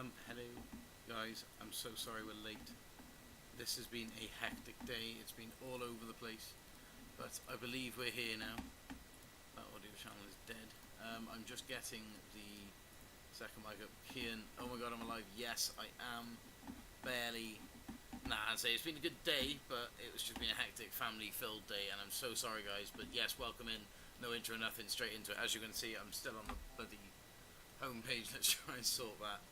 Hello guys, I'm so sorry we're late. This has been a hectic day, it's been all over the place, but I believe we're here now. That audio channel is dead. I'm just getting the second mic up. Kian, oh my god, I'm alive. Yes, I am. Barely. Nah, I'd say it's been a good day, but it was just been a hectic, family-filled day, and I'm so sorry guys, but yes, welcome in. No intro, nothing, straight into it. As you can see, I'm still on the bloody homepage. Let's try and sort that.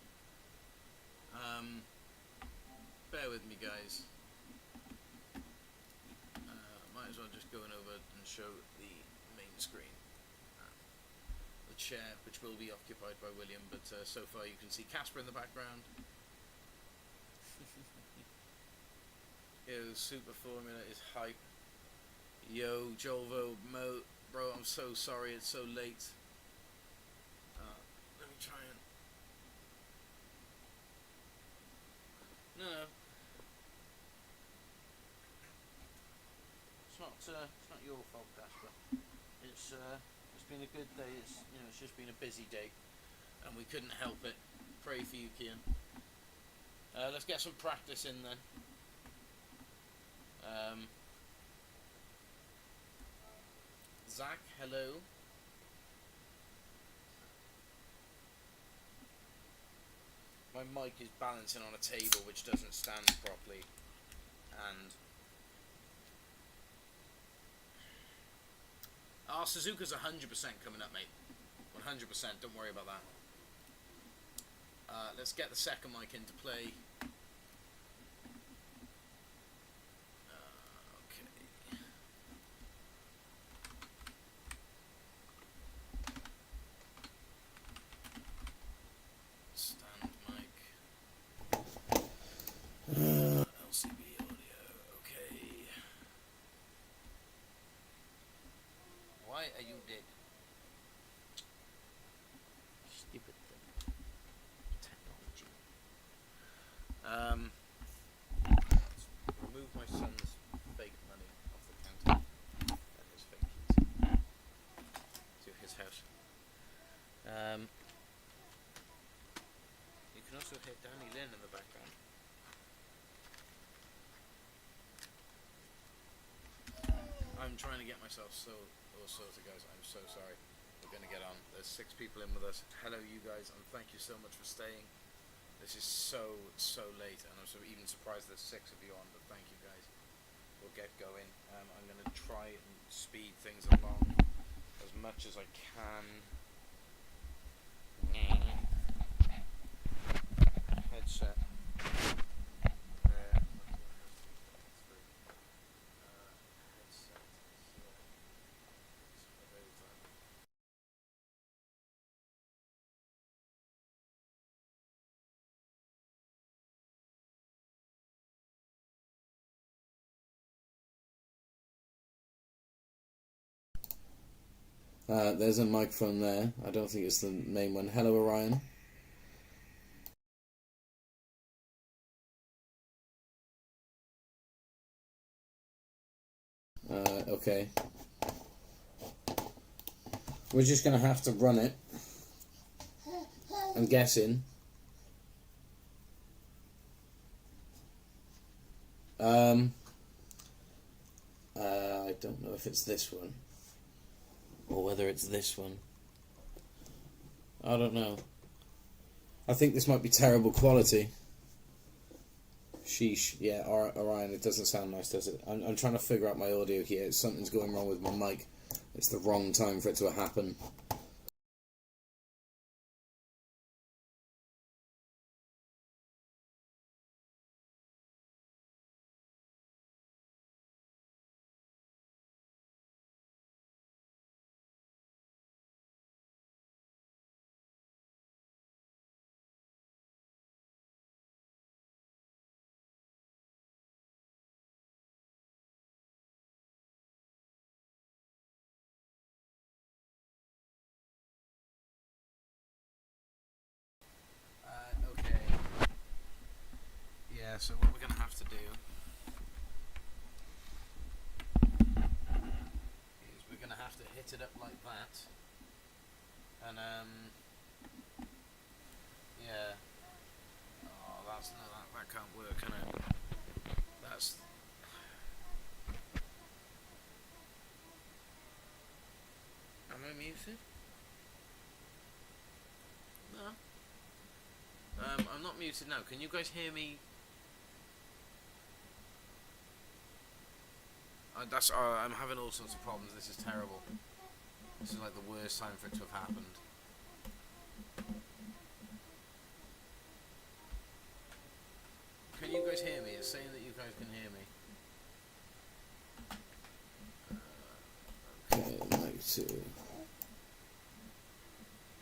Bear with me guys. Might as well just go over and show the main screen. The chair, which will be occupied by William, but so far you can see Casper in the background. Yo, SUPERFORMULA is hype. Yo, Julvo, Mo, bro, I'm so sorry it's so late. Let me try and... No. It's not your fault, Casper. It's been a good day. It's just been a busy day, and we couldn't help it. Pray for you, Kian. Let's get some practice in then. Zack, hello. My mic is balancing on a table which doesn't stand properly, and Suzuka's 100% coming up, mate. 100%. Don't worry about that. Let's get the second mic into play. Are you dead? Stupid thing. Technology. Let's remove my son's fake money off the counter. And his fake keys. To his house. You can also hear Danny Lynn in the background. I'm trying to get myself all sorted, guys. I'm so sorry. We're going to get on. There's 6 people in with us. Hello, you guys, and thank you so much for staying. This is so late, and I'm even surprised there's 6 of you on, but thank you, guys. We'll get going. I'm going to try and speed things along as much as I can. Headset. There's a microphone there. I don't think it's the main one. Hello, Orion. Okay. We're just going to have to run it. I'm guessing. I don't know if it's this one. Or whether it's this one. I don't know. I think this might be terrible quality. Sheesh. Yeah, Orion, it doesn't sound nice, does it? I'm trying to figure out my audio here. Something's going wrong with my mic. It's the wrong time for it to happen. Yeah, so what we're going to have to do is we're going to have to hit it up like that, and yeah, muted? No. I'm not muted now. Can you guys hear me? I'm having all sorts of problems. This is terrible. This is like the worst time for it to have happened. Can you guys hear me? It's saying that you guys can hear me. Okay, like to...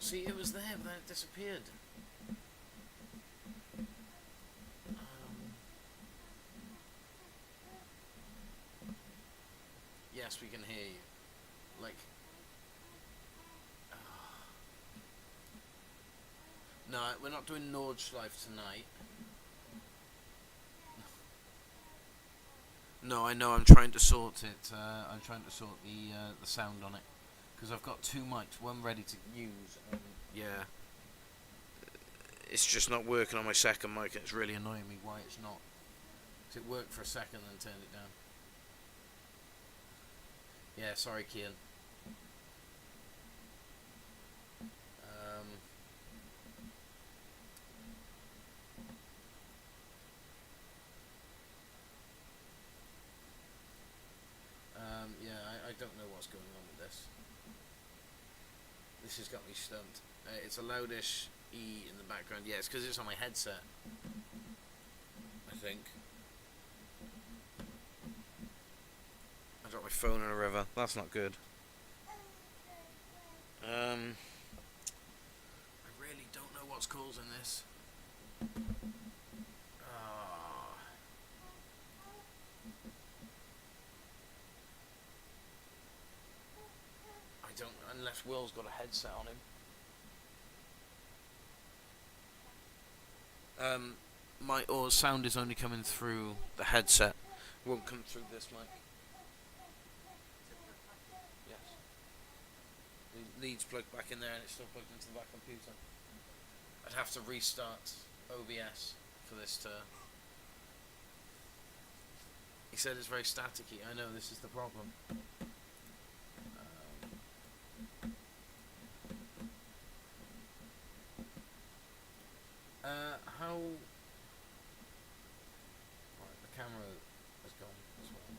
See, it was there, but then it disappeared. Yes, we can hear you. Like... No, we're not doing Nordschleife tonight. No, I know. I'm trying to sort it. I'm trying to sort the sound on it because I've got two mics, one ready to use. Yeah, it's just not working on my second mic. It's really annoying me why it's not. 'Cause it worked for a second and then turned it down. Yeah, sorry, Kian. Yeah, I don't know what's going on with this. This has got me stumped. It's a loudish E in the background. Yeah, it's because it's on my headset. I think. I dropped my phone in a river. That's not good. I really don't know what's causing this. I don't, unless Will's got a headset on him. My sound is only coming through the headset. It won't come through this mic. Yes. The lead's plugged back in there and it's still plugged into the back computer. I'd have to restart OBS for this to... He said it's very staticky. I know, this is the problem. How... Right, the camera has gone as well.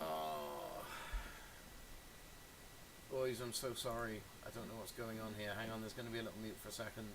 Oh. Boys, I'm so sorry. I don't know what's going on here. Hang on, there's going to be a little mute for a second.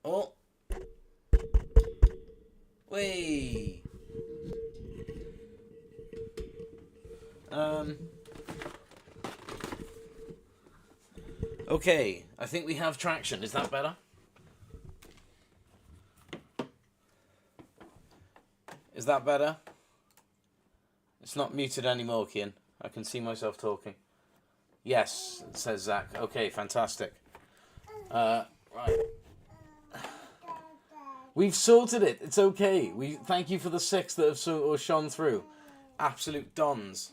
Oh! Wait! Okay, I think we have traction. Is that better? Is that better? It's not muted anymore, Kian. I can see myself talking. Yes, says Zack. Okay, fantastic. Right. We've sorted it. It's okay. We thank you for the 6 that have shone through. Absolute dons.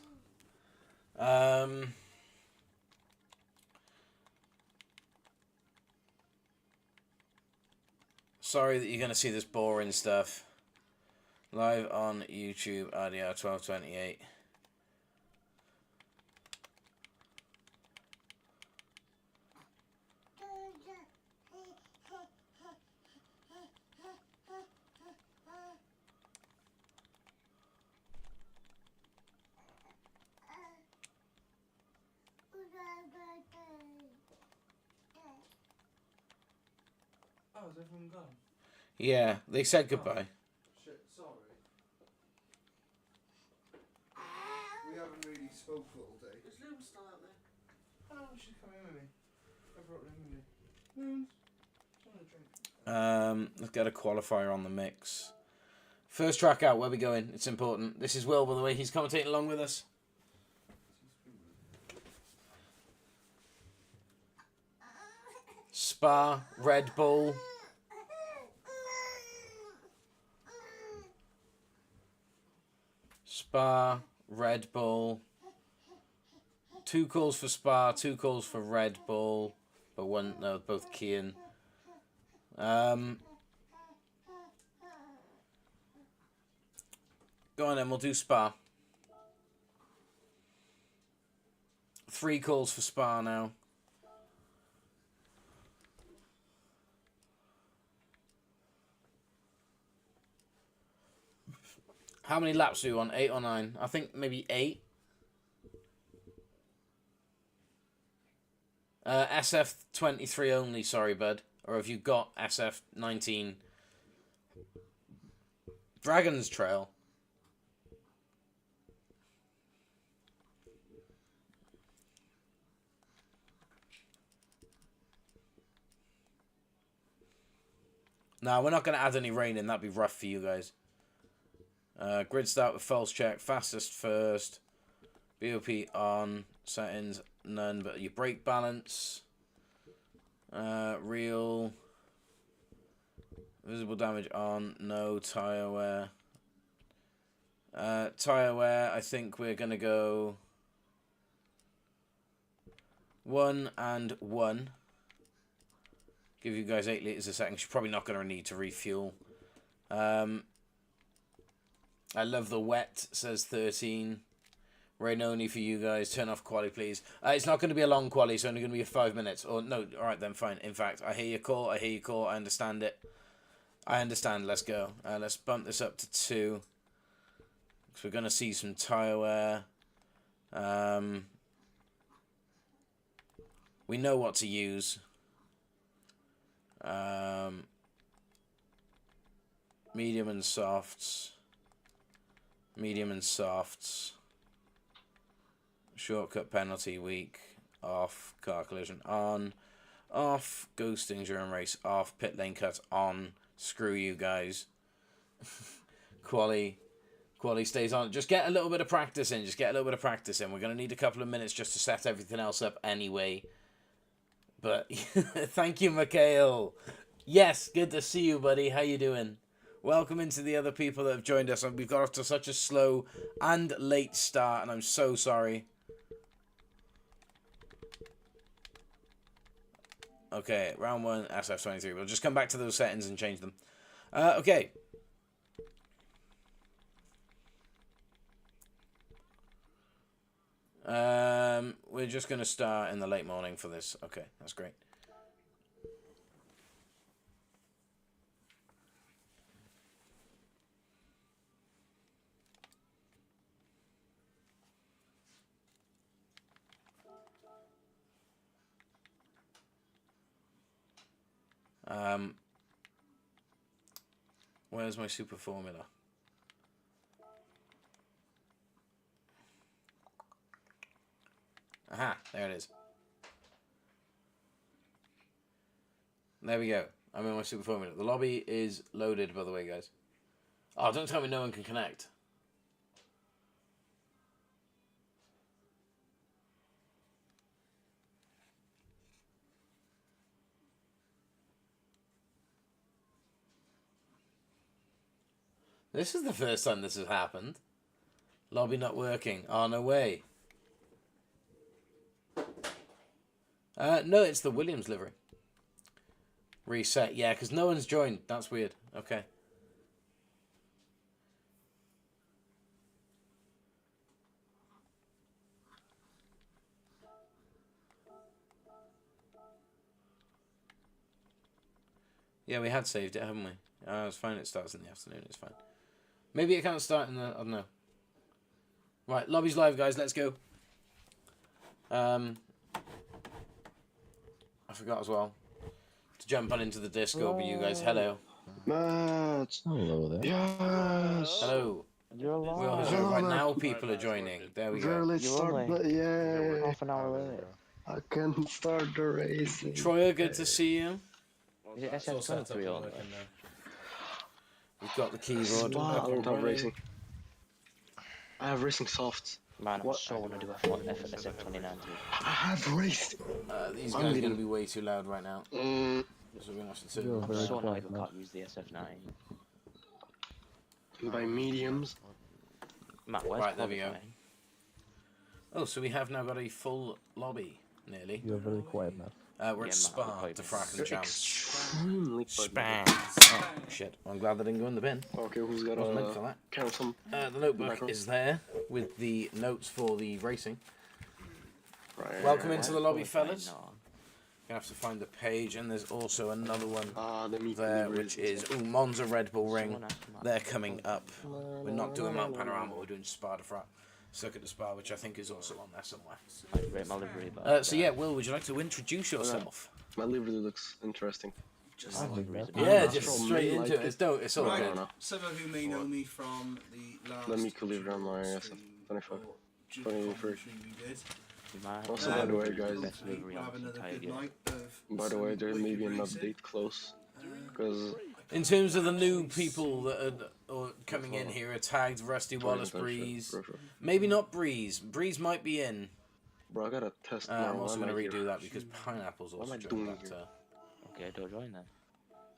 Sorry that you're going to see this boring stuff. Live on YouTube, RDR 1228. Oh, is everyone gone? Yeah, they said goodbye. Shit, sorry. We haven't really spoke all day. Is Loom still out there? Oh, she's coming with me. I brought Loom with me. Loom, do you want a drink? Let's get a qualifier on the mix. First track out, where we going? It's important. This is Will, by the way. He's commentating along with us. Spa, Red Bull. Spa, Red Bull. 2 calls for Spa, 2 calls for Red Bull. But one, no, both keying. Go on then, we'll do Spa. 3 calls for Spa now. How many laps do you want? 8 or 9? I think maybe 8. SF23 only, sorry, bud. Or have you got SF19? Dragon's Trail. No, we're not going to add any rain in. That'd be rough for you guys. Grid start with false check. Fastest first. BOP on. Settings none, but your brake balance. Real. Visible damage on. No. Tyre wear. Tyre wear, I think we're going to go 1 and 1. Give you guys 8 litres a second. She's probably not going to need to refuel. I love the wet, says 13. Rain only for you guys. Turn off quali, please. It's not going to be a long quali. It's only going to be 5 minutes. Or no, all right then, fine. In fact, I hear your call. I hear your call. I understand it. I understand. Let's go. Let's bump this up to 2. Because we're going to see some tyre wear. We know what to use. Medium and softs. Medium and softs. Shortcut penalty weak. Off. Car collision on. Off. Ghosting during race off. Pit lane cut on. Screw you guys. Quali stays on. Just get a little bit of practice in. Just get a little bit of practice in. We're going to need a couple of minutes just to set everything else up anyway. But thank you, Mikhail. Yes, good to see you, buddy. How you doing? Welcome into the other people that have joined us. We've got off to such a slow and late start, and I'm so sorry. Okay, round 1, SF23. We'll just come back to those settings and change them. Okay. We're just going to start in the late morning for this. Okay, that's great. Where's my super formula? Aha, there it is. There we go. I'm in my super formula. The lobby is loaded, by the way, guys. Oh, don't tell me no one can connect. This is the first time this has happened. Lobby not working. Oh, no way. No, it's the Williams livery. Reset. Yeah, because no one's joined. That's weird. Okay. Yeah, we had saved it, haven't we? It's fine. It starts in the afternoon. It's fine. Maybe it can't start in the... I don't know. Right, lobby's live, guys. Let's go. I forgot as well to jump on into the Discord with you guys. Hello. Matt. Hello there. Yes. Hello. You're Well, alive. right now people are joining. There we Very go. late You're start, only but yeah. half an hour late. I can start the racing. Troya, good to see you. Is it It's all set up SF23 and on working now. We've got the keyboard. Wow, I up don't and have running. racing. I have racing soft. Man, I What? so want to do SF29. I have raced. These I'm guys are getting- going to be way too loud right now. So we're going to have to turn I'm them so down. annoyed we can't use the SF9. By mediums. Matt, where's Right, there we go. qualifying? Oh, so we have now got a full lobby, nearly. You're very quiet now. We're Yeah, at Matt, Spa, we're quite the Frack and Champs. Extremely Spa. Oh, shit. I'm glad that didn't go in the bin. Okay, who's got Wasn't meant for that. count some? The notebook Background. is there with the notes for the racing. Right. Welcome into the Where's lobby, qualifying fellas. not on? Gonna have to find the page, and there's also another one The meet there, which is Monza Red Bull Ring. Someone asked Matt. They're coming up. We're not doing Mount Panorama, we're doing Spa de Frac. Circuit de Spa, which I think is also on there somewhere. I'd rate my livery, but So yeah, Will, would you like to introduce yourself? My livery looks interesting. my livery is a Yeah, bit- just Astral straight may into like it. It's all Right. good. Some of you may know me from the last. Let me leave around my SF 25. 23. We did. you might- Also, by the way, Next guys, best week livery we'll on have this another entire good game. night of By the way, some there may be wicked an racing. update close. Because In terms of the new people that are coming in here, are tagged Rusty Wallace, Breeze. Maybe not Breeze. Breeze might be in. Bro, I gotta test I'm also marijuana going to here. redo that because Pineapple's What am also I joined doing that. here? Okay, don't join then.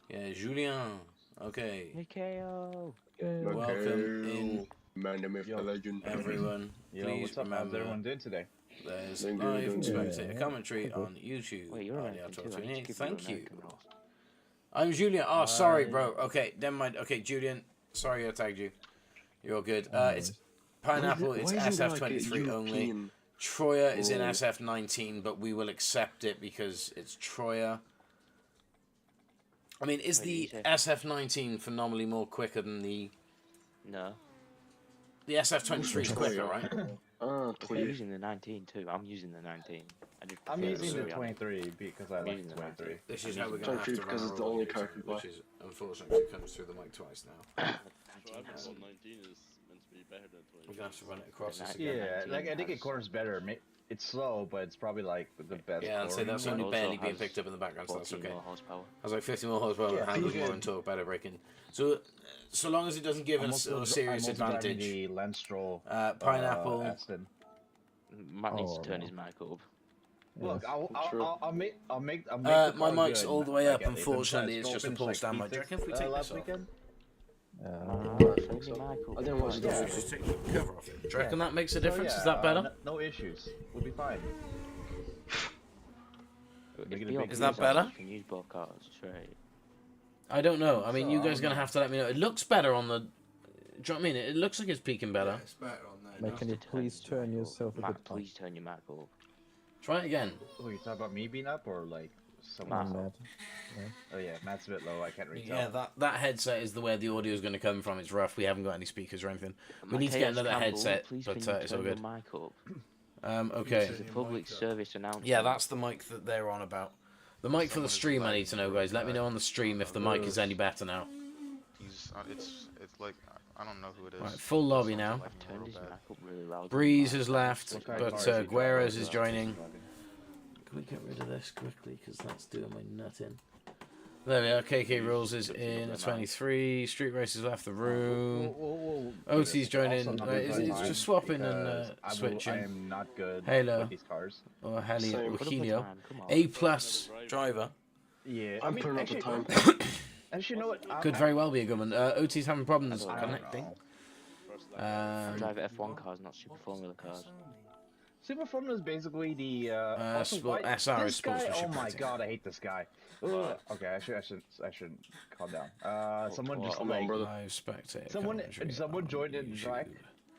Yeah, Julian. Okay. Mikhail! Welcome in, Man, the myth, the legend. everyone. Yo, Please what's up? How's remember, everyone doing today? there's Doing good, live doing good. spectator Yeah. commentary on YouTube. Wait, you're on the American Outdoor too. I need to 28. give Thank an you. American role. I'm Julian. Oh, sorry, bro. Okay, never mind. Okay, Julian. Sorry I tagged you. You're all good. It's Pineapple. It's SF23 only. Troya is in Oh. SF19, but we will accept it because it's Troya. I mean, is Wait, the you say- SF19 phenomenally more quicker than the No. SF23 is quicker, right? Ah, You're 20. using the 19 too. I'm using the 19. I just I'm prefer using the livery on it. 23 because I like using the 23. This is I'm how we're using going to have to 23 run because our it's the only audio car too, we buy. which is unfortunately it comes through the mic twice now. 19 Well, 19 is meant to be better than 20. We're going to have to run it across this Yeah, again. Yeah, like I think it corners better. It's slow, but it's probably like the best. Yeah, I'd say corner. that's It only also barely being has picked up in the background, so that's 14 okay. more horsepower. Has like 50 more horsepower, Yeah, handles pretty more good. and torque, better braking. So long as it doesn't give I'm us also a serious I'm also driving advantage. The Lance Stroll, Pineapple. Aston. Matt needs to Oh, turn no. his mic up. Look, True. I'll make the my car mic's good. all the way up, Like, unfortunately, Stroll it's just a finished, pull like, stand mic. Do you reckon if we take last this off? weekend? Turn your mic up. I didn't watch Yeah, that. just take the cover off it. Do you reckon that makes a So, difference? yeah, Is that better? No issues. We'll be fine. If Make it a the big Is that options are, better? You can use both cars straight. I don't know. I mean, So, you guys are going to have to let me know. It looks better on the... Do you know what I mean? It looks like it's peaking Yeah, better. it's better on there. Mate, now. can you please turn yourself a Matt, bit up? please turn your mic up. Try it again. Oh, you talking about me being up or like someone? Matt. else? Mad. Oh yeah, Matt's a bit low. I can't really Yeah, tell. that headset is the way the audio is going to come from. It's rough. We haven't got any speakers or anything. We need to get Matthias another Campbell, headset, please but can you it's all turn good. your mic up? Okay. This is a public service announcement. Yeah, that's the mic that they're on about. The mic for the stream I need to know, guys. Let me know on the stream if the mic is any better now. He's it's like I don't know who it is. Right, full lobby now. I've turned his mic up really loud. Breeze has left, What kind of but car is he Guerres driving? is joining. Can we get rid of this quickly? Because that's doing my nut in. There we are. KK Rules is in at 23. Street Racers left the room. OT's joining. It's just swapping and I switching. am not good Halo. with these cars. Or Same. Helio. Put up a Helio. time, come on. A plus driver. Yeah, I'm turning up the time. Actually, you know what? Could very well be a good one. OT's having problems I don't connecting. know. Um, Drive F1 cars, not Super Formula cars. Super Formula is basically the also Sport- why- SR this is guy, sportsmanship oh my rating. god, I hate this guy. Ugh. Okay, I should calm down. Someone just Come on, like brother. Live spectator. Someone commentary joined on in YouTube.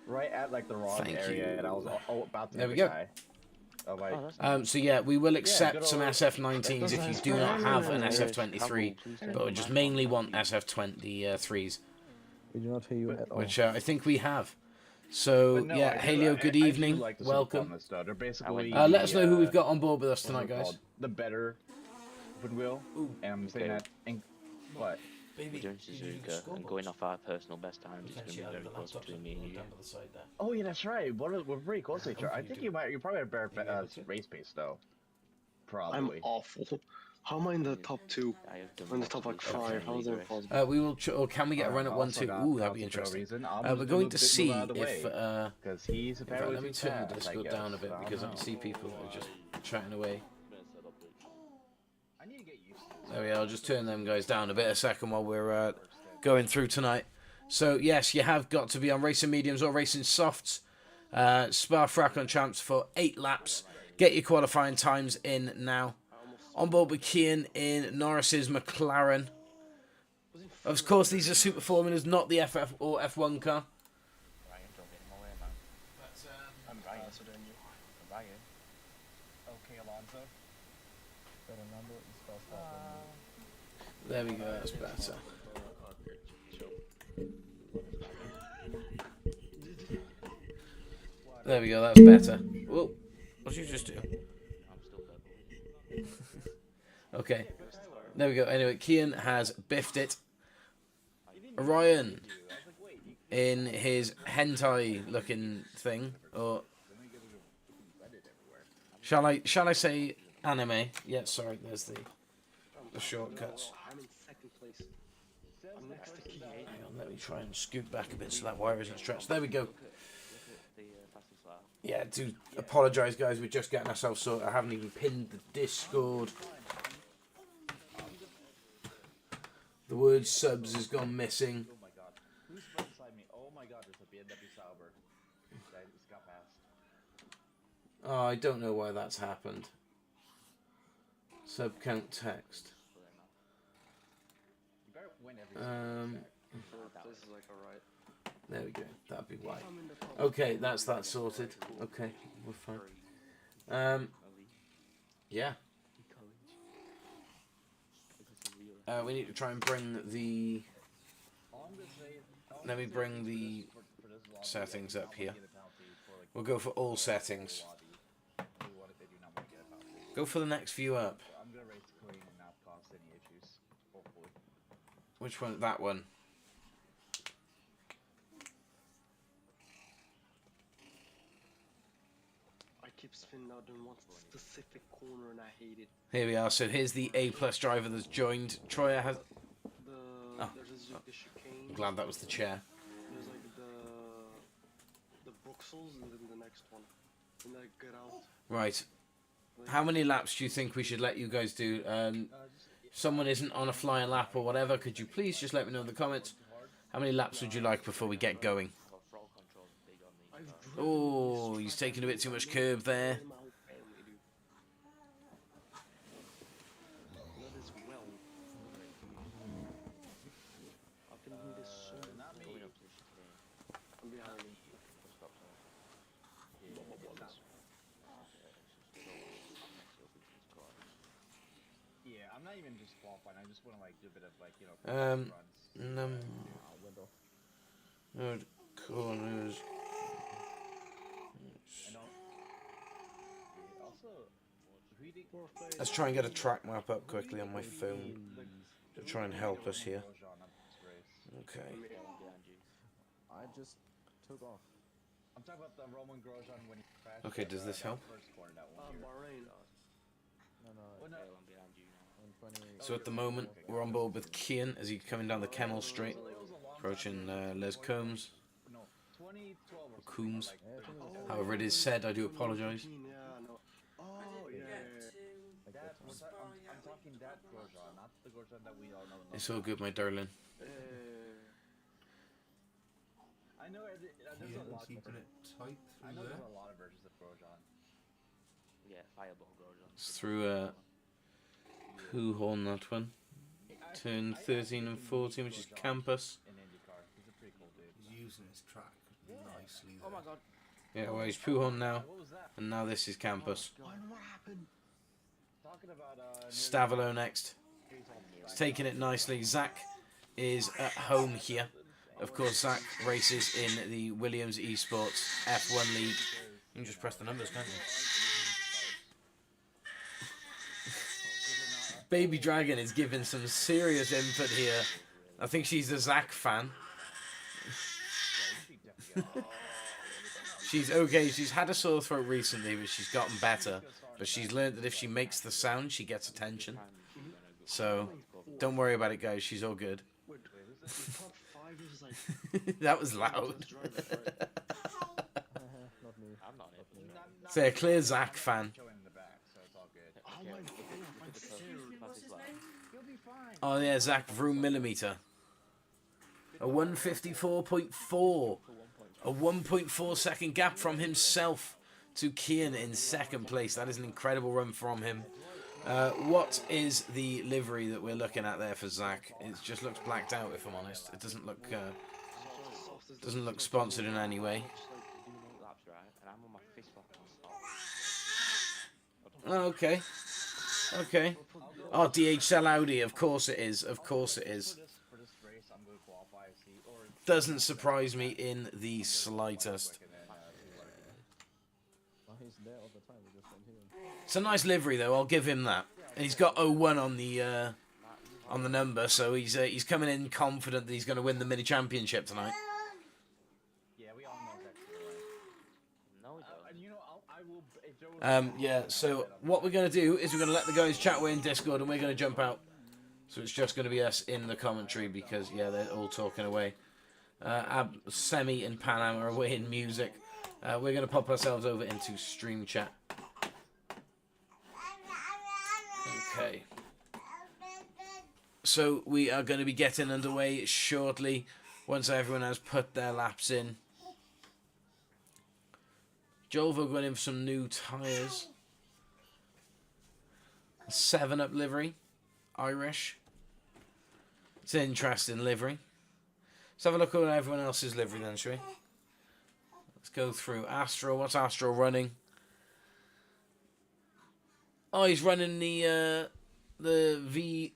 right at like the wrong Thank area, you. and I was all about to There hit we the go. guy. Oh my! Oh, that's So yeah, we will good accept some old- SF19s if you do not have an SF23, Campbell, but we just mainly want SF23s, We do not hear you at all. which I think we have. So But no, yeah, I do- Halio, I good do evening, like the Super welcome. Formula stuff. They're basically Let us know who we've the, got on board with us what's it tonight, guys. called? The better. open wheel, Ooh. and I'm saying Okay. that. What? Baby, We're doing you use the Suzuka and scoreboard. going off our personal best times. It's going to Potentially be having very the close laptops between me and you. down by the side there. Oh yeah, that's right. We're pretty close to each other. I Hopefully think you you probably have better Are you able to? race pace though. I'm Probably. awful. How am I in the top 2? I have done I'm in the top like multiple 5. How is that league races. impossible? We will. Or can we get a run at 1-2? Ooh, that'd be interesting. We're going to see if. Because he's In fact, apparently let me too turn the fast, I Discord down a guess. bit I because I don't can see know. people that are just chatting away. I need to get used to There we are. I'll just turn them guys down a bit a second while we're going through tonight. So yes, you have got to be on racing mediums or racing softs. Spa-Francorchamps champs for 8 laps. Get your qualifying times in now. On board with Kian in Norris's McLaren. Of course, these are super formulas, not the FF or F1 car. Ryan, don't get in my way, man. I'm Ryan. Ryan. Okay, Alonso. There we go, that's better. There we go, that's better. Whoa, what did you just do? I'm still purple. Okay, there we go. Anyway, Kian has biffed it. Orion in his hentai looking thing, or shall I say anime? Yeah, sorry, there's the shortcuts. I'm in 2nd place. I'm next to Key. Hang on, let me try and scoot back a bit so that wire isn't stretched. There we go. Look at the fastest lap. Yeah, do apologise, guys. We're just getting ourselves sorted. I haven't even pinned the Discord. The word subs has gone missing. Oh my god. Who's right beside me? Oh my god, there's a BMW Sauber. That just got past. Oh, I don't know why that's happened. Sub count text. You better win every 4th place is like alright. There we go. That'd be why. I'm in the top. Okay, that's that sorted. Okay, we're fine. Yeah. We need to try and bring the. Let me bring the settings up here. We'll go for all settings. Go for the next view up. I'm gonna race clean and not cause any issues. Hopefully. Which one? That one. I keep spinning out in one specific corner and I hate it. Here we are. So here's the A+ driver that's joined. Troya has. There's the chicane. I'm glad that was the chair. There's like the Bruxelles and then the next one. And I get out. Right. How many laps do you think we should let you guys do? If someone isn't on a flying lap or whatever, could you please just let me know in the comments? How many laps would you like before we get going? Oh, he's taking a bit too much curb there. That is well. I've been doing this so much. I'm behind him. Yeah, I'm not even just qualifying. I just want to like do a bit of like runs. Corners. Also, reading. Let's try and get a track map up quickly on my phone to try and help us here. Okay. I just took off. I'm talking about the Roman Grosjean when he crashed. Okay, does this help? First corner that one year. Bahrain. No. So at the moment, we're on board with Kian as he's coming down the Kemmel Straight, approaching Les Combs. No, 2012 or Coombs. like, However it is said, I do apologise. Yeah, no. Oh, yeah. I'm talking that Grosjean, not the Grosjean that we all know. It's all good, my darling. I know there's a lot. Keeping it tight I through know there. there's a lot of versions of Grosjean. Yeah, Fireball Grosjean. It's through Pooh Horn, that one. Turn 13 and 14, which is Campus. In IndyCar, he's a pretty cool dude. He's using his track nicely Oh there. my god. Yeah, well, he's Pooh Horn now, What was that? and now this is Campus. What happened? Talking about Stavilo next. He's taking it nicely. Zack is at home here. Of course, Zack races in the Williams Esports F1 League. You can just press the numbers, can't you? Baby Dragon is giving some serious input here. I think she's a Zack fan. She's okay. She's had a sore throat recently, but she's gotten better. But she's learned that if she makes the sound, she gets attention. So, don't worry about it, guys. She's all good. That was loud. I'm not it. Say a clear Zack fan. Oh yeah, Zack Vroom millimeter. A 154.4. A 1.4 second gap from himself to Kian in second place. That is an incredible run from him. What is the livery that we're looking at there for Zack? It just looks blacked out, if I'm honest. It doesn't look sponsored in any way. Oh, okay. Okay. Oh, DHL Audi. Of course it is. Of course it is. Doesn't surprise me in the slightest. It's a nice livery, though. I'll give him that. And he's got 01 on the number, so he's coming in confident that he's going to win the mini championship tonight. Yeah, we all know that. Yeah, so what we're going to do is we're going to let the guys chat away in Discord and we're going to jump out. So it's just going to be us in the commentary because, yeah, they're all talking away. Semi and Panam are away in music. We're going to pop ourselves over into stream chat. Okay. So we are going to be getting underway shortly once everyone has put their laps in. Julvo going in for some new tyres. 7-Up livery. Irish. It's an interesting livery. Let's have a look at everyone else's livery then, shall we? Let's go through Astro. What's Astro running? Oh, he's running the V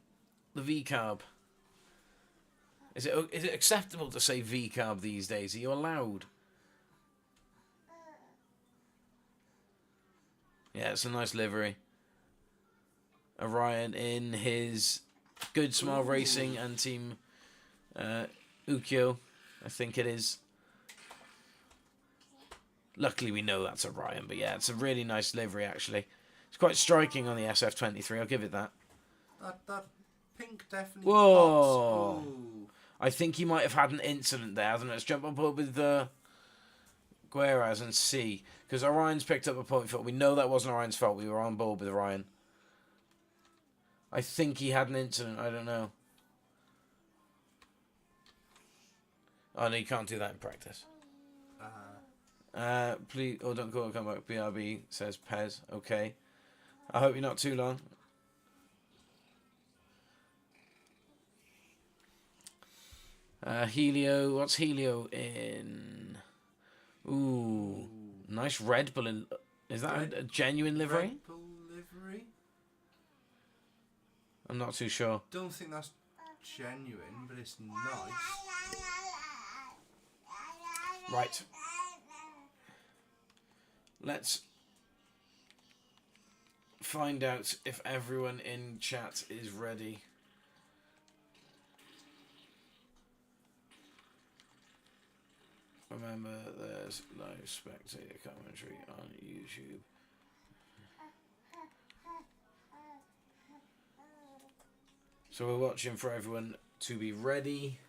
carb. Is it acceptable to say V carb these days? Are you allowed? Yeah, it's a nice livery. Orion in his Good Smile Racing and Team Ukyo, I think it is. Luckily we know that's Orion, but yeah, it's a really nice livery actually. It's quite striking on the SF23, I'll give it that. That pink definitely Whoa! pops. Ooh. I think he might have had an incident there, hasn't it? Let's jump on board with Gueraz and see. Because Orion's picked up a point fault. We know that wasn't Orion's fault. We were on board with Orion. I think he had an incident. I don't know. Oh, no, you can't do that in practice. Please, oh, don't go, come back. BRB says Pez. Okay. I hope you're not too long. Helio. What's Helio in? Ooh. Nice Red Bull. Is that a genuine livery? Red Bull livery? I'm not too sure. Don't think that's genuine, but it's nice. Right. Let's find out if everyone in chat is ready. Remember, there's live spectator commentary on YouTube. So we're watching for everyone to be ready.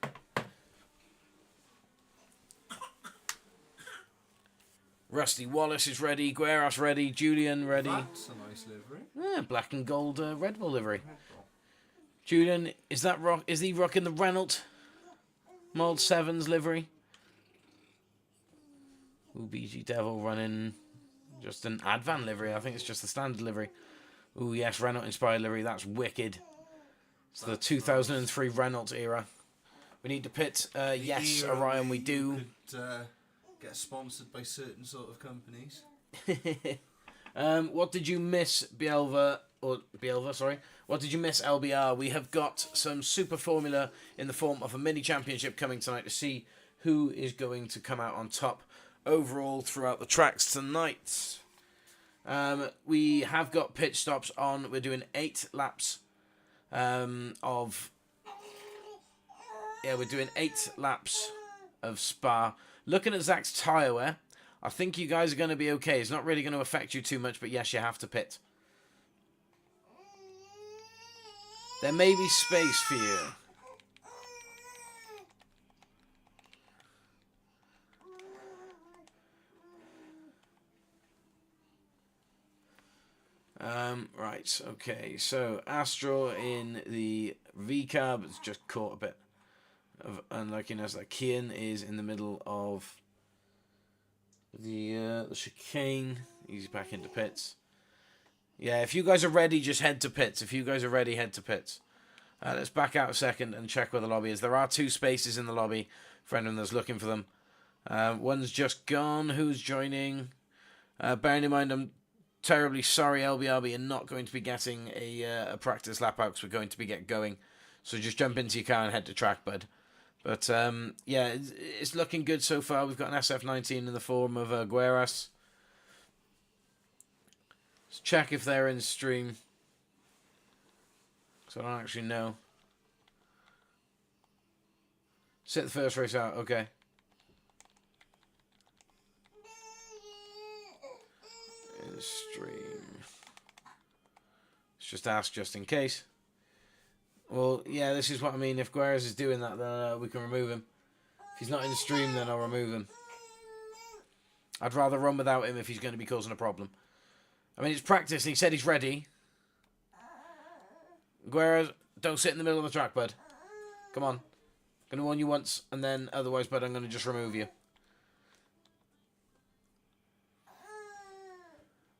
Rusty Wallace is ready. Gueras ready. Julian ready. That's a nice livery. Yeah, black and gold Red Bull livery. Julian, is he rocking the Renault Mold 7's livery? Ooh, BG Devil running just an Advan livery. I think it's just the standard livery. Ooh, yes, Renault inspired livery. That's wicked. It's the 2003 Renault era. We need to pit. Yes, Orion, we do. Could, get sponsored by certain sort of companies. What did you miss, Bielva? Sorry. What did you miss, LBR? We have got some super formula in the form of a mini championship coming tonight to see who is going to come out on top overall throughout the tracks tonight. We have got pit stops on. We're doing 8 laps we're doing 8 laps of Spa. Looking at Zack's tyre wear, I think you guys are going to be okay. It's not really going to affect you too much, but yes, you have to pit. There may be space for you. Right, okay, so Astral in the V-cab has just caught a bit of unluckiness. That Kian is in the middle of the chicane. He's back into pits. Yeah, if you guys are ready, just head to pits. If you guys are ready, head to pits. Let's back out a second and check where the lobby is. There are 2 spaces in the lobby for anyone that's looking for them. One's just gone. Who's joining? Bearing in mind, I'm terribly sorry, LBR, but you're not going to be getting a practice lap out because we're going to be get going. So just jump into your car and head to track, bud. But, yeah, it's looking good so far. We've got an SF19 in the form of Gueras. Let's check if they're in stream. So I don't actually know. Sit the first race out, okay. In stream. Let's just ask just in case. Well, yeah, this is what I mean. If Gueras is doing that, then we can remove him. If he's not in the stream, then I'll remove him. I'd rather run without him if he's going to be causing a problem. I mean, it's practice, and he said he's ready. Gueras, don't sit in the middle of the track, bud. Come on. Going to warn you once, and then otherwise, bud, I'm going to just remove you.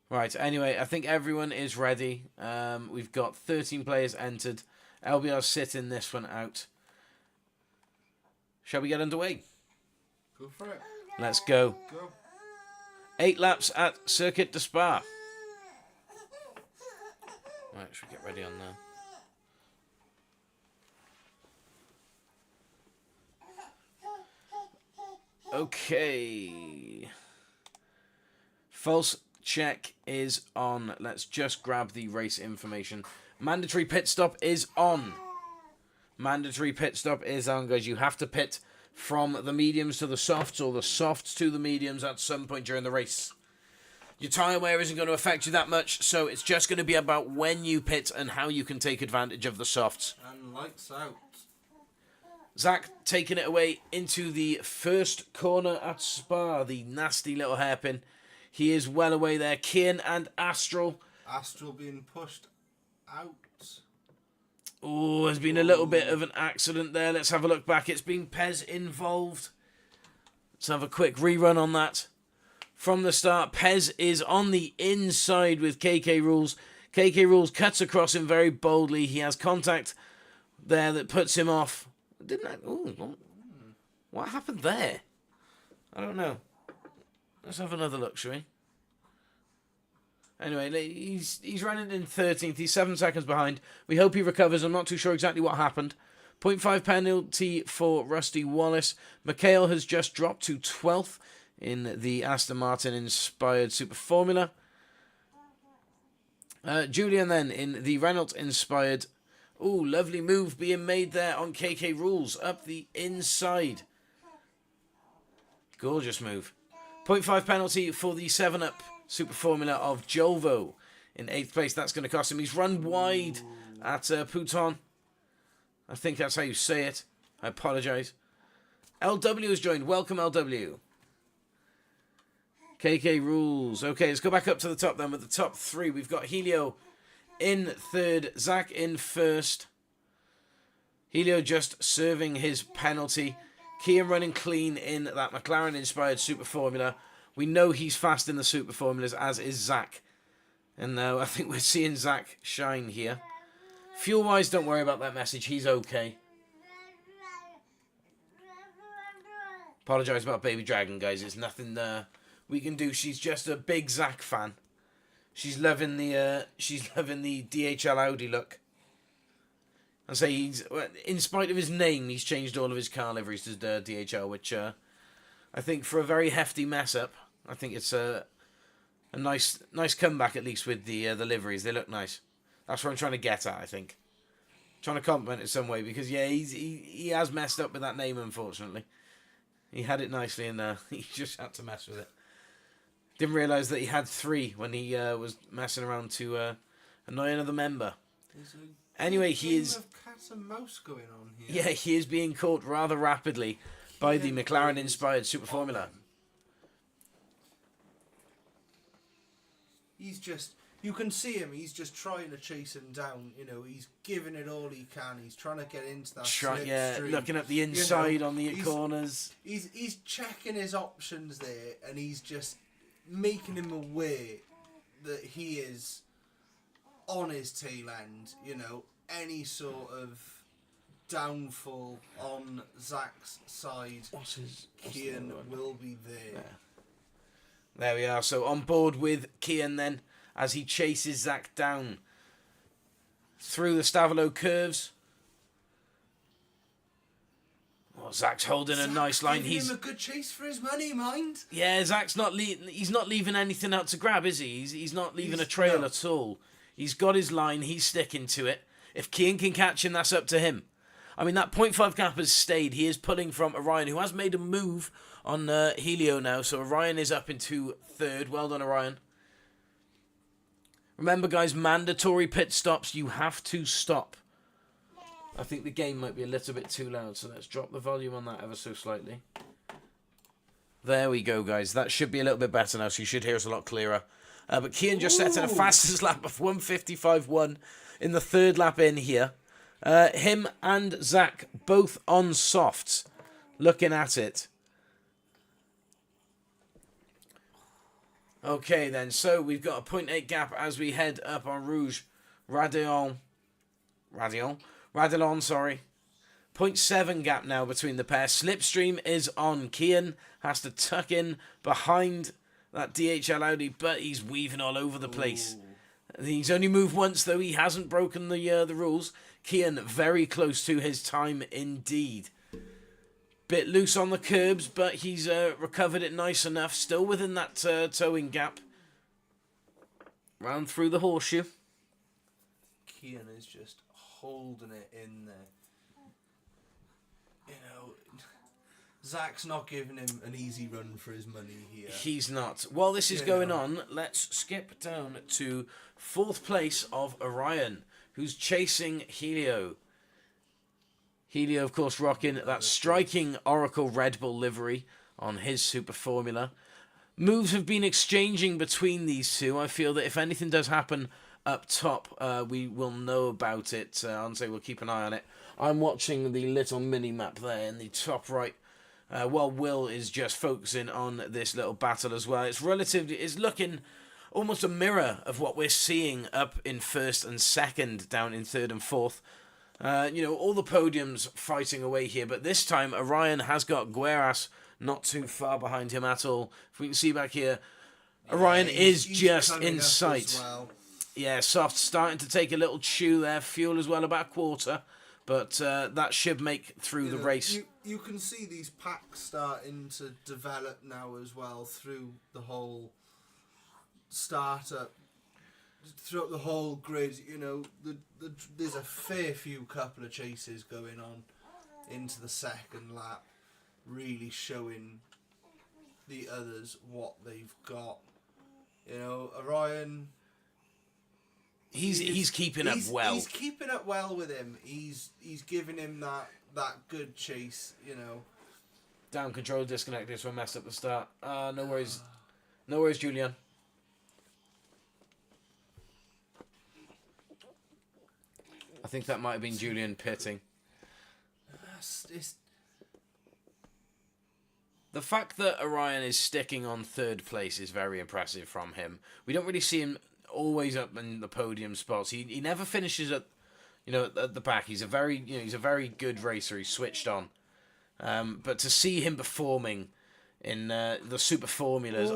Right, anyway, I think everyone is ready. We've got 13 players entered. LBR's sitting this one out. Shall we get underway? Go for it. Let's go. Go. 8 laps at Circuit de Spa. Right, should we get ready on there? Okay. False check is on. Let's just grab the race information. Mandatory pit stop is on. Mandatory pit stop is on, guys. You have to pit from the mediums to the softs or the softs to the mediums at some point during the race. Your tyre wear isn't going to affect you that much, so it's just going to be about when you pit and how you can take advantage of the softs. And lights out. Zack taking it away into the first corner at Spa, the nasty little hairpin. He is well away there. Kian and Astral. Astral being pushed out. Oh, there's been a little bit of an accident there. Let's have a look back. It's been Pez involved. Let's have a quick rerun on that. From the start, Pez is on the inside with KK Rules. KK Rules cuts across him very boldly. He has contact there that puts him off. Didn't I? Ooh, what happened there? I don't know. Let's have another look, shall we? Anyway, he's running in 13th. He's 7 seconds behind. We hope he recovers. I'm not too sure exactly what happened. 0.5 penalty for Rusty Wallace. Mikhail has just dropped to 12th in the Aston Martin-inspired Super Formula. Julian then in the Renault-inspired. Ooh, lovely move being made there on KK Rules. Up the inside. Gorgeous move. 0.5 penalty for the 7-up Super Formula of Julvo in 8th place. That's going to cost him. He's run wide at Pouton. I think that's how you say it. I apologise. LW has joined. Welcome, LW. KK Rules. Okay, let's go back up to the top then with the top 3. We've got Helio in 3rd. Zack in 1st. Helio just serving his penalty. Kian running clean in that McLaren-inspired Super Formula. We know he's fast in the Super Formulas, as is Zack. And I think we're seeing Zack shine here. Fuel-wise, don't worry about that message. He's okay. Apologise about Baby Dragon, guys. It's nothing we can do. She's just a big Zack fan. She's loving the DHL Audi look. And say he's, in spite of his name, he's changed all of his car liveries to DHL, which I think for a very hefty mess up, I think it's a nice comeback at least with the liveries. They look nice. That's what I'm trying to get at, I think. trying to compliment it some way because yeah, he has messed up with that name unfortunately. He had it nicely and he just had to mess with it. Didn't realise that he had 3 when he was messing around to annoy another member. Anyway, he is. Of cat and mouse going on here. Yeah, he is being caught rather rapidly by the McLaren-inspired Super Formula. He's just. You can see him. He's just trying to chase him down. You know, he's giving it all he can. He's trying to get into that slipstream. Looking at the inside on the corners. He's checking his options there, and he's just making him aware that he is on his tail end. You know, any sort of downfall on Zack's side, Kian will be there. There we are. So on board with Kian then, as he chases Zack down through the Stavilo curves. Oh, Zack's holding a nice line. He's him a good chase for his money, mind. Yeah, Zack's not he's not leaving anything out to grab, is he? He's not leaving a trail at all. He's got his line. He's sticking to it. If Kian can catch him, that's up to him. I mean, that 0.5 gap has stayed. He is pulling from Orion, who has made a move on Helio now. So Orion is up into 3rd. Well done, Orion. Remember, guys, mandatory pit stops. You have to stop. I think the game might be a little bit too loud, so let's drop the volume on that ever so slightly. There we go, guys. That should be a little bit better now, so you should hear us a lot clearer. But Kian just set in a fastest lap of 1:55.1 in the 3rd lap in here. Him and Zack both on softs, looking at it. Okay, then. So we've got a 0.8 gap as we head up on Rouge. Radillon, sorry. 0.7 gap now between the pair. Slipstream is on. Kian has to tuck in behind that DHL Audi, but he's weaving all over the place. He's only moved once, though. He hasn't broken the rules. Kian very close to his time indeed. Bit loose on the curbs, but he's recovered it nice enough. Still within that towing gap. Round through the horseshoe. Kian is just holding it in there. You know, Zack's not giving him an easy run for his money here. He's not. While this is going on, let's skip down to 4th place of Orion, who's chasing Helio. Helio, of course, rocking that striking Oracle Red Bull livery on his Super Formula. Moves have been exchanging between these two. I feel that if anything does happen up top, we will know about it. I'll say we'll keep an eye on it. I'm watching the little mini-map there in the top right. While Will is just focusing on this little battle as well. It's looking almost a mirror of what we're seeing up in 1st and 2nd, down in 3rd and 4th. You know, all the podiums fighting away here, but this time Orion has got Gueras not too far behind him at all. If we can see back here, Orion is just in sight. Well. Yeah, Soft starting to take a little chew there. Fuel as well, about a quarter, but that should make through the race. You can see these packs starting to develop now as well through the whole startup. Throughout the whole grid, you know, there's a fair few couple of chases going on into the 2nd lap, really showing the others what they've got. You know, Orion. He's keeping up well. He's keeping up well with him. He's giving him that good chase. You know. Down control disconnected, so I messed up the start. No worries, Julian. I think that might have been Julian pitting. The fact that Orion is sticking on 3rd place is very impressive from him. We don't really see him always up in the podium spots. He never finishes at the back. He's a very good racer. He's switched on. But to see him performing in the Super Formulas,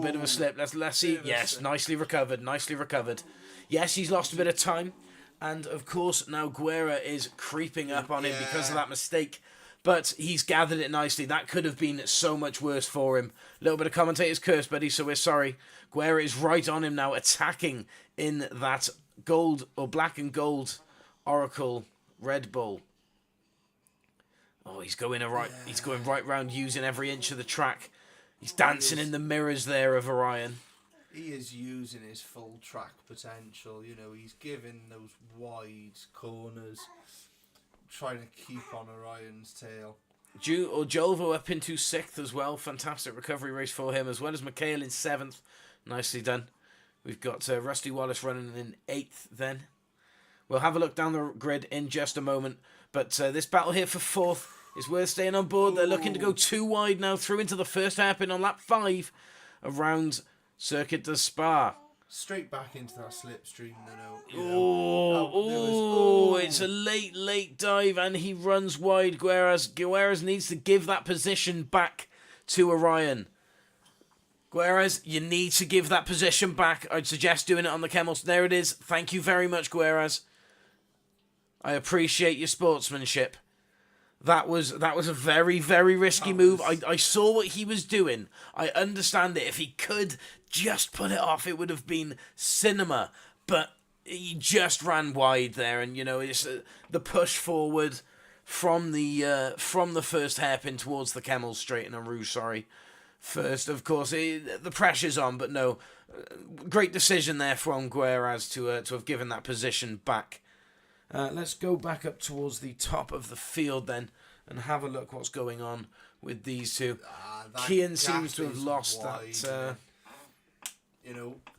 bit of a slip. Let's see. Yes, nicely recovered. Yes, he's lost a bit of time. And, of course, now Guerra is creeping up on him because of that mistake. But he's gathered it nicely. That could have been so much worse for him. A little bit of commentator's curse, buddy, so we're sorry. Guerra is right on him now, attacking in that gold or black and gold Oracle, Red Bull. Oh, he's going right. Yeah. He's going right round, using every inch of the track. He's dancing in the mirrors there of Orion. He is using his full track potential. You know, he's giving those wide corners, trying to keep on Orion's tail. Julvo up into 6th as well. Fantastic recovery race for him, as well as Mikhail in 7th. Nicely done. We've got Rusty Wallace running in 8th then. We'll have a look down the grid in just a moment. But this battle here for 4th is worth staying on board. They're looking to go too wide now, through into the first hairpin on lap 5 around Circuit de Spa. Straight back into that slipstream, It's a late dive, and he runs wide. Guerraz needs to give that position back to Orion. Guerraz, you need to give that position back. I'd suggest doing it on the Camels. There it is. Thank you very much, Guerraz. I appreciate your sportsmanship. That was a very, very risky move. I saw what he was doing. I understand it. If he could just pull it off, it would have been cinema. But he just ran wide there, and it's the push forward from the first hairpin towards the Camel Straight and Rouge. Sorry, first, of course, the pressure's on, but no, great decision there from Guerraz to have given that position back. Let's go back up towards the top of the field then and have a look what's going on with these two. Kian seems to have lost that.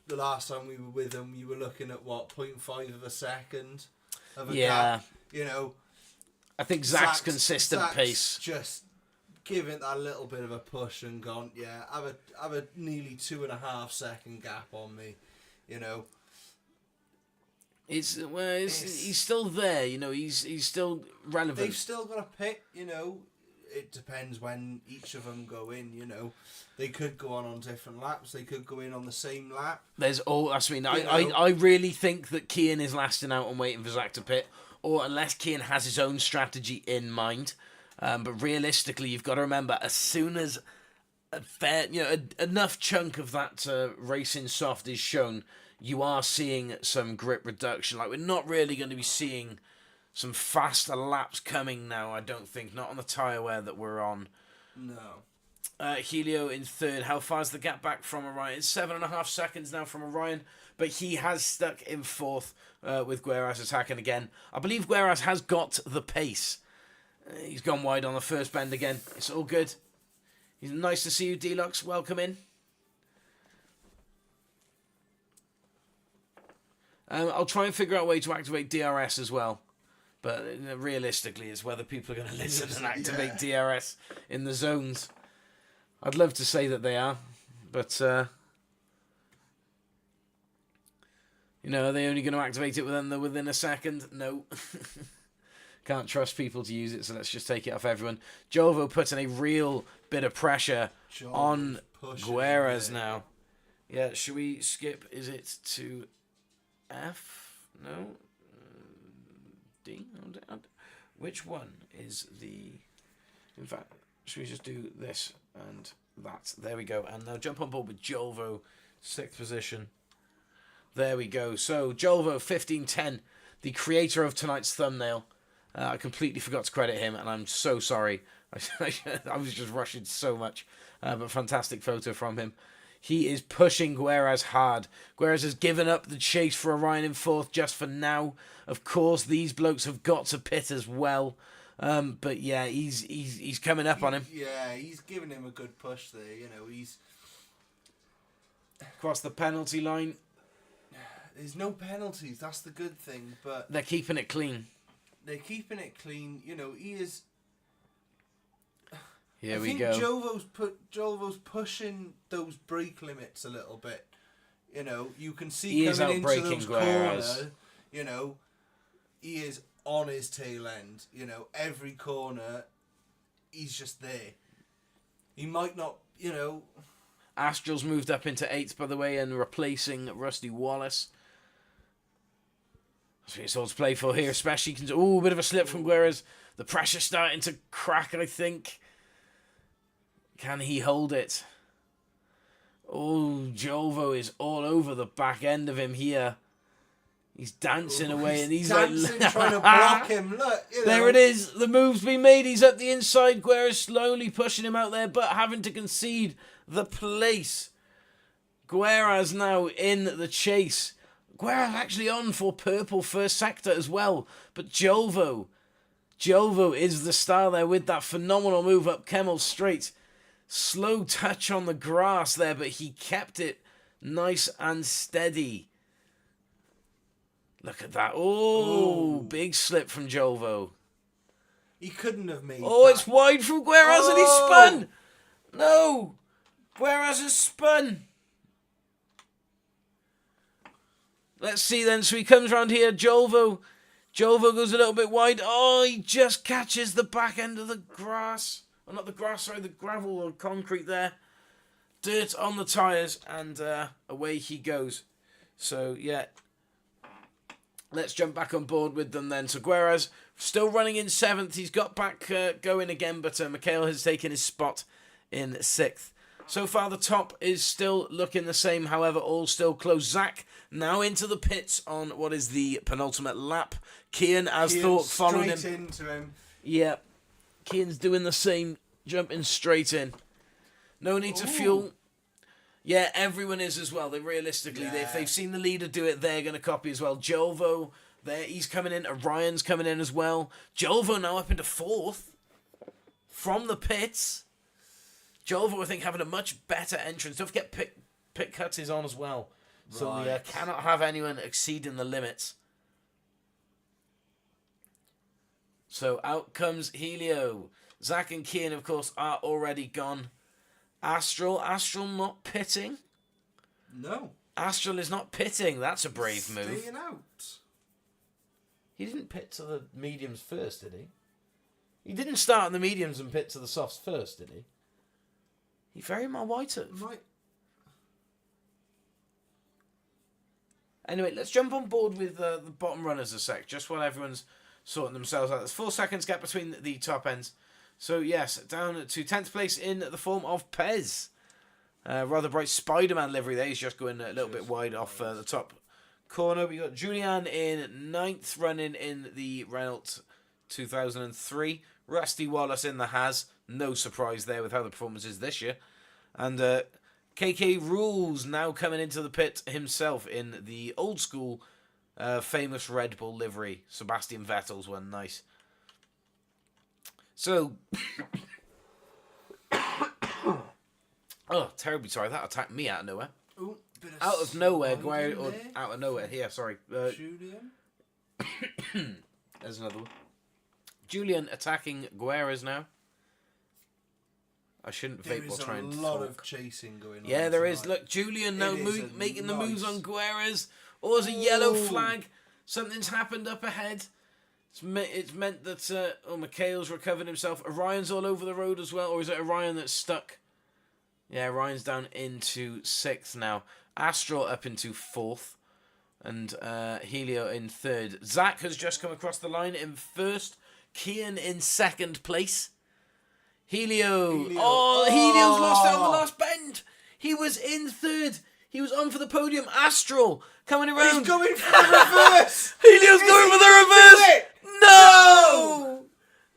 The last time we were with him, you were looking at 0.5 of a second of a Yeah. gap. I think Zack's consistent Zack's pace. Just give it that little bit of a push and gone, have a nearly 2.5 second gap on me, He's still there, he's still relevant. They've still got a pit, It depends when each of them go in, They could go on different laps. They could go in on the same lap. I really think that Kian is lasting out and waiting for Zack to pit, or unless Kian has his own strategy in mind. But realistically, you've got to remember, as soon as enough chunk of that racing soft is shown, you are seeing some grip reduction. Like, we're not really going to be seeing some faster laps coming now, I don't think. Not on the tyre wear that we're on. No. Helio in 3rd. How far is the gap back from Orion? It's 7.5 seconds now from Orion, but he has stuck in 4th with Guerraz attacking again. I believe Guerraz has got the pace. He's gone wide on the first bend again. It's all good. It's nice to see you, Deluxe. Welcome in. I'll try and figure out a way to activate DRS as well. But realistically, it's whether people are going to listen and activate DRS in the zones. I'd love to say that they are. But, are they only going to activate it within a second? No. Can't trust people to use it, so let's just take it off everyone. Julvo putting a real bit of pressure on Guerraz now. Yeah, should we skip? Is it to F? No? D? Which one is the... In fact, should we just do this and that? There we go. And now jump on board with Julvo, 6th position. There we go. So, Julvo, 1510, the creator of tonight's thumbnail. I completely forgot to credit him, and I'm so sorry. I was just rushing so much. But fantastic photo from him. He is pushing Guerraz hard. Guerraz has given up the chase for Orion in 4th just for now. Of course, these blokes have got to pit as well. But yeah, he's coming up on him. Yeah, he's giving him a good push there. He's across the penalty line. There's no penalties. That's the good thing. But they're keeping it clean. They're keeping it clean. He is. Here I we think go. Julvo's pushing those brake limits a little bit. You can see he is coming into outbraking those Guerraz. corners. He is on his tail end. Every corner, he's just there. He might not. Astral's moved up into 8th, by the way, and replacing Rusty Wallace. That's what it's all to play for here, especially. A bit of a slip from Guerraz. The pressure's starting to crack, I think. Can he hold it? Julvo is all over the back end of him here. He's dancing away, and he's dancing, like trying to block him. Look, you know. there it is. The move's been made. He's up the inside. Guerra's slowly pushing him out there, but having to concede the place. Guerra's now in the chase. Guerra's actually on for purple first sector as well, but Julvo is the star there with that phenomenal move up Kemmel straight. Slow touch on the grass there, but he kept it nice and steady. Look at that. Oh, big slip from Julvo. He couldn't have made Oh, that. it's wide from Guerraz and he spun. No. Guerraz has spun. Let's see then. So he comes around here. Julvo goes a little bit wide. Oh, he just catches the back end of the grass. Well, not the grass, sorry, the gravel or concrete there. Dirt on the tyres, and away he goes. So, yeah. Let's jump back on board with them then. So Guerraz still running in 7th. He's got back going again, but Mikhail has taken his spot in 6th. So far, the top is still looking the same. However, all still close. Zack now into the pits on what is the penultimate lap. Kian, as thought, followed him. Straight into him. Yeah. Kian's doing the same, jumping straight in. No need to fuel. Yeah, everyone is as well. If they've seen the leader do it, they're going to copy as well. Julvo, he's coming in. Orion's coming in as well. Julvo now up into 4th from the pits. Julvo, I think, having a much better entrance. Don't forget pit cuts is on as well. So we cannot have anyone exceeding the limits. So out comes Helio. Zack and Kian, of course, are already gone. Astral not pitting? No. Astral is not pitting. That's a brave move. Staying out. He didn't pit to the mediums first, did he? He didn't start on the mediums and pit to the softs first, did he? He very might have. Anyway, let's jump on board with the bottom runners a sec, just while everyone's sorting themselves out. There's 4 seconds gap between the top ends. So, yes, down to 10th place in the form of Pez. Rather bright Spider-Man livery there. He's just going a little bit wide off the top corner. We got Julian in 9th, running in the Renault 2003. Rusty Wallace in the Has. No surprise there with how the performance is this year. And KK Rules now coming into the pit himself in the old school famous Red Bull livery. Sebastian Vettel's one. Nice. So, oh, terribly sorry. That attacked me out of nowhere. Ooh, out of nowhere, out of nowhere. Here, sorry. Julian. There's another one. Julian attacking Guerraz now. I shouldn't vape while trying to There's a lot talk. of chasing going on. Yeah, there is. tonight. Look, Julian now making the moves nice. on Guerraz. Oh, there's a yellow flag. Something's happened up ahead. It's meant that Mikhail's recovered himself. Orion's all over the road as well, or is it Orion that's stuck? Yeah, Orion's down into 6th now. Astral up into 4th. And Helio in 3rd. Zack has just come across the line in 1st. Kian in 2nd place. Helio. Oh, Helio's lost out on the last bend. He was in 3rd. He was on for the podium. Astral coming around. He's going for the reverse. Helio's going for the reverse. No!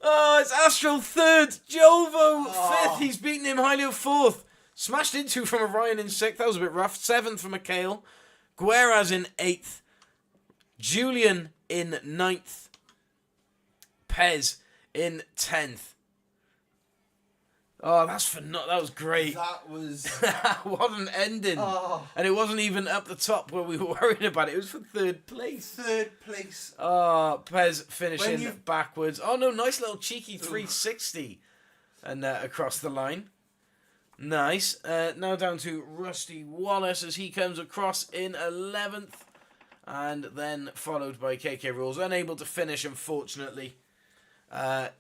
Oh, it's Astral 3rd. Julvo 5th. He's beaten him. Helio 4th. Smashed into from Orion in 6th. That was a bit rough. 7th for Mikhail. Guerraz in 8th. Julian in 9th. Pez in 10th. Oh, that was great. That was... What an ending. Oh. And it wasn't even up the top where we were worried about it. It was for 3rd place. 3rd place. Oh, Pez finishing backwards. Oh, no, nice little cheeky 360. And across the line. Nice. Now down to Rusty Wallace as he comes across in 11th. And then followed by KK Rules. Unable to finish, unfortunately,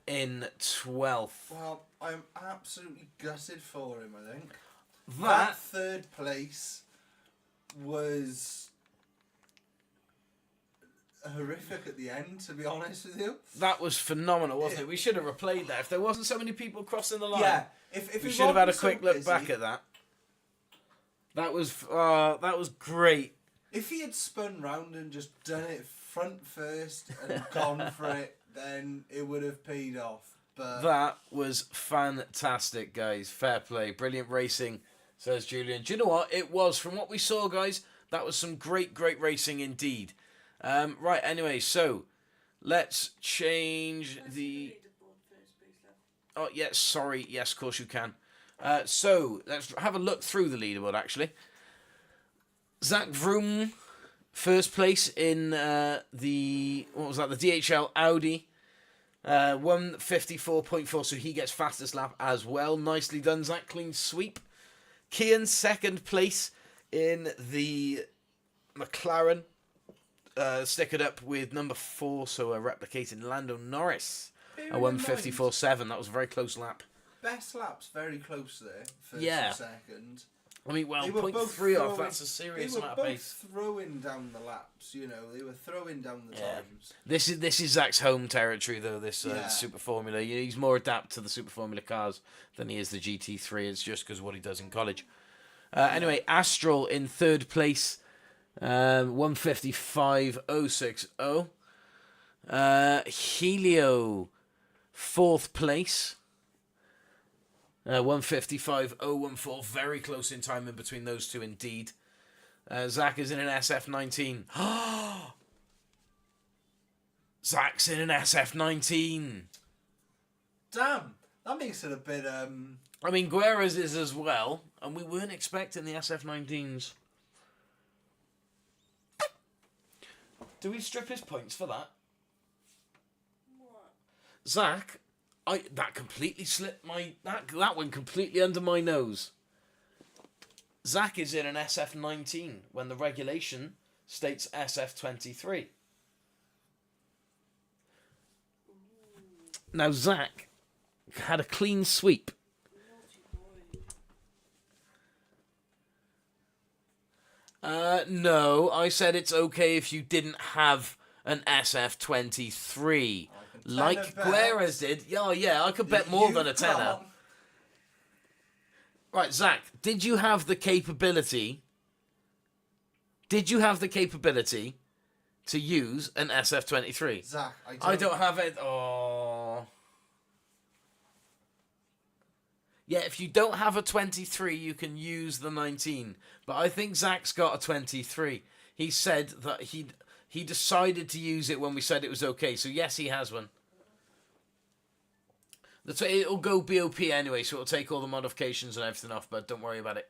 in 12th. Well, I'm absolutely gutted for him, I think. That 3rd place was horrific at the end, to be honest with you. That was phenomenal, wasn't it? We should have replayed that. If there wasn't so many people crossing the line, Yeah, if we it should have had a wasn't quick so look busy, back at that. That was great. If he had spun round and just done it front first and gone for it, then it would have paid off. But That was fantastic, guys. Fair play. Brilliant racing, says Julian. Do you know what? It was. From what we saw, guys, that was some great, great racing indeed. Right, anyway, so let's change the... Oh, yes, sorry. Yes, of course you can. So, let's have a look through the leaderboard, actually. Zack Vroom, first place in the DHL Audi. 154.4, so he gets fastest lap as well. Nicely done, Zack. Clean sweep. Kian, second place in the McLaren. Stickered up with number 4, so replicating Lando Norris. A 154.7. That was a very close lap. best laps very close there. First Yeah. and second. I mean, well, They were 0.3 off, throwing- that's a serious They were amount of both pace. throwing down the laps, you know. They were throwing down the Yeah. times. This is Zack's home territory, though, this Yeah. Super Formula. He's more adapted to the Super Formula cars than he is the GT3. It's just because of what he does in college. Anyway, Astral in third place, 155.060. Helio, fourth place, 155.014. Very close in time in between those two, indeed. Zack is in an SF19. Zack's in an SF19. Damn, that makes it a bit. I mean, Guerra's is as well, and we weren't expecting the SF19s. Do we strip his points for that? What? Zack, that completely slipped my... That went completely under my nose. Zack is in an SF19 when the regulation states SF23. Now, Zack had a clean sweep. No, I said it's okay if you didn't have an SF23. Like Guerra's did. Yeah, I could bet more than a tenner. Right, Zack, did you have the capability? Did you have the capability to use an SF23? Zack, I don't have it. Oh. Yeah, if you don't have a 23, you can use the 19. But I think Zack's got a 23. He said that he decided to use it when we said it was okay. So yes, he has one. It'll go BOP anyway, so it'll take all the modifications and everything off, but don't worry about it.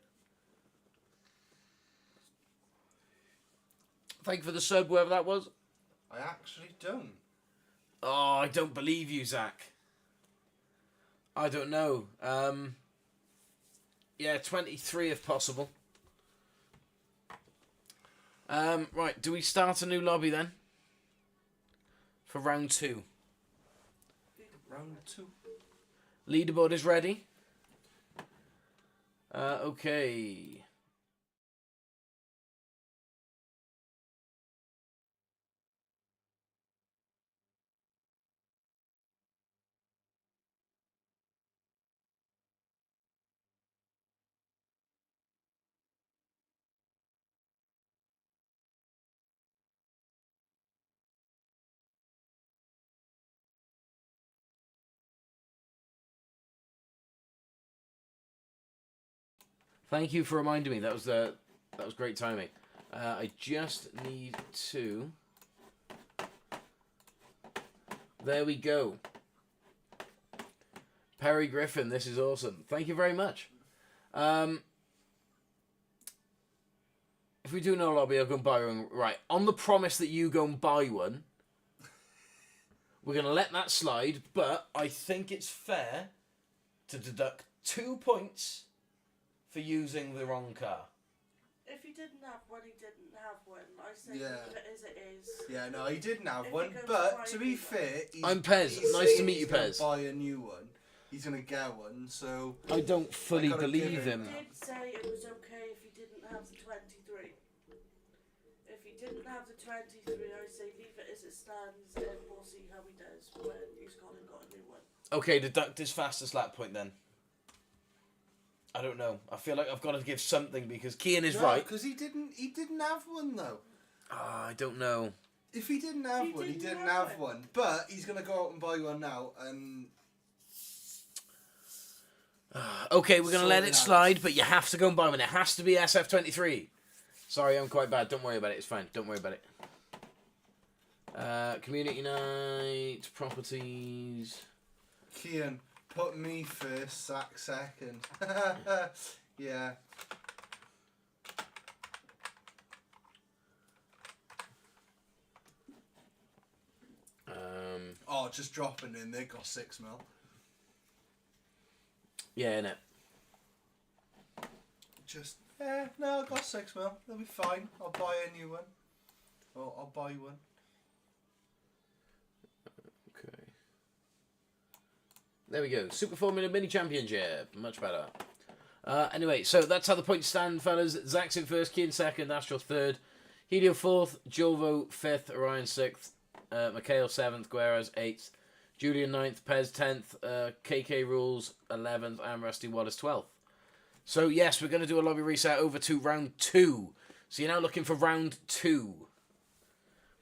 Thank you for the sub, whoever that was. I actually don't. Oh, I don't believe you, Zack. I don't know. Yeah, 23 if possible. Right, do we start a new lobby then? For round 2. Round 2. Leaderboard is ready. Okay. Thank you for reminding me. That was great timing. I just need to... There we go. Perry Griffin, this is awesome. Thank you very much. If we do no lobby, I'll go and buy one. Right, on the promise that you go and buy one, we're going to let that slide, but I think it's fair to deduct 2 points for using the wrong car. If he didn't have one, he didn't have one. I say Yeah. leave it as it is. Yeah, no, he didn't have If one. he goes But right, to be he- fair, I'm Pez. he's Nice to saying meet you, he's gonna Pez. Buy a new one. He's gonna get one. So I don't fully gotta give believe him him. He did say it was okay if he didn't have the 23. If he didn't have the 23, I say leave it as it stands and we'll see how he does when he's gone and got a new one. Okay, deduct his fastest lap point then. I don't know. I feel like I've got to give something because Kian is No, right. because he didn't have one though. I don't know. If he didn't have one, he didn't have one. But he's gonna go out and buy one now, and Okay, we're going to let Sort it it out. slide, but you have to go and buy one. It has to be SF23. Sorry, I'm quite bad. Don't worry about it. It's fine. Don't worry about it. Community night, properties. Kian, put me first, Zack second. Yeah. Oh, just dropping in. They got 6 mil. Yeah, innit? No, I got 6 mil. They'll be fine. I'll buy a new one. Or I'll buy one. Okay. There we go. Super Formula Mini Championship. Much better. Anyway, so that's how the points stand, fellas. Zack's in first, Kian second, Astral third, Helio fourth, Julvo fifth, Orion sixth, Mikhail seventh, Guerraz eighth, Julian 9th, Pez 10th, KK Rules 11th, and Rusty Wallace 12th. So, yes, we're going to do a lobby reset over to round 2. So you're now looking for round 2.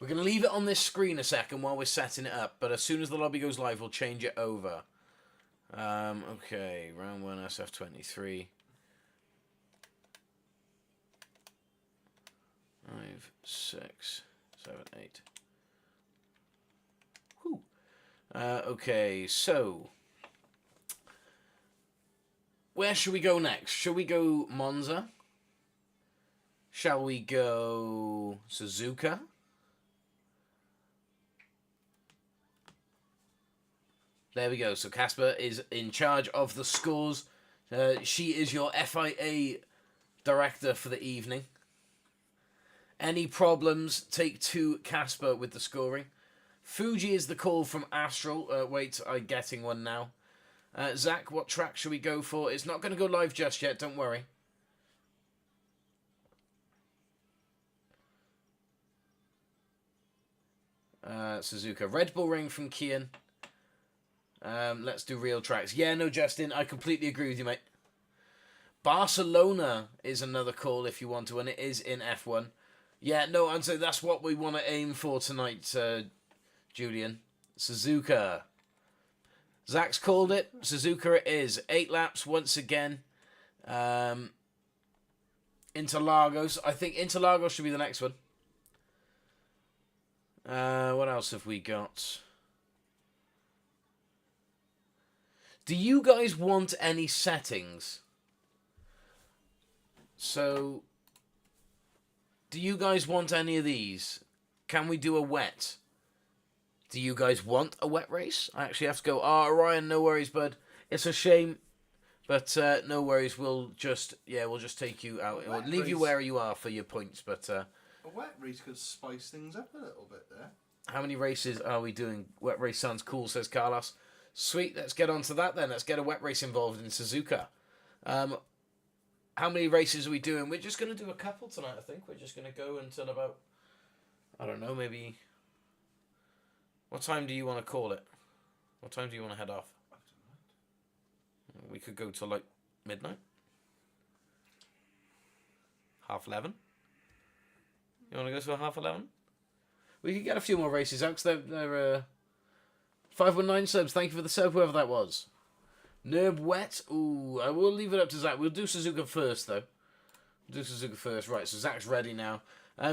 We're going to leave it on this screen a second while we're setting it up, but as soon as the lobby goes live, we'll change it over. Okay, round 1, SF23. 5, 6, 7, 8. Whew. Okay, so where should we go next? Shall we go Monza? Shall we go Suzuka? There we go. So Casper is in charge of the scores. She is your FIA director for the evening. Any problems, take to Casper with the scoring. Fuji is the call from Astral. Wait, I'm getting one now. Zack, what track should we go for? It's not going to go live just yet, don't worry. Suzuka. Red Bull Ring from Kian. Let's do real tracks. Yeah, no, Justin, I completely agree with you, mate. Barcelona is another call if you want to, and it is in F1. Yeah, no, I'd say that's what we want to aim for tonight, Julian. Suzuka. Zack's called it. Suzuka it is. 8 laps once again. Interlagos. I think Interlagos should be the next one. What else have we got? Do you guys want any settings? So, do you guys want any of these? Can we do a wet? Do you guys want a wet race? I actually have to go. Orion, no worries, bud. It's a shame, but no worries. We'll just take you out. We'll leave you where you are for your points, but A wet race could spice things up a little bit there. how many races are we doing? Wet race sounds cool, says Carlos. Sweet, let's get on to that then. Let's get a wet race involved in Suzuka. How many races are we doing? We're just going to do a couple tonight, I think. We're just going to go until about, I don't know, maybe... What time do you want to call it? What time do you want to head off? We could go till like midnight. 11:30. You want to go till 11:30? We could get a few more races out because they're 519 subs. Thank you for the sub, whoever that was. Nerb wet. Ooh, I will leave it up to Zack. We'll do Suzuka first, though. We'll do Suzuka first. Right, so Zack's ready now.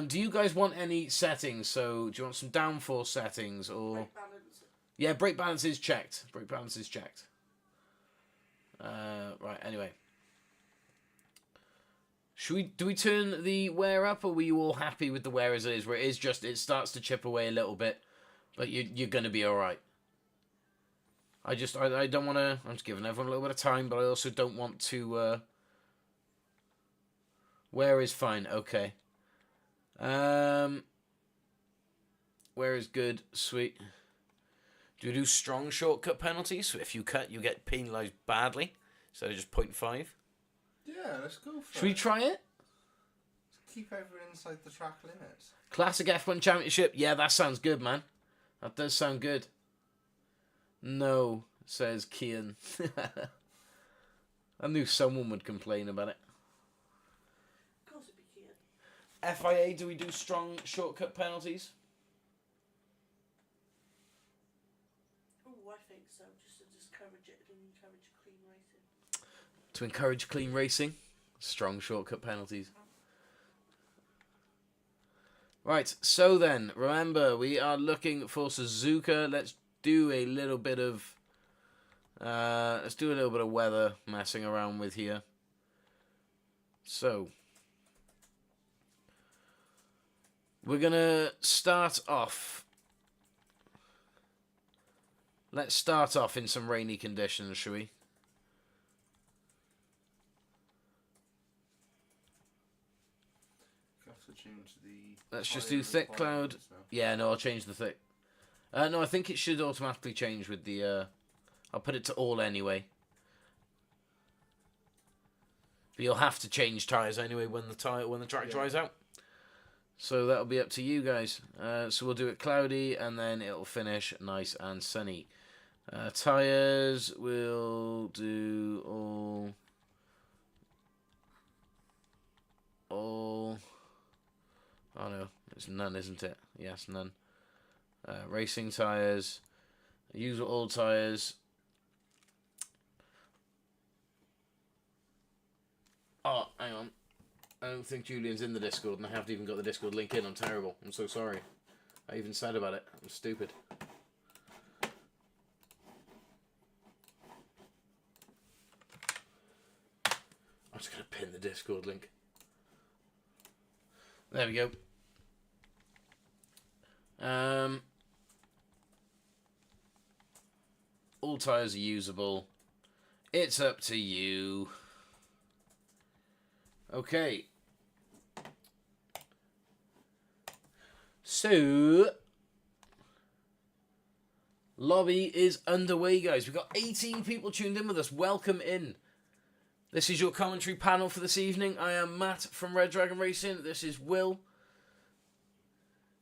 Do you guys want any settings? So, do you want some downforce settings or? Brake balance. Yeah, brake balance is checked. Brake balance is checked. Right. Anyway, do we turn the wear up, or were you all happy with the wear as it is? Where it is just it starts to chip away a little bit, but you're gonna be all right. I don't want to. I'm just giving everyone a little bit of time, but I also don't want to. Wear is fine. Okay. Where is good? Sweet. Do we do strong shortcut penalties? So if you cut, you get penalised badly, instead of just 0.5. Yeah, let's go for Should we try it? Let's keep everyone inside the track limits. Classic F1 Championship. Yeah, that sounds good, man. That does sound good. No, says Kian. I knew someone would complain about it. Of course it'd be Kian. FIA, do we do strong shortcut penalties? Oh, I think so. Just to discourage it and encourage clean racing. To encourage clean racing? Strong shortcut penalties. Right, so then, remember, we are looking for Suzuka. Let's do a little bit of... weather messing around with here. So, we're going to start off. Let's start off in some rainy conditions, shall we? Let's just do thick cloud. Yeah, no, I'll change the thick. No, I think it should automatically change with the... I'll put it to all anyway. But you'll have to change tyres anyway when the track dries out. So that'll be up to you guys. So we'll do it cloudy and then it'll finish nice and sunny. Tyres, we'll do all... Oh no, it's none, isn't it? Yes, none. Racing tyres. Use all tyres. Oh, hang on. I don't think Julian's in the Discord, and I haven't even got the Discord link in. I'm terrible. I'm so sorry. I even said about it. I'm stupid. I'm just going to pin the Discord link. There we go. All tyres are usable. It's up to you. Okay. So, lobby is underway, guys. We've got 18 people tuned in with us. Welcome in. This is your commentary panel for this evening. I am Matt from Red Dragon Racing. This is Will.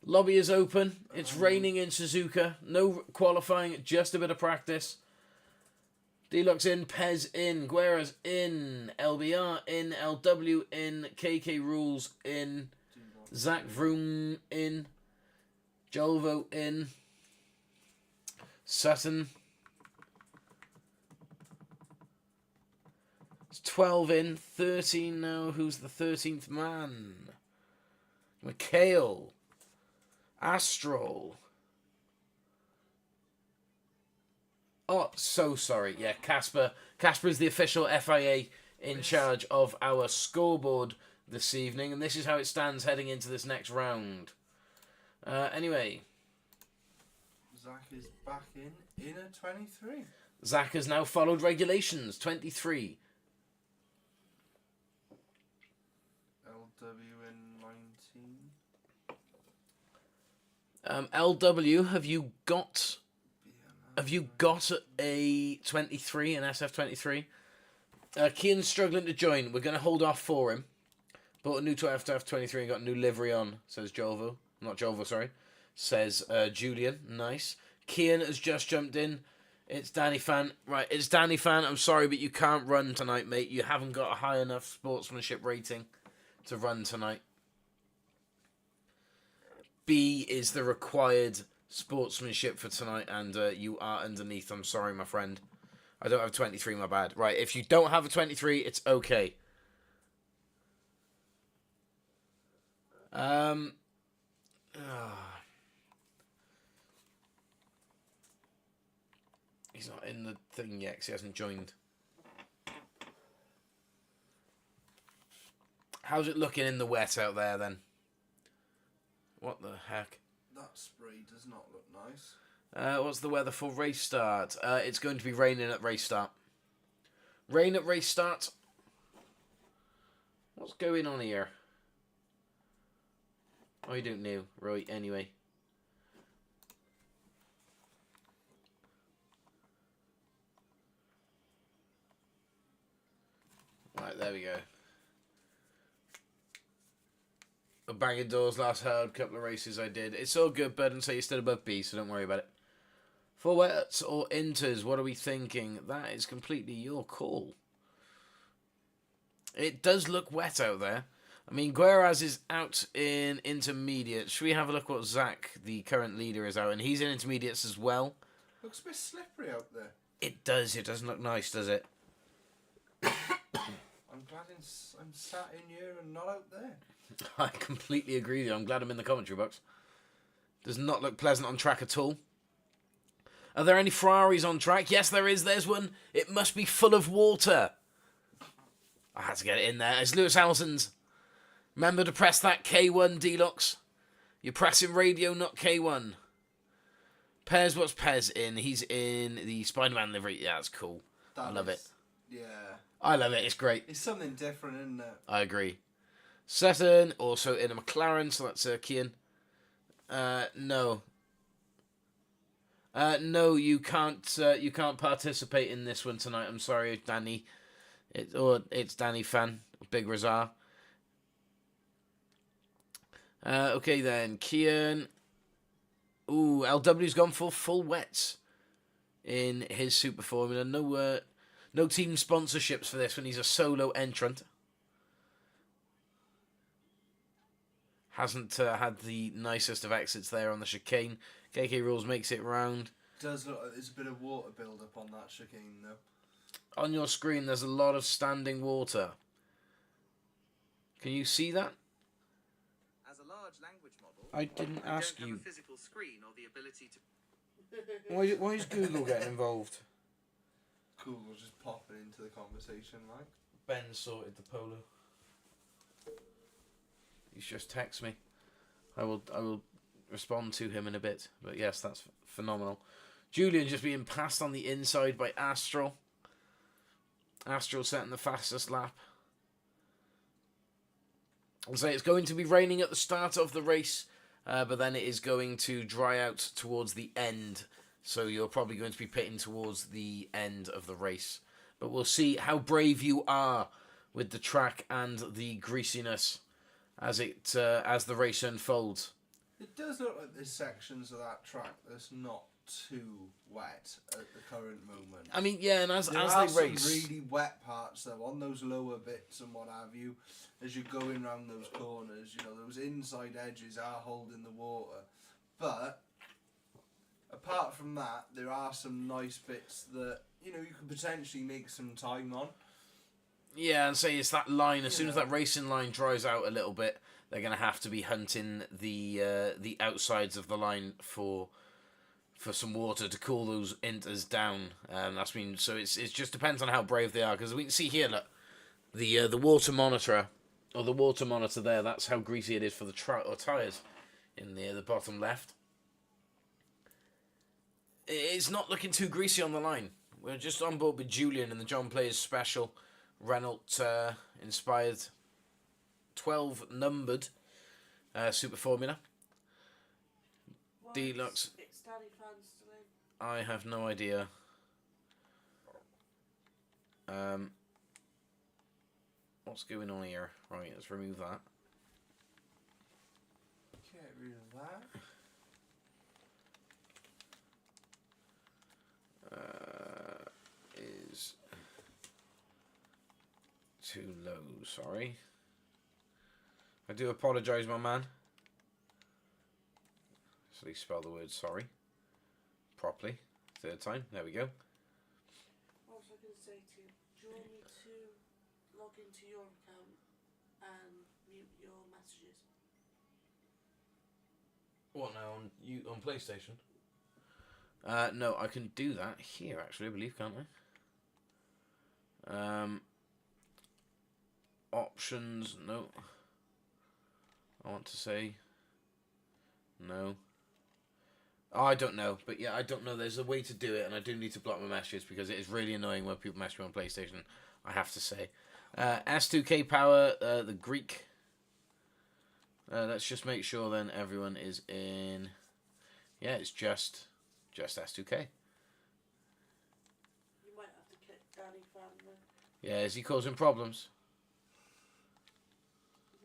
Lobby is open. It's raining in Suzuka. No qualifying, just a bit of practice. Deluxe in, Pez in, Guerra's in, LBR in, LW in, KK Rules in, Zack Vroom in, Julvo in, Sutton. It's 12 in, 13 now. Who's the 13th man? Mikhail. Astral. Oh, so sorry. Yeah, Casper. Casper is the official FIA in charge of our scoreboard this evening, and this is how it stands heading into this next round. Anyway. Zack is back in a 23. Zack has now followed regulations. 23. LW in 19. LW, have you got a 23, an SF23? Kian's struggling to join. We're going to hold off for him. Bought a new SF23 and got a new livery on, says Julvo. Not Julvo, sorry. Says Julian. Nice. Kian has just jumped in. It's Danny Fan. Right, it's Danny Fan. I'm sorry, but you can't run tonight, mate. You haven't got a high enough sportsmanship rating to run tonight. B is the required sportsmanship for tonight, and you are underneath. I'm sorry, my friend. I don't have a 23, my bad. Right, if you don't have a 23, it's okay. He's not in the thing yet because he hasn't joined. How's it looking in the wet out there, then? What the heck? That spray does not look nice. What's the weather for race start? It's going to be raining at race start. Rain at race start. What's going on here? Oh, you don't know. Right, anyway. Right, there we go. A banging doors last hard couple of races I did. It's all good, bud, and so you're still above B, so don't worry about it. For wets or inters, what are we thinking? That is completely your call. It does look wet out there. I mean, Gueraz is out in intermediate. Should we have a look what Zack, the current leader, is out? And he's in intermediates as well. Looks a bit slippery out there. It does. It doesn't look nice, does it? I'm glad I'm sat in here and not out there. I completely agree with you. I'm glad I'm in the commentary box. Does not look pleasant on track at all. Are there any Ferraris on track? Yes, there is. There's one. It must be full of water. I had to get it in there. It's Lewis Hamilton's. Remember to press that K1, Deluxe. You're pressing radio, not K1. Pez, what's Pez in? He's in the Spider-Man livery. Yeah, that's cool. I love it. Yeah. I love it. It's great. It's something different, isn't it? I agree. Sutton, also in a McLaren, so that's Kian. No. No, you can't. You can't participate in this one tonight. I'm sorry, Danny. It's Danny Fan, Big Razar. Okay then, Kian. Ooh, LW's gone for full wets in his Super Formula. No team sponsorships for this when he's a solo entrant. Hasn't had the nicest of exits there on the chicane. KK Rules makes it round. Does look like there's a bit of water build up on that chicane though. On your screen, there's a lot of standing water. Can you see that? As a large language model, I didn't ask don't you. have a physical screen or the ability to. Why is Google getting involved? Google's just popping into the conversation, like. Ben sorted the polo. He's just text me. I will respond to him in a bit. But yes, that's phenomenal. Julian just being passed on the inside by Astral. Astral setting the fastest lap. I'll say it's going to be raining at the start of the race, but then it is going to dry out towards the end. So you're probably going to be pitting towards the end of the race. But we'll see how brave you are with the track and the greasiness as the race unfolds. It does look like there's sections of that track that's not too wet at the current moment. I mean, yeah, and as there they are race, some really wet parts though on those lower bits and what have you. As you're going around those corners, you know those inside edges are holding the water. But apart from that, there are some nice bits that you can potentially make some time on. Yeah, and say it's that line. As soon as that racing line dries out a little bit, they're going to have to be hunting the outsides of the line for some water to cool those inters down. So it just depends on how brave they are, because we can see here, look, the water monitor or the water monitor there. That's how greasy it is for the tires in the bottom left. It's not looking too greasy on the line. We're just on board with Julian in the John Players special Renault inspired 12 numbered Super Formula. Deluxe. I have no idea. What's going on here? Right, let's remove that. Get rid of that. Is too low, sorry. I do apologise, my man. So they spell the word sorry properly. Third time, there we go. What was I going to say to you? Do you want me to log into your account and mute your messages? What now, on PlayStation? No, I can do that here, actually, I believe, can't I? Options, no. I want to say no. Oh, I don't know, but yeah, I don't know. There's a way to do it, and I do need to block my messages because it is really annoying when people message me on PlayStation, I have to say. S2K Power, the Greek. Let's just make sure then everyone is in. Yeah, it's just S2K. You might have to kick Danny Fan then. Yeah, is he causing problems?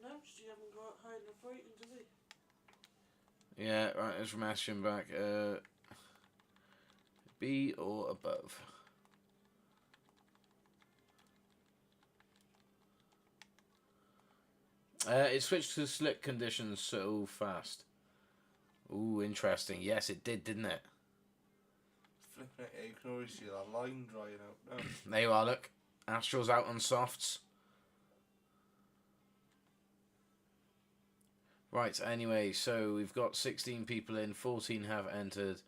No, she haven't got high enough rating, does he? Yeah, right, let's mash him back. B or above. It switched to slick conditions so fast. Ooh, interesting. Yes, it did, didn't it? Flipping it, you can already see that line drying out now. There you are, look. Astral's out on softs. Right, anyway, so we've got 16 people in, 14 have entered.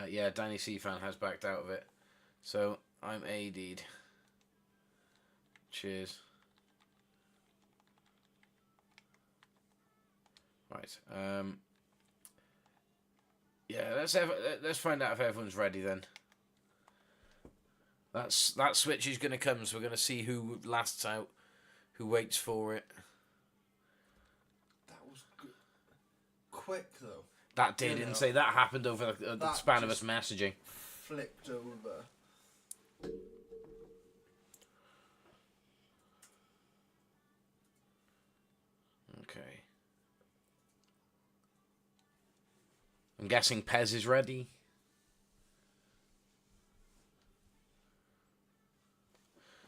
Yeah, Danny Cfan has backed out of it. So, I'm AD'd. Cheers. Right, yeah, let's find out if everyone's ready then. That switch is going to come, so we're going to see who lasts out, who waits for it. That was quick though. That did, and say that happened over the span of us messaging. Flipped over. Okay. I'm guessing Pez is ready.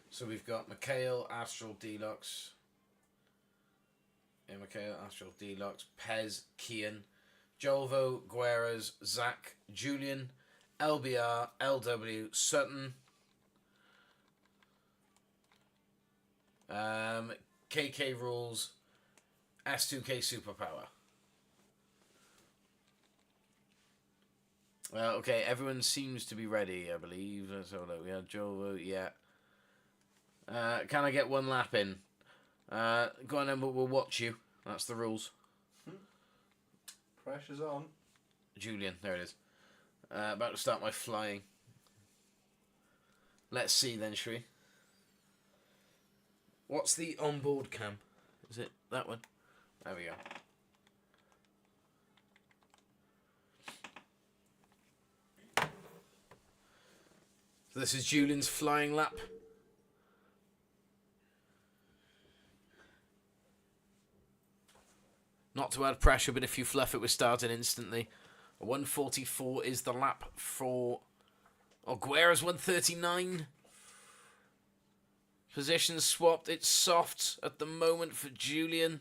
So we've got Mikhail, Astral, Deluxe. Yeah, Mikhail, Astral, Deluxe, Pez, Kian, Julvo, Guerras, Zack, Julian, LBR, LW, Sutton, KK Rules, S2K Superpower. Okay, everyone seems to be ready, I believe. Let's have a look. We have Julvo, yeah. Can I get one lap in? Go on then, but we'll watch you. That's the rules. Pressure's on. Julian, there it is. About to start my flying. Let's see then, shall we? What's the onboard cam? Is it that one? There we go. So this is Julian's flying lap. Not to add pressure, but if you fluff it, we're starting instantly. 144 is the lap for Guerra's 139. Positions swapped. It's soft at the moment for Julian.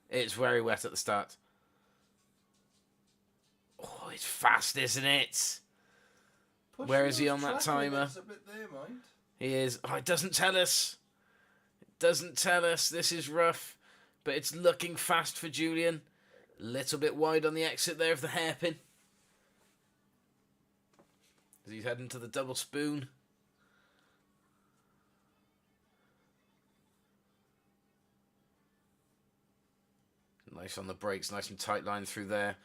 It's very wet at the start. Oh, it's fast, isn't it? Where is he on that timer? A bit there, mind. He is. Oh, it doesn't tell us. It doesn't tell us. This is rough. But it's looking fast for Julian. A little bit wide on the exit there of the hairpin. As he's heading to the double spoon. Nice on the brakes. Nice and tight line through there.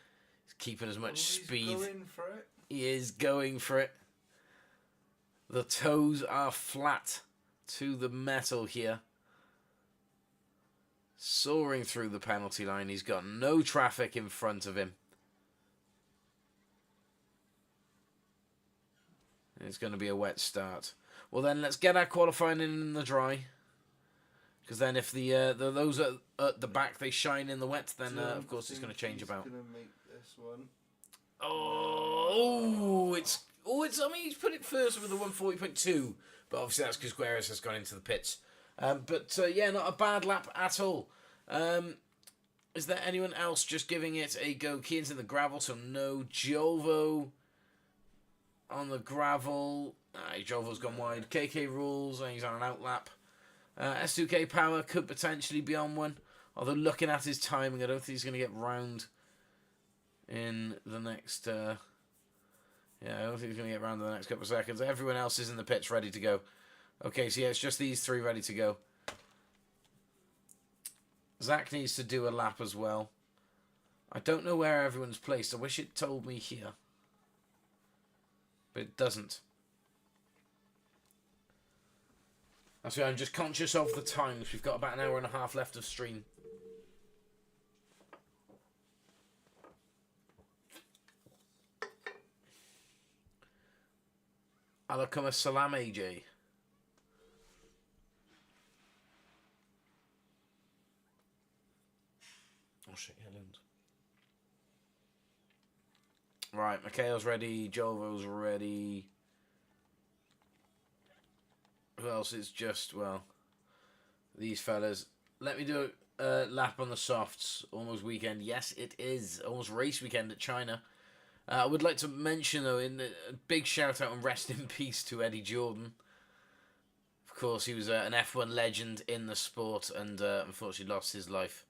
He's keeping as much speed. He's going for it. He is going for it. The toes are flat to the metal here. Soaring through the penalty line. He's got no traffic in front of him. It's going to be a wet start. Well then, let's get our qualifying in the dry. Because then if those at the back, they shine in the wet, then of course it's going to change about. Going to make this one. I mean, he's put it first with a 140.2, but obviously that's because Guerras has gone into the pits. Yeah, not a bad lap at all. Is there anyone else just giving it a go? Kian's in the gravel, so no. Julvo on the gravel. Julvo's gone wide. KK Rules, and he's on an out lap. S2K Power could potentially be on one, although looking at his timing, I don't think he's going to get round in the next... Yeah, I don't think he's going to get around in the next couple of seconds. Everyone else is in the pits ready to go. Okay, so yeah, it's just these three ready to go. Zack needs to do a lap as well. I don't know where everyone's placed. I wish it told me here. But it doesn't. That's why I'm just conscious of the times. We've got about an hour and a half left of stream. Alaikum assalam, AJ. Oh shit, yeah, Right, Mikhail's ready. Julvo's ready. Who else is just, well, these fellas. Let me do a lap on the softs. Almost weekend. Yes, it is. Almost race weekend at China. I would like to mention, though, in a big shout out and rest in peace to Eddie Jordan. Of course, he was an F1 legend in the sport and unfortunately lost his life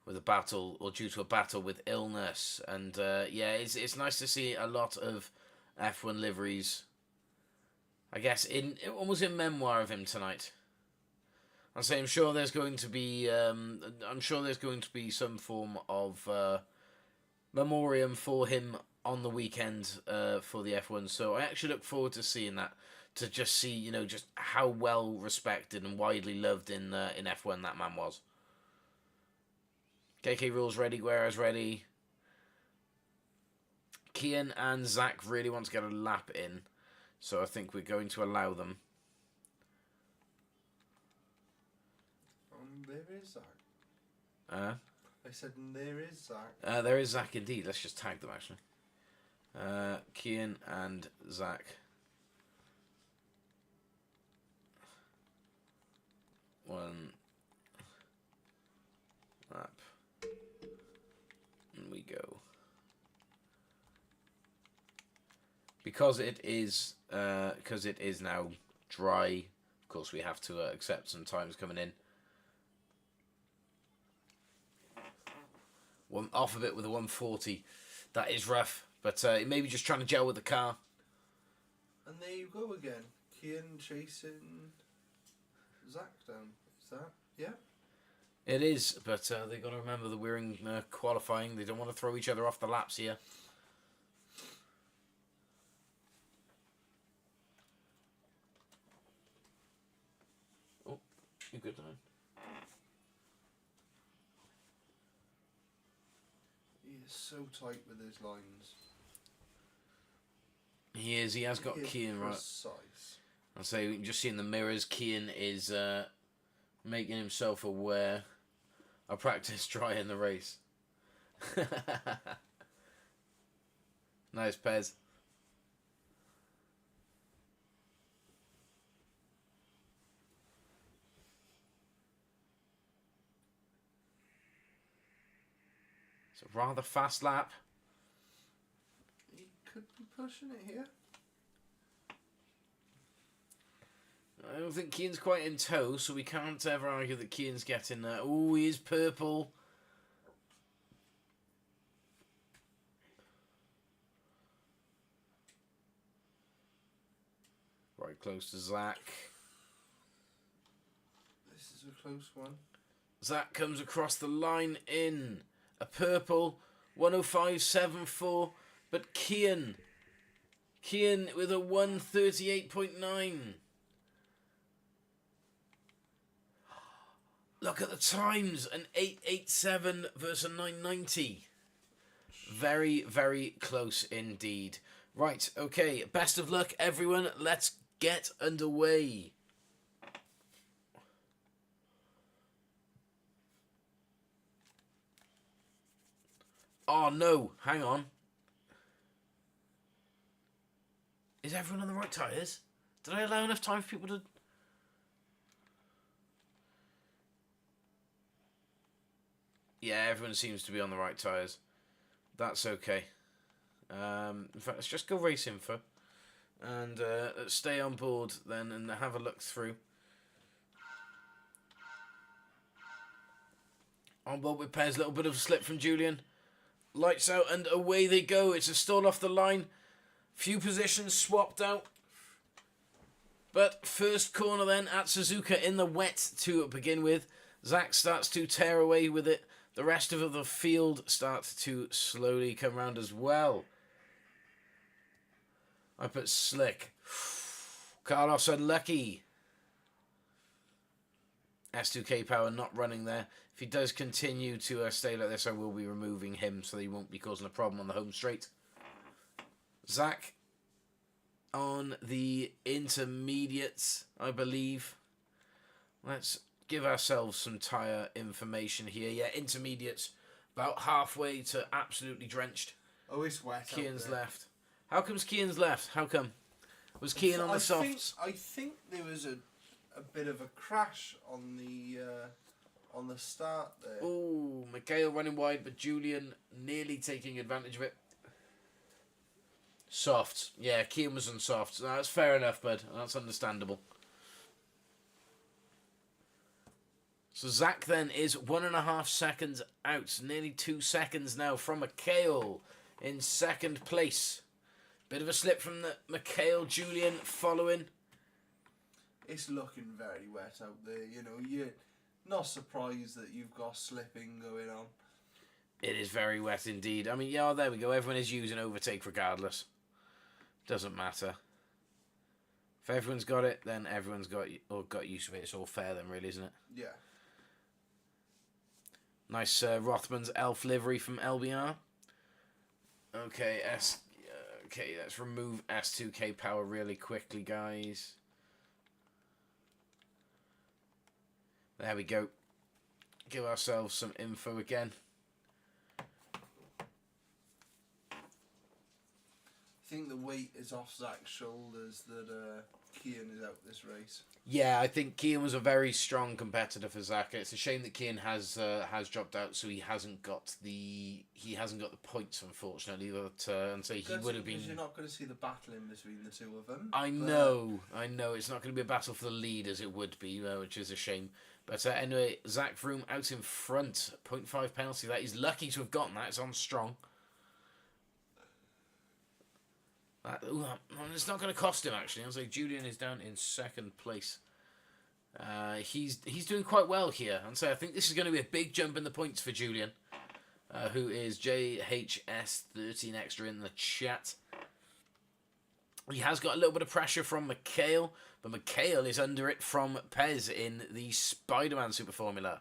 with a battle, or due to a battle with illness. And yeah, it's nice to see a lot of F1 liveries, I guess, almost in memoir of him tonight. I'm sure there's going to be some form of memoriam for him on the weekend for the F1. So I actually look forward to seeing that, to just see, you know, just how well respected and widely loved in F1 that man was. KK Rules ready, Guerra's ready. Kian and Zack really want to get a lap in, so I think we're going to allow them. There is Zack. I said there is Zack. There is Zack indeed. Let's just tag them actually. Kian and Zack. One lap. And we go. Because it is now dry, of course we have to accept some times coming in. One off a bit with a 140. That is rough, but maybe just trying to gel with the car. And there you go again. Kian chasing Zack down. Is that? Yeah. It is, but they've got to remember that we're in qualifying. They don't want to throw each other off the laps here. Oh, you're good, man. He is so tight with his lines. He is. He has got Kian right. I'll say we can just see in the mirrors, Kian is making himself aware. I practice try in the race. Nice, Pez. It's a rather fast lap. He could be pushing it here. I don't think Kian's quite in tow, so we can't ever argue that Kian's getting there. Oh, he is purple. Right close to Zack. This is a close one. Zack comes across the line in a purple 105.74, but Kian with a 138.9. Look at the times, an 887 versus a 990. Very, very close indeed. Right, okay, best of luck everyone. Let's get underway. Oh no, hang on. Is everyone on the right tyres? Did I allow enough time for people to... Yeah, everyone seems to be on the right tyres. That's okay. In fact, let's just go race info. And let's stay on board then and have a look through. On board with Pez, little bit of a slip from Julian. Lights out and away they go. It's a stall off the line. Few positions swapped out. But first corner then at Suzuka in the wet to begin with. Zack starts to tear away with it. The rest of the field starts to slowly come round as well. I put slick. Carlos unlucky. S2K power not running there. If he does continue to stay like this, I will be removing him so that he won't be causing a problem on the home straight. Zack on the intermediates, I believe. Let's give ourselves some tyre information here. Yeah, intermediates about halfway to absolutely drenched. Oh, it's wet. Kian's out there. left. How come's Kian's left? How come? Was Kian on the softs? I think there was a bit of a crash on the start there. Oh, Mikhail running wide, but Julian nearly taking advantage of it. Softs. Yeah, Kian was on softs. No, that's fair enough, bud. That's understandable. So Zack then is 1.5 seconds out. Nearly 2 seconds now from Mikhail in second place. Bit of a slip from the Mikhail. Julian following. It's looking very wet out there. You know, you're not surprised that you've got slipping going on. It is very wet indeed. I mean, yeah, there we go. Everyone is using overtake regardless. Doesn't matter. If everyone's got it, then everyone's got use of it. It's all fair then, really, isn't it? Yeah. Nice Rothman's elf livery from LBR. Okay, okay, let's remove S2K power really quickly, guys. There we go. Give ourselves some info again. I think the weight is off Zack's shoulders that Kian is out this race. Yeah, I think Kian was a very strong competitor for Zack. It's a shame that Kian has dropped out, so he hasn't got the points, unfortunately. But and so he would have been. You're not going to see the battle in between the two of them. I know. It's not going to be a battle for the lead as it would be, which is a shame. But anyway, Zack Vroom out in front, 0.5 penalty. That he's lucky to have gotten that. It's on strong. It's not going to cost him, actually. I'll say Julian is down in second place. He's doing quite well here. And so I think this is going to be a big jump in the points for Julian, who is JHS13 extra in the chat. He has got a little bit of pressure from Mikhail, but Mikhail is under it from Pez in the Spider-Man Super Formula.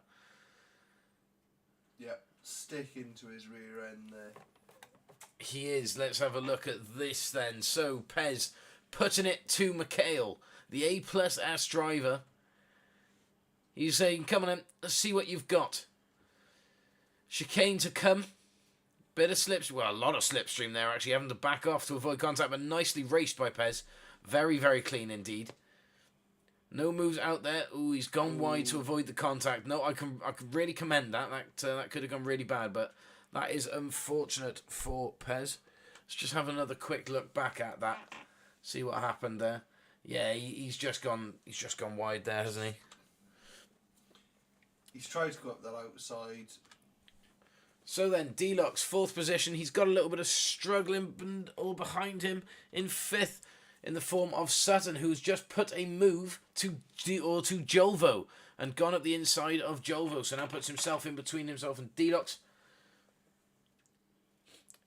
Yep, stick into his rear end there. He is. Let's have a look at this then. So, Pez putting it to Mikhail, the A+ S driver. He's saying, come on in, let's see what you've got. Chicane to come. Bit of slips. Well, a lot of slipstream there, actually, having to back off to avoid contact, but nicely raced by Pez. Very, very clean indeed. No moves out there. Ooh, he's gone wide to avoid the contact. No, I can really commend that. That could have gone really bad, but that is unfortunate for Pez. Let's just have another quick look back at that. See what happened there. Yeah, he's just gone wide there, hasn't he? He's tried to go up that outside. So then, Deluxe, 4th position. He's got a little bit of struggling all behind him in 5th in the form of Sutton, who's just put a move to Julvo and gone up the inside of Julvo. So now puts himself in between himself and Deluxe.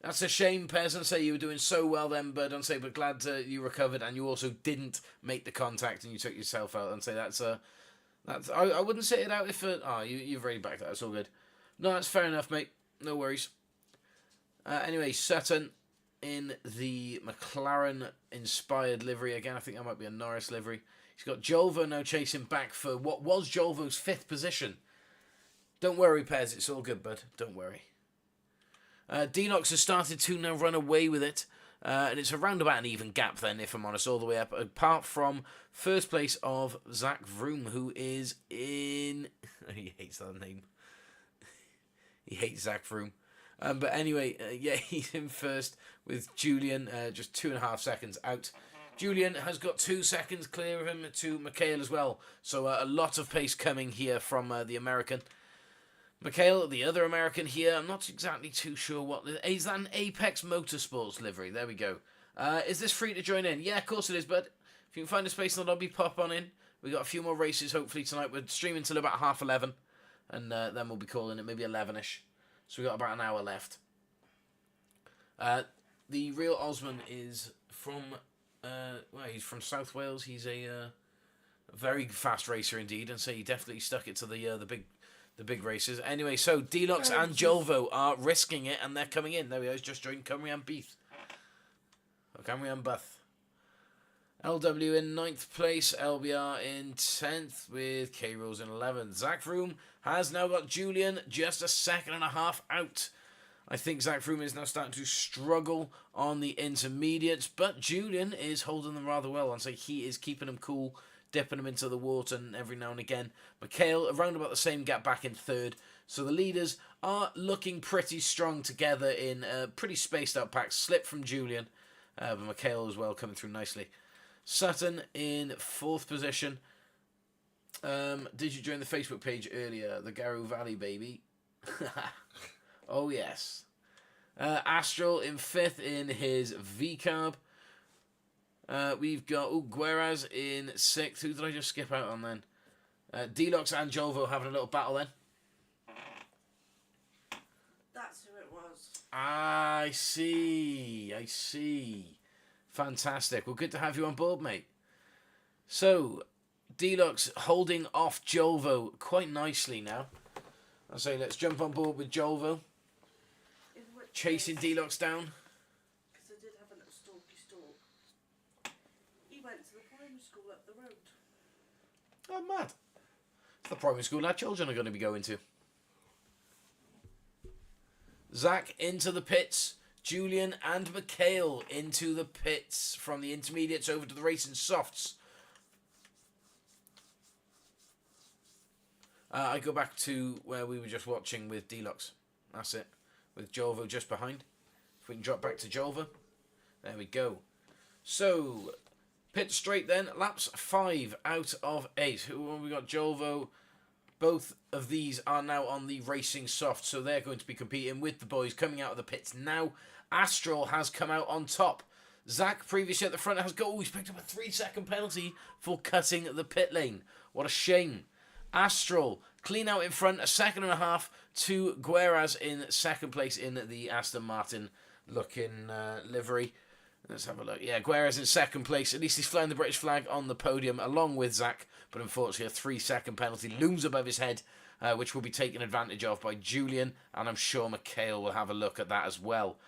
That's a shame, Pez, and say you were doing so well then, bud, and say, but glad you recovered, and you also didn't make the contact, and you took yourself out, and say that's I wouldn't say it out if you've already backed that. It's all good. No, that's fair enough, mate. No worries. Anyway, Sutton in the McLaren-inspired livery again. I think that might be a Norris livery. He's got Julvo now chasing back for what was Julvo's 5th position. Don't worry, Pez. It's all good, bud. Don't worry. Denox has started to now run away with it. And it's around about an even gap then, if I'm honest, all the way up. Apart from first place of Zack Vroom, who is in... he hates that name. He hates Zack Vroom. But anyway, yeah, he's in first with Julian, just 2.5 seconds out. Julian has got 2 seconds clear of him to Mikhail as well. So a lot of pace coming here from the American. Mikhail, the other American here, I'm not exactly too sure what... Is that an Apex Motorsports livery? There we go. Is this free to join in? Yeah, of course it is, bud. If you can find a space in the lobby, pop on in. We've got a few more races, hopefully, tonight. We're streaming till about 11:30, and then we'll be calling it maybe 11ish. So we've got about an hour left. The real Osman is from... well, he's from South Wales. He's a very fast racer indeed, and so he definitely stuck it to the big races. Anyway, so Deluxe and Julvo are risking it, and they're coming in. There we go. He's just joined Cymru and Beath. Or Cymru and Buth. LW in 9th place. LBR in 10th with K-Rose in 11th. Zack Vroom has now got Julian just 1.5 seconds out. I think Zack Froome is now starting to struggle on the intermediates, but Julian is holding them rather well. I'd say he is keeping them cool, dipping them into the water and every now and again. Mikhail around about the same gap back in third. So the leaders are looking pretty strong together in a pretty spaced out pack. Slip from Julian, but Mikhail as well coming through nicely. Sutton in fourth position. Did you join the Facebook page earlier? The Garrow Valley baby. Oh yes. Astral in fifth in his V-carb. We've got Gueraz in sixth. Who did I just skip out on then? Deluxe and Julvo having a little battle then. That's who it was. I see. I see. Fantastic. Well, good to have you on board, mate. So, Deluxe holding off Julvo quite nicely now. I say let's jump on board with Julvo. Chasing Deluxe down. Because I did have a little stalky stalk. He went to the primary school up the road. Oh, mad. It's the primary school our children are going to be going to. Zack into the pits. Julian and Mikhail into the pits. From the intermediates over to the racing softs. I go back to where we were just watching with Deluxe. That's it. With Julvo just behind. If we can drop back to Julvo. There we go. So, pit straight then. Laps 5 out of 8. Who have we got? Julvo. Both of these are now on the racing soft. So they're going to be competing with the boys coming out of the pits now. Astral has come out on top. Zack previously at the front has got... Oh, he's picked up a 3-second penalty for cutting the pit lane. What a shame. Astral clean out in front, a 1.5 seconds to Gueraz in second place in the Aston Martin looking livery. Let's have a look. Yeah, Gueraz in second place. At least he's flying the British flag on the podium along with Zack, but unfortunately a 3-second penalty looms above his head, which will be taken advantage of by Julian, and I'm sure Mikhail will have a look at that as well.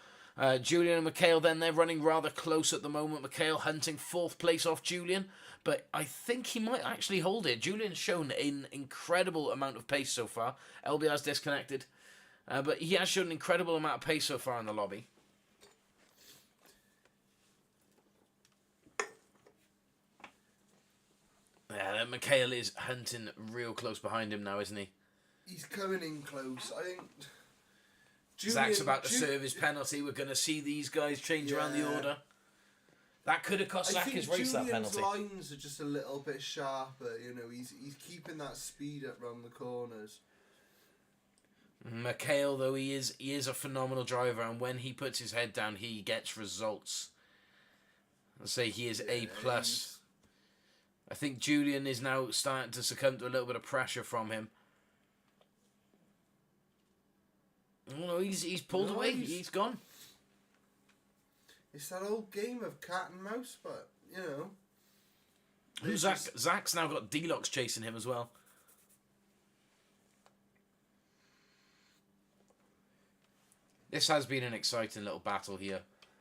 Julian and Mikhail then, they're running rather close at the moment. Mikhail hunting 4th place off Julian, but I think he might actually hold it. Julian's shown an incredible amount of pace so far. LBR's disconnected, but he has shown an incredible amount of pace so far in the lobby. Yeah, Mikhail is hunting real close behind him now, isn't he? He's coming in close. I think... Zack's about to serve his penalty. We're going to see these guys change around the order. That could have cost Zack his race, that penalty. Julian's lines are just a little bit sharper, you know. He's keeping that speed up round the corners. Mikhail, though, he is a phenomenal driver, and when he puts his head down, he gets results. I'll say he is A+. I think Julian is now starting to succumb to a little bit of pressure from him. Oh no, he's pulled away. He's gone. It's that old game of cat and mouse, but, you know. Who's Zack? Zack's now got Deluxe chasing him as well. This has been an exciting little battle here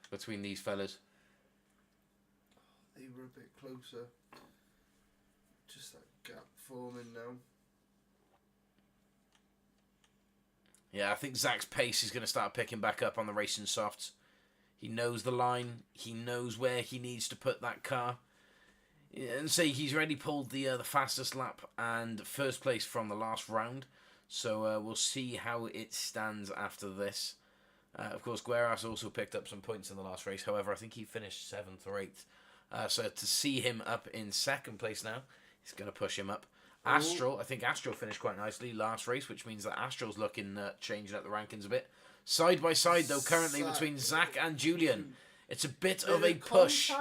between these fellas. They were a bit closer. Just that gap forming now. Yeah, I think Zack's pace is going to start picking back up on the racing softs. He knows the line. He knows where he needs to put that car. And say he's already pulled the fastest lap and first place from the last round. So we'll see how it stands after this. Of course, Gueras also picked up some points in the last race. However, I think he finished 7th or 8th. So to see him up in second place now, he's going to push him up. Astral, I think Astral finished quite nicely last race, which means that Astral's looking changing up the rankings a bit. Side by side, though, currently between Zack and Julian. It's a bit of a push.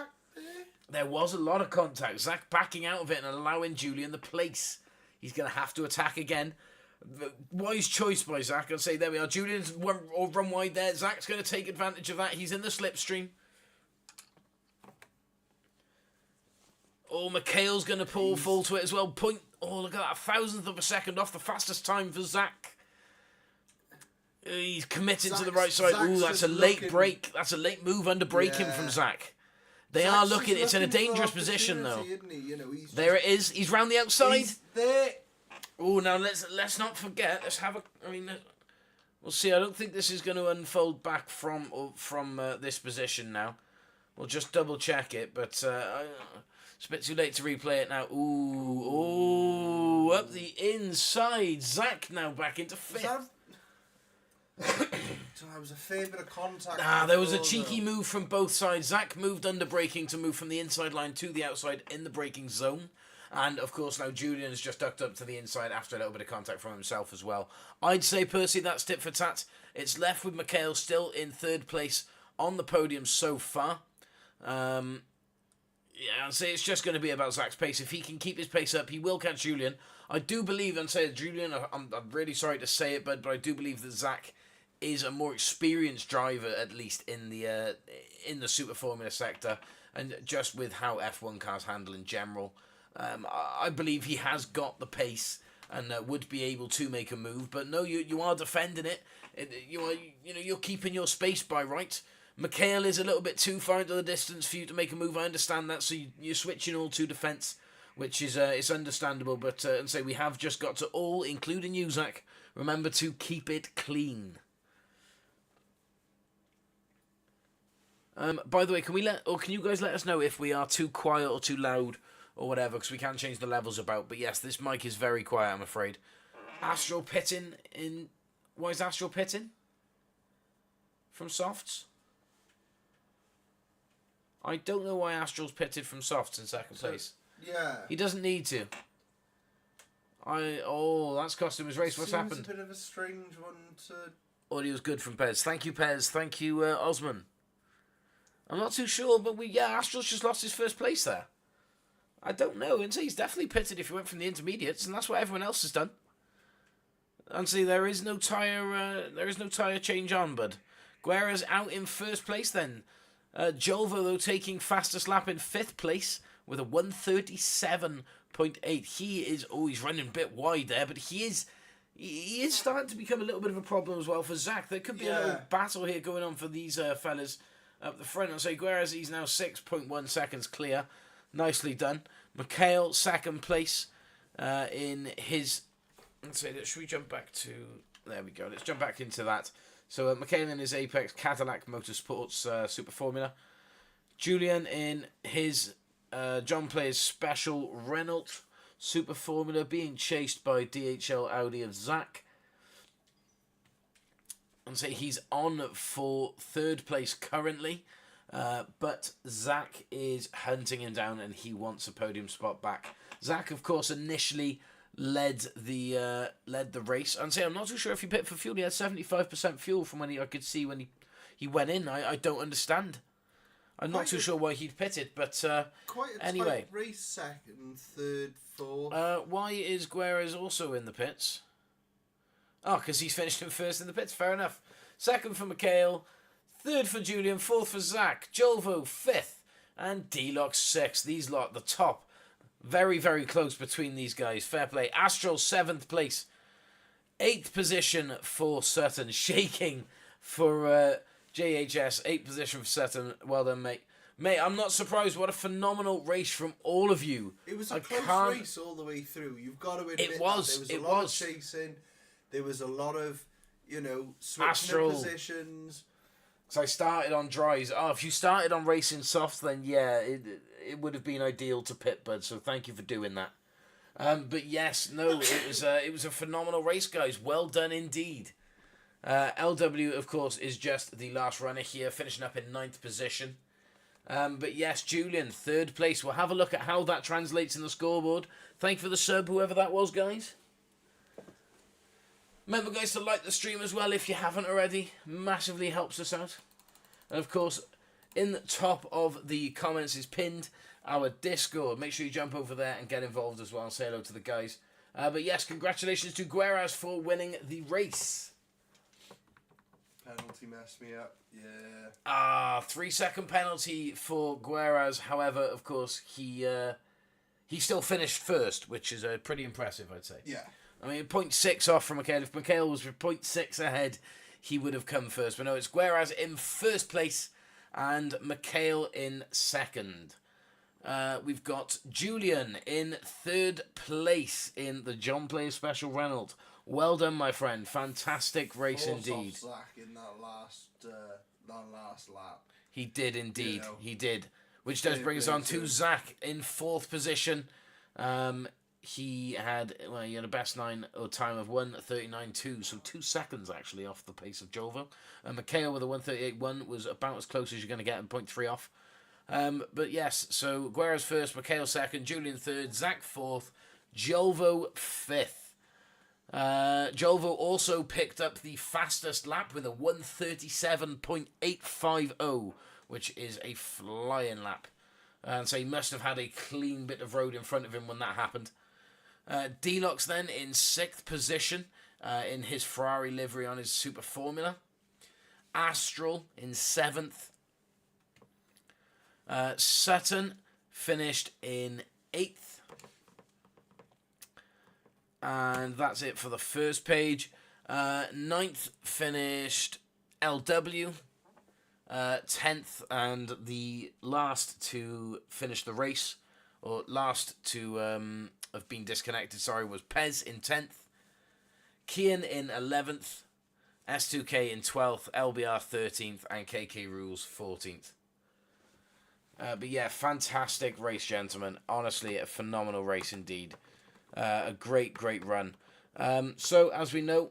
There was a lot of contact. Zack backing out of it and allowing Julian the place. He's going to have to attack again. Wise choice by Zack. I'll say there we are. Julian's run wide there. Zack's going to take advantage of that. He's in the slipstream. Oh, Mikhail's going to pull full to it as well. Oh, look at that. 1,000th of a second off the fastest time for Zack. He's committed to the right side. Ooh, that's a late break. That's a late move under braking from Zack. They are looking. It's in a dangerous position, though. You know, there it is. He's round the outside. He's there. Oh, now let's not forget. Let's have a. I mean, We'll see. I don't think this is going to unfold back from this position now. We'll just double check it, but it's a bit too late to replay it now. Ooh, up the inside. Zack now back into fifth. That was a fair bit of contact. There was a cheeky move from both sides. Zack moved under braking to move from the inside line to the outside in the braking zone. And, of course, now Julian has just ducked up to the inside after a little bit of contact from himself as well. I'd say, Percy, that's tit for tat. It's left with Mikhail still in third place on the podium so far. Yeah, I'd say it's just going to be about Zack's pace. If he can keep his pace up, he will catch Julian. I do believe, and say Julian, I'm really sorry to say it, but I do believe that Zack is a more experienced driver, at least in the Super Formula sector, and just with how F1 cars handle in general. I believe he has got the pace and would be able to make a move, but no, you are defending it. You're keeping your space by right. Mikhail is a little bit too far into the distance for you to make a move. I understand that, so you're switching all to defence, which is it's understandable. But and say we have just got to all, including you, Zack, remember to keep it clean. By the way, can you guys let us know if we are too quiet or too loud or whatever, because we can change the levels about. But yes, this mic is very quiet, I'm afraid. Astral pitting in... Why is Astral pitting? From softs? I don't know why Astral's pitted from softs in second place. Yeah. He doesn't need to. That's cost him his race. What's happened? Seems a bit of a strange one to... Audio's good from Pez. Thank you, Pez. Thank you, Osman. I'm not too sure, but Astral's just lost his first place there. I don't know. And so he's definitely pitted if he went from the intermediates, and that's what everyone else has done. And see, there is no tyre change on, bud. Guerra's out in first place then. Julvo, though, taking fastest lap in fifth place with a 1:37.8. He's running a bit wide there, but he is starting to become a little bit of a problem as well for Zack. There could be a little battle here going on for these fellas up the front. I'll say Guerra's, he's now 6.1 seconds clear. Nicely done. Mikhail, second place in his... Should we jump back to... There we go. Let's jump back into that. So Mikhail in his Apex Cadillac Motorsports Super Formula. Julian in his John Player's Special Renault Super Formula, being chased by DHL Audi of Zack. And say he's on for third place currently. But Zack is hunting him down and he wants a podium spot back. Zack, of course, initially led the race. And say I'm not too sure if he pit for fuel. He had 75% fuel from when I could see when he went in. I don't understand. I'm not too sure why he'd pitted, but quite a anyway. tight race, second, third, fourth. Why is Guerra's also in the pits? Oh, because he's finished in first in the pits. Fair enough. Second for Mikhail. Third for Julian, fourth for Zack, Julvo fifth, and D-Lock sixth. These lot at the top. Very, very close between these guys. Fair play. Astral, seventh place. Eighth position for Sutton. Shaking for JHS. Eighth position for Sutton. Well done, mate. Mate, I'm not surprised. What a phenomenal race from all of you. It was a close race all the way through. You've got to admit it was. There was a lot of chasing. There was a lot of, switching of positions. So I started on dries. If you started on racing softs, then it would have been ideal to pit, bud. So thank you for doing that. But yes, no, it was a phenomenal race, guys. Well done indeed. LW, of course, is just the last runner here, finishing up in 9th position. But yes, Julian, third place. We'll have a look at how that translates in the scoreboard. Thank you for the sub, whoever that was, guys. Remember, guys, to like the stream as well if you haven't already. Massively helps us out. And, of course, in the top of the comments is pinned our Discord. Make sure you jump over there and get involved as well. Say hello to the guys. But, yes, congratulations to Guerras for winning the race. Penalty messed me up. Yeah. 3-second penalty for Guerras. However, of course, he still finished first, which is pretty impressive, I'd say. Yeah. I mean, 0.6 off from Mikhail. If Mikhail was 0.6 ahead, he would have come first. But no, it's Guerras in first place and Mikhail in second. We've got Julian in third place in the John Player Special Renault. Well done, my friend. Fantastic race Force indeed. off Zack in that last lap. He did indeed. You know, he did. Which does bring us on to Zack in 4th position. He had a best time of 1:39.2, so 2 seconds actually off the pace of Julvo. Mikhail with a 1:38.1 was about as close as you're going to get, and 0.3 off. But yes, so Guerra's first, Mikhail second, Julian third, Zack 4th, Julvo 5th. Julvo also picked up the fastest lap with a 1:37.850, which is a flying lap. And so he must have had a clean bit of road in front of him when that happened. Deluxe then in 6th position in his Ferrari livery on his Super Formula. Astral in 7th. Sutton finished in 8th. And that's it for the first page. 9th finished LW. 10th, and the last to finish the race, or last to have been disconnected, was Pez in 10th. Kian in 11th. S2K in 12th. LBR 13th. And KK Rules 14th. But yeah, fantastic race, gentlemen. Honestly, a phenomenal race indeed. A great, great run. So, as we know,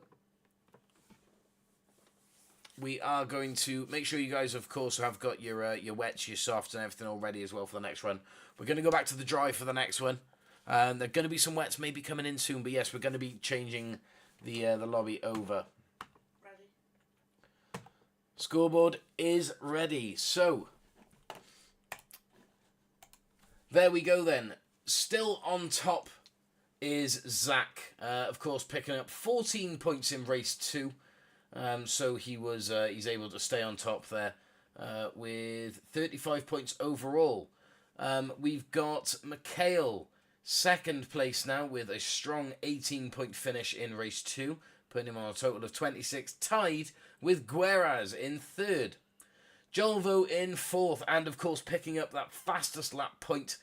we are going to make sure you guys, of course, have got your wets, your softs, and everything all ready as well for the next run. We're going to go back to the dry for the next one. There are going to be some wets maybe coming in soon, but yes, we're going to be changing the lobby over. Ready. Scoreboard is ready. So, there we go then. Still on top is Zack, of course, picking up 14 points in race 2. So he's able to stay on top there with 35 points overall. We've got Mikhail, 2nd place now with a strong 18-point finish in race 2, putting him on a total of 26, tied with Guerraz in 3rd. Julvo in 4th, and of course picking up that fastest lap point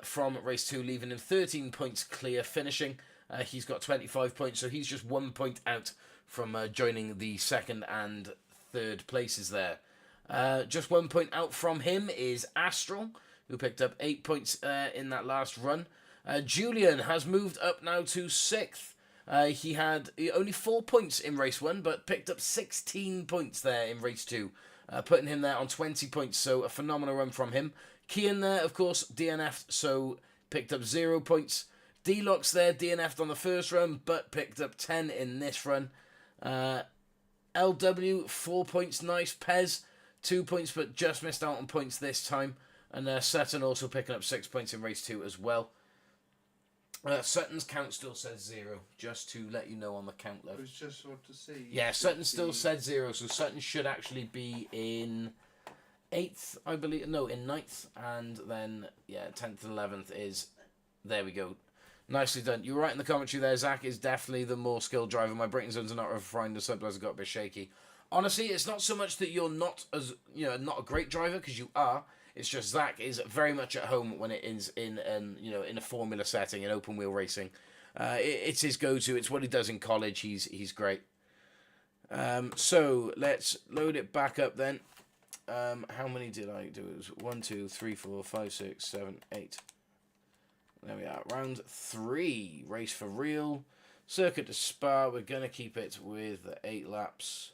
from race 2, leaving him 13 points clear, finishing. He's got 25 points, so he's just 1 point out from joining the 2nd and 3rd places there. Just 1 point out from him is Astral, who picked up 8 points in that last run. Julian has moved up now to 6th. He had only 4 points in race 1, but picked up 16 points there in race 2, putting him there on 20 points, so a phenomenal run from him. Kian there, of course, DNF'd, so picked up 0 points. Deluxe there, DNF'd on the first run, but picked up 10 in this run. LW, 4 points, nice. Pez, 2 points, but just missed out on points this time. And Sutton also picking up 6 points in race 2 as well. Sutton's count still says 0, just to let you know on the count level. It was just sort to see. Yeah, Sutton still said 0, so Sutton should actually be in 8th, I believe. No, in 9th, and then, yeah, 10th and 11th is... There we go. Nicely done. You were right in the commentary there. Zack is definitely the more skilled driver. My braking zones are not refined. The subs got a bit shaky. Honestly, it's not so much that you're not not a great driver, because you are. It's just Zack is very much at home when it is in a formula setting, in open wheel racing. It's his go-to. It's what he does in college. He's great. So let's load it back up then. How many did I do? It was 1, 2, 3, 4, 5, 6, 7, 8. There we are. Round 3. Race for real. Circuit to Spa. We're going to keep it with 8 laps.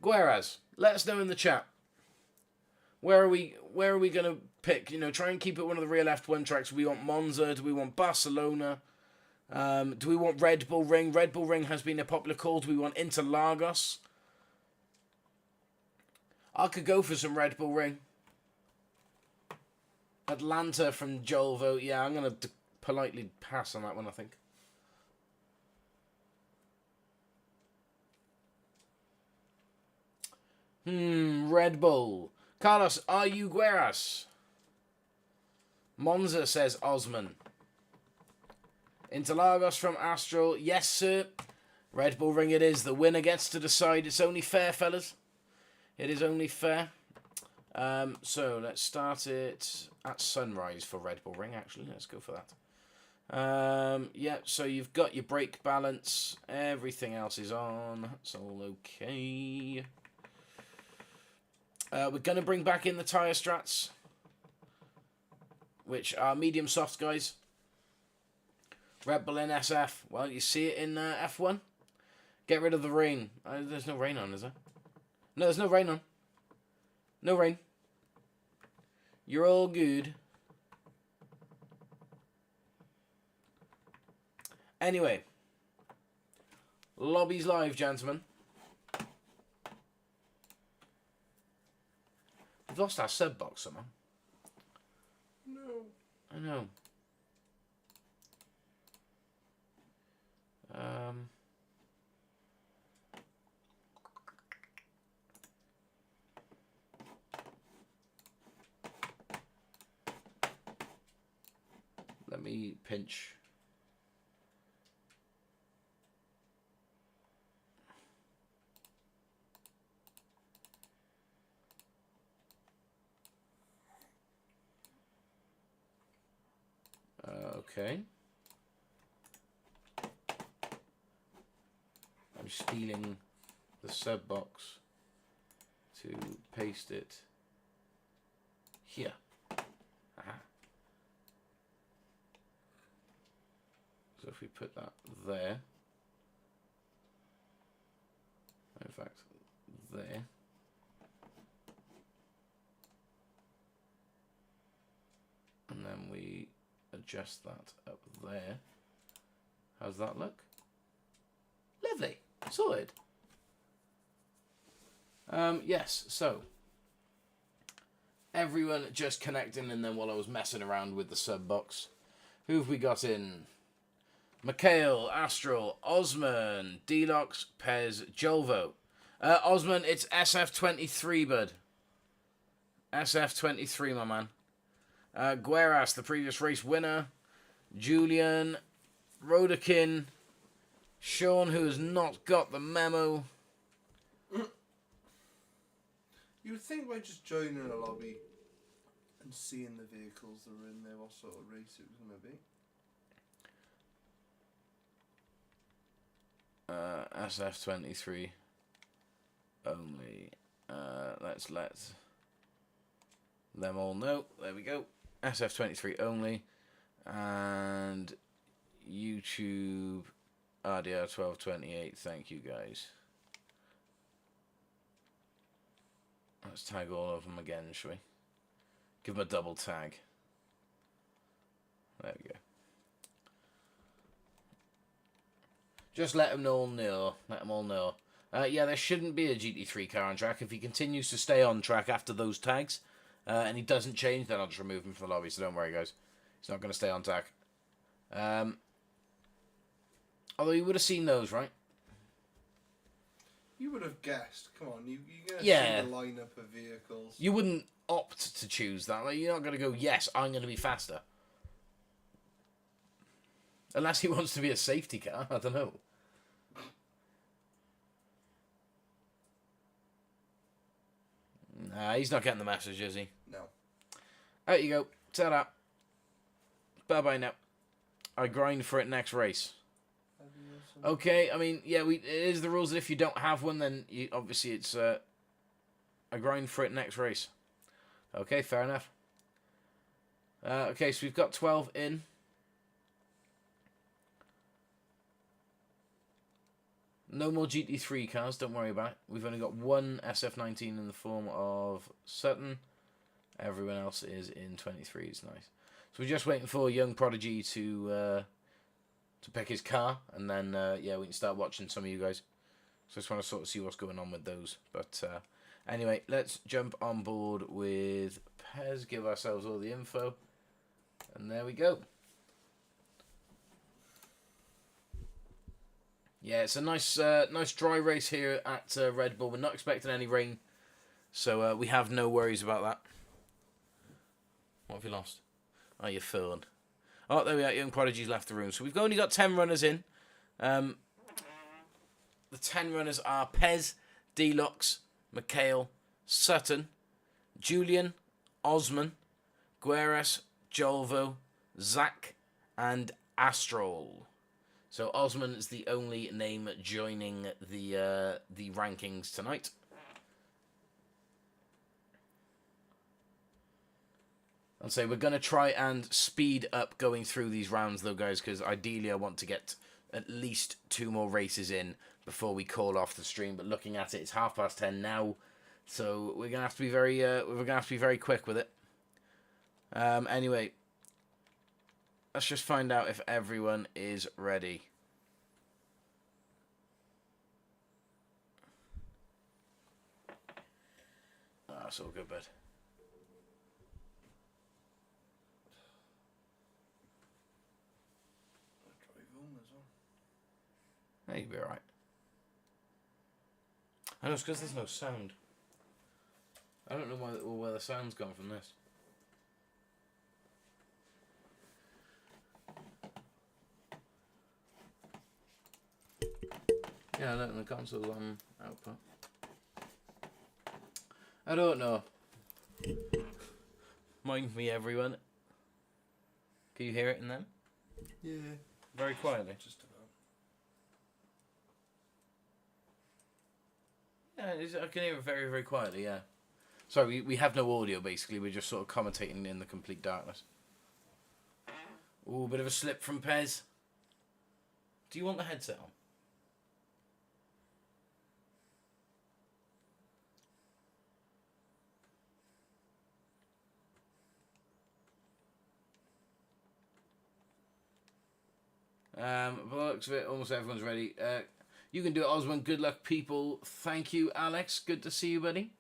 Guerraz, let us know in the chat. Where are we going to pick? Try and keep it one of the real F1 tracks. Do we want Monza? Do we want Barcelona? Do we want Red Bull Ring? Red Bull Ring has been a popular call. Do we want Interlagos? I could go for some Red Bull Ring. Atlanta from Julvo. Yeah, I'm going to politely pass on that one, I think. Red Bull. Carlos, are you Guerras? Monza, says Osman. Interlagos from Astral. Yes, sir. Red Bull Ring it is. The winner gets to decide. It's only fair, fellas. It is only fair. So let's start it at sunrise for Red Bull Ring, actually. Let's go for that. Yeah, so you've got your brake balance. Everything else is on. It's all okay. We're going to bring back in the tyre strats, which are medium soft, guys. Red Bull in SF. Well, you see it in F1. Get rid of the rain. There's no rain on, is there? No, there's no rain on. No rain. You're all good. Anyway. Lobby's live, gentlemen. We've lost our sub box somehow. No. I know. Let me pinch. Okay. I'm stealing the sub box to paste it here. Aha. So if we put that there, in fact, there. And then we adjust that up there. How's that look? Lovely. Sorted. Yes, so everyone just connecting, and then while I was messing around with the sub box, who have we got in? Mikhail, Astral, Osman, Deluxe, Pez, Julvo. Osman, it's SF23, bud. SF23, my man. Gueras, the previous race winner. Julian, Rodakin, Sean, who has not got the memo. You would think by just joining a lobby and seeing the vehicles that are in there, what sort of race it was going to be. SF23 only. Let's let them all know. There we go. SF23 only. And YouTube RDR1228. Thank you, guys. Let's tag all of them again, shall we? Give them a double tag. There we go. Just let them all know. Let them all know. Yeah, there shouldn't be a GT3 car on track. If he continues to stay on track after those tags, and he doesn't change, then I'll just remove him from the lobby, so don't worry, guys. He's not going to stay on track. Although you would have seen those, right? You would have guessed. Come on, you're going to Yeah. see the lineup of vehicles. You wouldn't opt to choose that. Like, you're not going to go, yes, I'm going to be faster. Unless he wants to be a safety car. I don't know. Nah, he's not getting the message, is he? No. Out you go. Ta-da. Bye-bye now. I grind for it next race. Okay, I mean, yeah, it is the rules that if you don't have one, then obviously it's a grind for it next race. Okay, fair enough. Okay, so we've got 12 in. No more GT3 cars, don't worry about it. We've only got one SF19 in the form of Sutton. Everyone else is in 23s, nice. So we're just waiting for Young Prodigy to pick his car, and then, yeah, we can start watching some of you guys. So I just want to sort of see what's going on with those. But anyway, let's jump on board with Pez, give ourselves all the info, and there we go. Yeah, it's a nice nice dry race here at Red Bull. We're not expecting any rain, so we have no worries about that. What have you lost? Oh, your phone. Oh, there we are. Young Prodigy's left the room. So we've only got 10 runners in. The 10 runners are Pez, Deluxe, Mikhail, Sutton, Julian, Osman, Gueras, Julvo, Zack, and Astral. So Osman is the only name joining the rankings tonight. And so we're going to try and speed up going through these rounds, though, guys, because ideally I want to get at least 2 more races in before we call off the stream. But looking at it, it's 10:30 now, so we're gonna have to be very quick with it. Anyway, let's just find out if everyone is ready. Oh, that's all good, bud. Yeah, you'll be alright. I know, it's because there's no sound. I don't know where the sound's gone from this. Yeah, look, the console's on output. I don't know. Mind me, everyone. Can you hear it in them? Yeah. Very quietly. Just about. Yeah, I can hear it very, very quietly, yeah. Sorry, we have no audio, basically. We're just sort of commentating in the complete darkness. Ooh, bit of a slip from Pez. Do you want the headset on? By the looks of it, almost everyone's ready. You can do it, Osman. Good luck, people. Thank you, Alex. Good to see you, buddy.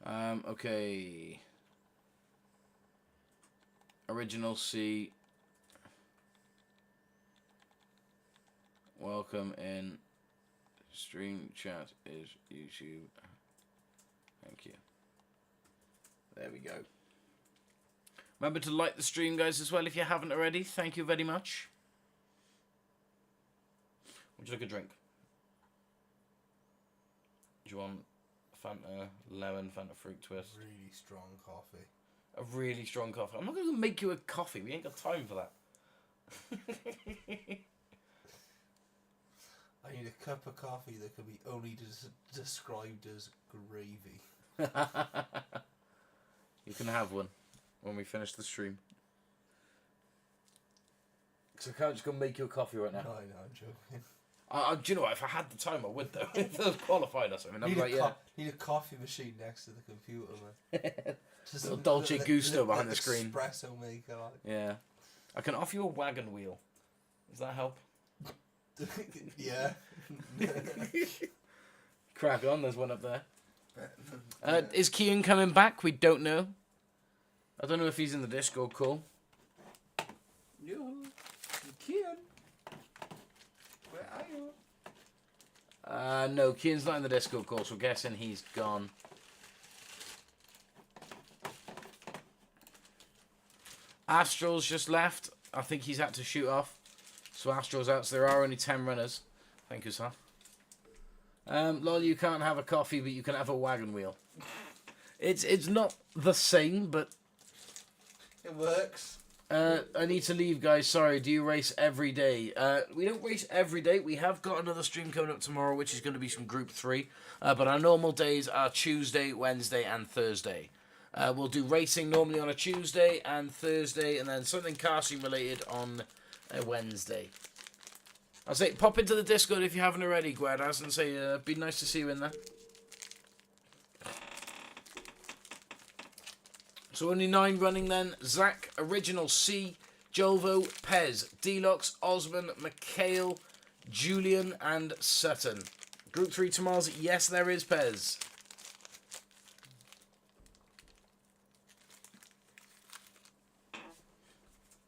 Okay. Original C. Welcome in. Stream chat is YouTube. Thank you. There we go. Remember to like the stream, guys, as well, if you haven't already. Thank you very much. Would you like a drink? Do you want Fanta lemon, Fanta fruit twist? Really strong coffee. A really strong coffee. I'm not going to make you a coffee. We ain't got time for that. I need a cup of coffee that can be only described as gravy. You can have one when we finish the stream. Because I can't just go make you a coffee right now. No, I know, I'm joking. Do you know what? If I had the time, I would, though. If I was qualified or something, I'd be like, yeah. Need a coffee machine next to the computer, man. Just little Dolce Gusto behind the espresso screen. Espresso maker. Like. Yeah. I can offer you a wagon wheel. Does that help? Yeah. Crack on, there's one up there. Is Kian coming back? We don't know. I don't know if he's in the Discord call. Yeah. Kian. Where are you? No, Kian's not in the Discord call, so we're guessing he's gone. Astral's just left. I think he's had to shoot off. So Astral's out, so there are only 10 runners. Thank you, sir. Lol, you can't have a coffee, but you can have a wagon wheel. It's not the same, but... It works. I need to leave, guys. Sorry, do you race every day? We don't race every day. We have got another stream coming up tomorrow, which is going to be some Group 3. But our normal days are Tuesday, Wednesday, and Thursday. We'll do racing normally on a Tuesday and Thursday, and then something casting related on a Wednesday. I'll say pop into the Discord if you haven't already, Guadas, and say it'd be nice to see you in there. So only 9 running then. Zack, Original C, Julvo, Pez, Deluxe, Osman, Mikhail, Julian, and Sutton. Group 3 tomorrow's, yes, there is Pez.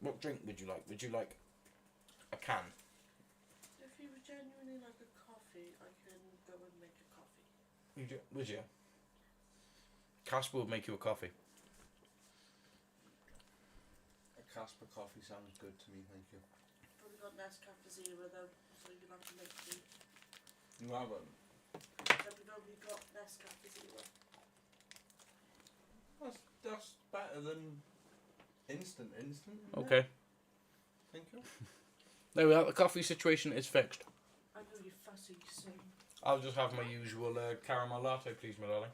What drink would you like? Would you like a can? If you would genuinely like a coffee, I can go and make a coffee. Would you? Casper would make you a coffee. A Casper coffee sounds good to me, thank you. Probably got Nescafe Zero though, so you'll have to make tea. You haven't? So we've only got Nescafe Zero. That's better than Instant. Okay. Thank you. There we are. The coffee situation is fixed. I know you're fussy soon. I'll just have my usual caramel latte, please, my darling.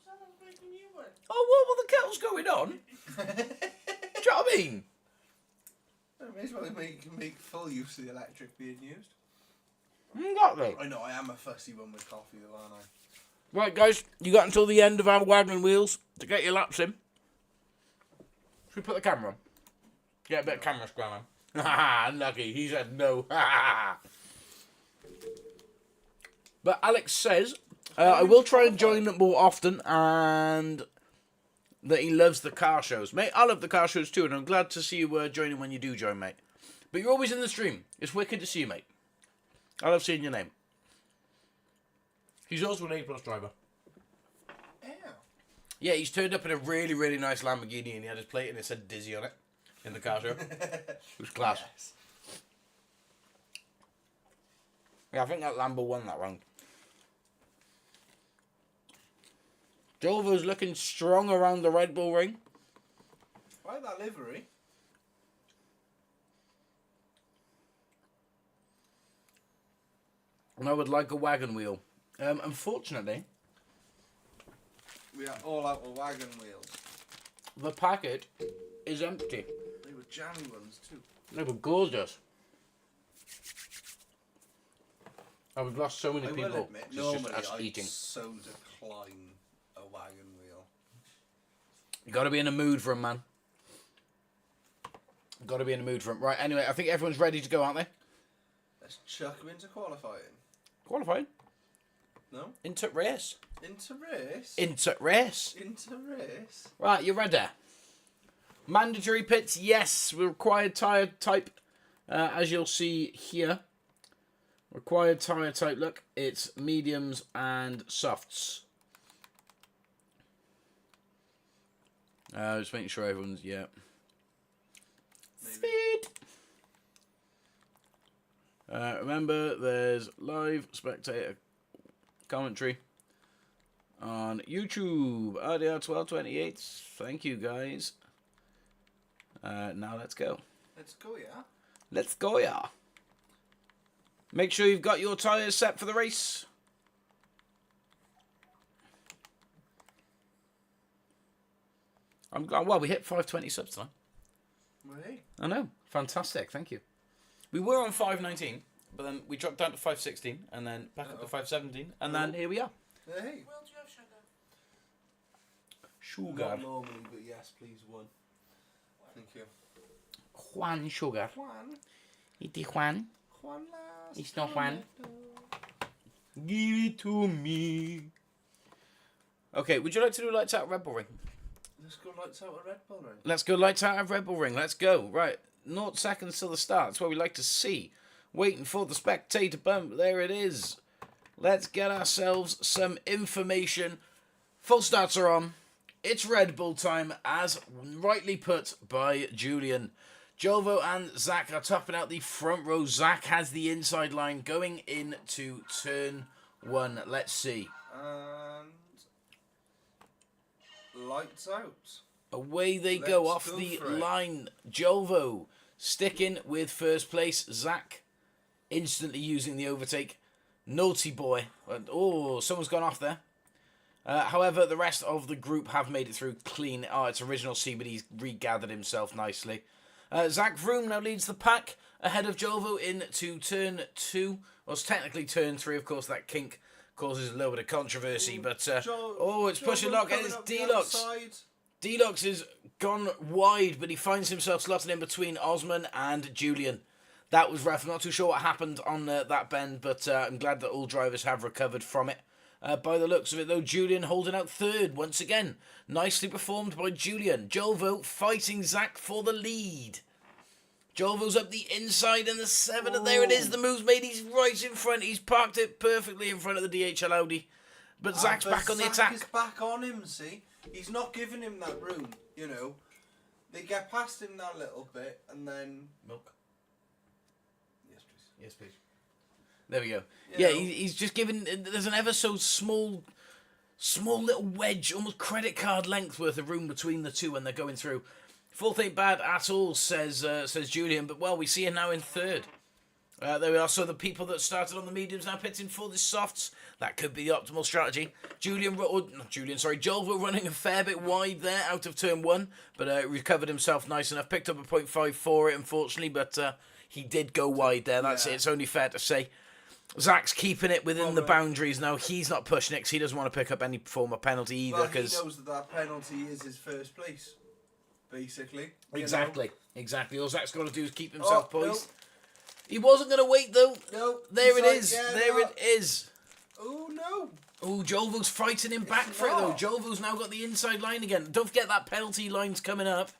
I'm making you one. Oh, what the kettle's going on? Do you know what I mean? May as well make full use of the electric being used. Exactly. I know, I am a fussy one with coffee though, aren't I? Right, guys, you got until the end of our wagon wheels to get your laps in. Should we put the camera on? Get a bit of camera scrum on. Ha unlucky. He said no. But Alex says, I will try and join them more often, and that he loves the car shows. Mate, I love the car shows too, and I'm glad to see you joining when you do join, mate. But you're always in the stream. It's wicked to see you, mate. I love seeing your name. He's also an A+ driver. Yeah, he's turned up in a really, really nice Lamborghini, and he had his plate and it said Dizzy on it in the car show. It was class. Yes. Yeah, I think that Lambo won that round. Julvo's looking strong around the Red Bull ring. I like that livery. And I would like a wagon wheel. Unfortunately, we are all out of wagon wheels. The packet is empty. They were jammy ones too. They were gorgeous. We've lost so many people. Will admit, It's normally just us I eating. so decline a wagon wheel. You got to be in a mood for 'em, man. Got to be in a mood for 'em. Right, anyway, I think everyone's ready to go, aren't they? Let's chuck them into qualifying. Qualifying? No? Into race. Into race? Into race. Into race? Right, you ready? Mandatory pits, yes. Required tyre type, as you'll see here. Required tyre type, look, it's mediums and softs. Just making sure everyone's, yeah. Speed! Remember, there's live spectator commentary on YouTube. RDR1228. Thank you, guys. Now let's go. Let's go, yeah? Let's go, yeah. Make sure you've got your tyres set for the race. I'm glad. Well, we hit 520 subs tonight. Hey. I know. Fantastic. Thank you. We were on 519, but then we dropped down to 516, and then back up to 517, and then here we are. Hey. Will do you have sugar? Sugar. Not normally, but yes, please, one. Thank you. Juan Sugar. Juan. It is Juan. Juan last. It's not Juan. Give it to me. Okay, would you like to do lights out of Red Bull Ring? Let's go lights out of Red Bull Ring. Let's go lights out of Red Bull Ring. Let's go. Right. 0 seconds till the start. That's what we like to see. Waiting for the spectator bump. There it is. Let's get ourselves some information. Full starts are on. It's Red Bull time, as rightly put by Julian. Julvo and Zack are topping out the front row. Zack has the inside line going into turn 1. Let's see. And lights out. Away they go off the line. Julvo sticking with first place. Zack instantly using the overtake. Naughty boy. Oh, someone's gone off there. However, the rest of the group have made it through clean. Oh, it's Original C, but he's regathered himself nicely. Zack Vroom now leads the pack ahead of Julvo into turn 2. Well, it's technically turn 3. Of course, that kink causes a little bit of controversy. But, it's pushing lock. And it's Deluxe. Deluxe is gone wide, but he finds himself slotted in between Osman and Julian. That was rough. I'm not too sure what happened on that bend, but I'm glad that all drivers have recovered from it. By the looks of it, though, Julian holding out third once again. Nicely performed by Julian. Julvo fighting Zack for the lead. Julvo's up the inside and the 7. And there it is. The move's made. He's right in front. He's parked it perfectly in front of the DHL Audi. But Zack's back on the attack. Zack is back on him, see? He's not giving him that room, you know. They get past him that little bit and then... Milk. Yes, please. Yes, please. There we go. Yeah, he's just given... There's an ever so small little wedge, almost credit card length worth of room between the two when they're going through. Fourth ain't bad at all, says Julian. But well, we see him now in third. There we are. So the people that started on the mediums now pitting for the softs. That could be the optimal strategy. Julvo running a fair bit wide there out of turn 1, but recovered himself nice enough. Picked up a 0.5 for it, unfortunately, but he did go wide there. That's it. It's only fair to say. Zack's keeping it within the boundaries now. He's not pushing it because he doesn't want to pick up any form of penalty either. Well, he knows that penalty is his first place, basically. Exactly. All Zack's got to do is keep himself poised. No. He wasn't going to wait, though. No. There it is. It is. Oh, no. Oh, Julvo's fighting him back for it, though. Julvo's now got the inside line again. Don't forget that penalty line's coming up,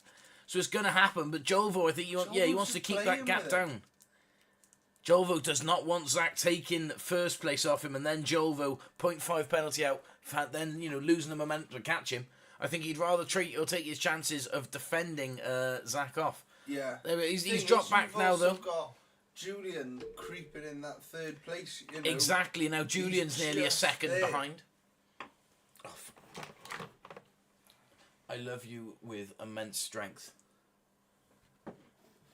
so it's going to happen. But Julvo, I think he wants to keep that gap down. Julvo does not want Zack taking first place off him, and then Julvo 0.5 penalty out, then losing the momentum to catch him. I think he'd rather take his chances of defending Zack off. Yeah. He's dropped back now, though. Got Julian creeping in that third place. Exactly. Now Julian's nearly a second behind. Oh, I love you with immense strength.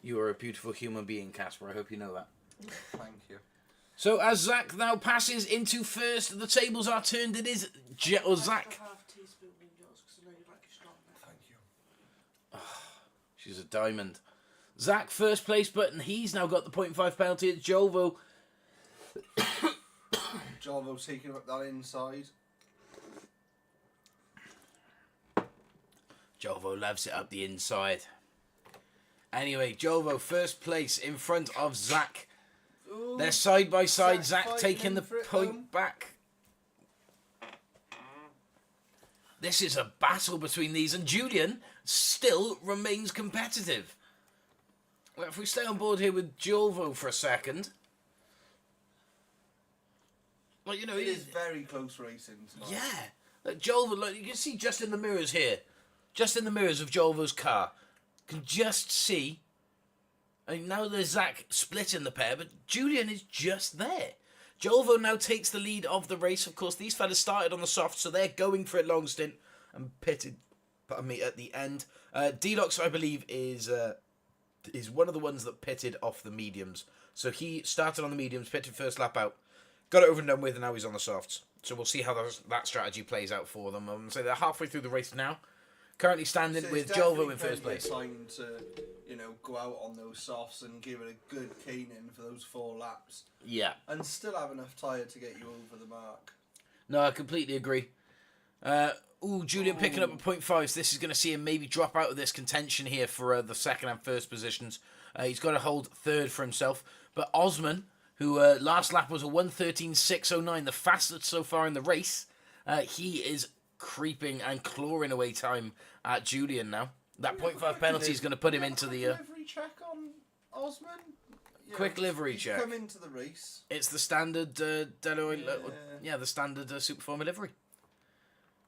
You are a beautiful human being, Casper. I hope you know that. Thank you. So as Zack now passes into first, the tables are turned. It is Zack. Thank you. Oh, she's a diamond. Zack first place, but he's now got the 0.5 penalty. It's Julvo. Julvo's taking up that inside. Julvo loves it up the inside. Anyway, Julvo first place in front of Zack. Ooh, they're side by side. Zack fighting taking the for it, point back. This is a battle between these, and Julian still remains competitive. Well, if we stay on board here with Julvo for a second. Well, it is very close racing tonight. Yeah. Look, Julvo, look, you can see just in the mirrors here. Just in the mirrors of Julvo's car. Can just see. I mean, now there's Zack splitting the pair, but Julian is just there. Julvo now takes the lead of the race. Of course, these fellas started on the soft, so they're going for a long stint and pitted at the end. Deluxe, I believe, is one of the ones that pitted off the mediums. So he started on the mediums, pitted first lap out, got it over and done with, and now he's on the softs. So we'll see how that strategy plays out for them. So they're halfway through the race now. Currently standing with Julvo in first place. Time to, go out on those softs and give it a good caning for those 4 laps. Yeah. And still have enough tyre to get you over the mark. No, I completely agree. Julian picking up a 0.5, so this is going to see him maybe drop out of this contention here for the second and first positions. He's got to hold third for himself. But Osman, who last lap was a 1:13.609, the fastest so far in the race, he is creeping and clawing away time at Julian now. That 0.5 penalty is going to put him into the... livery check on Osman? Quick livery check. Come into the race. It's the standard the standard Superformula livery.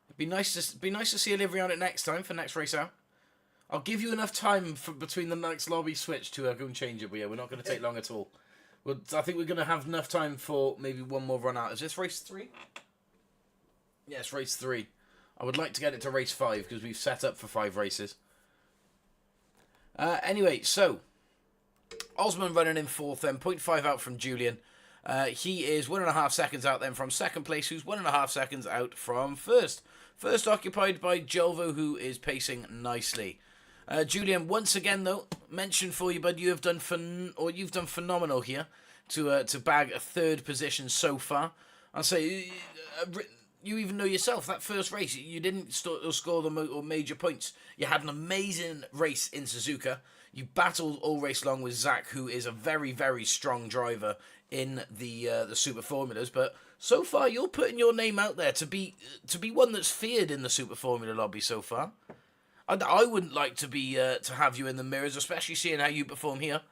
It'd be nice to see a livery on it next time for next race out. I'll give you enough time between the next lobby switch to go and change it, but yeah, we're not going to take long at all. I think we're going to have enough time for maybe one more run out. Is this race 3? Yes, race 3. I would like to get it to race 5 because we've set up for 5 races. Anyway, so Osman running in 4th then, 0.5 out from Julian. He is 1.5 seconds out then from second place, who's 1.5 seconds out from first. First occupied by Julvo, who is pacing nicely. Julian, once again though, mention for you, bud, you've done phenomenal here to bag a 3rd position so far. I'll say you even know yourself that first race you didn't score the major points. You had an amazing race in Suzuka. You battled all race long with Zack, who is a very, very strong driver in the Super Formulas. But so far, you're putting your name out there to be one that's feared in the Super Formula lobby so far. I wouldn't like to be to have you in the mirrors, especially seeing how you perform here.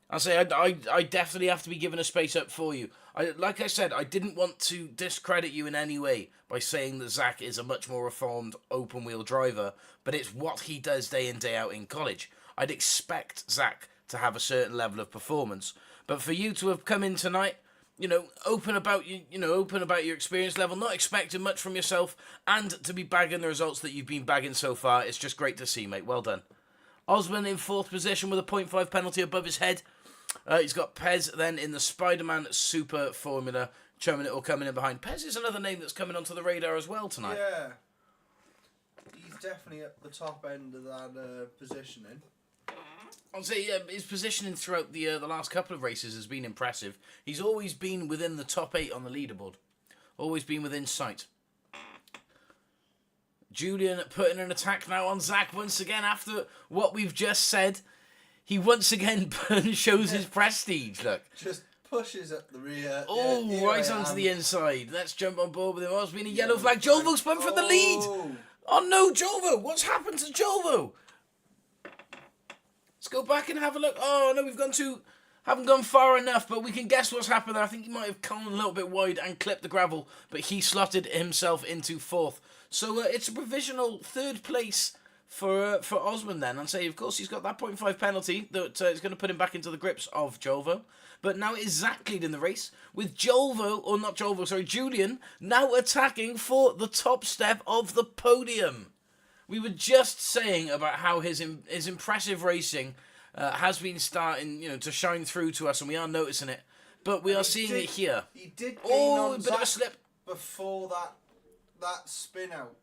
I say I definitely have to be given a space up for you. Like I said, I didn't want to discredit you in any way by saying that Zack is a much more reformed open-wheel driver, but it's what he does day in, day out in college. I'd expect Zack to have a certain level of performance. But for you to have come in tonight, open about open about your experience level, not expecting much from yourself, and to be bagging the results that you've been bagging so far. It's just great to see, mate. Well done. Osman in 4th position with a 0.5 penalty above his head. He's got Pez then in the Spider-Man Super Formula, chumming it or coming in behind. Pez is another name that's coming onto the radar as well tonight. Yeah. He's definitely at the top end of that positioning. I'll say his positioning throughout the last couple of races has been impressive. He's always been within the top 8 on the leaderboard. Always been within sight. Julian putting an attack now on Zack once again after what we've just said. He once again shows his prestige, look. Just pushes at the rear. Oh, yeah, right onto the inside. Let's jump on board with him. Oh, it's been a yellow flag. Julvo spun for the lead. Oh no, Julvo. What's happened to Julvo? Let's go back and have a look. Oh no, haven't gone far enough, but we can guess what's happened there. I think he might have come a little bit wide and clipped the gravel, but he slotted himself into 4th. So it's a provisional 3rd place for Osman then. And say, of course, he's got that 0.5 penalty that is going to put him back into the grips of Julvo. But now it is Zack leading the race with Julian now attacking for the top step of the podium. We were just saying about how his impressive racing has been starting, to shine through to us, and we are noticing it. But we are seeing it here. He did gain on a bit of a slip before that spin out.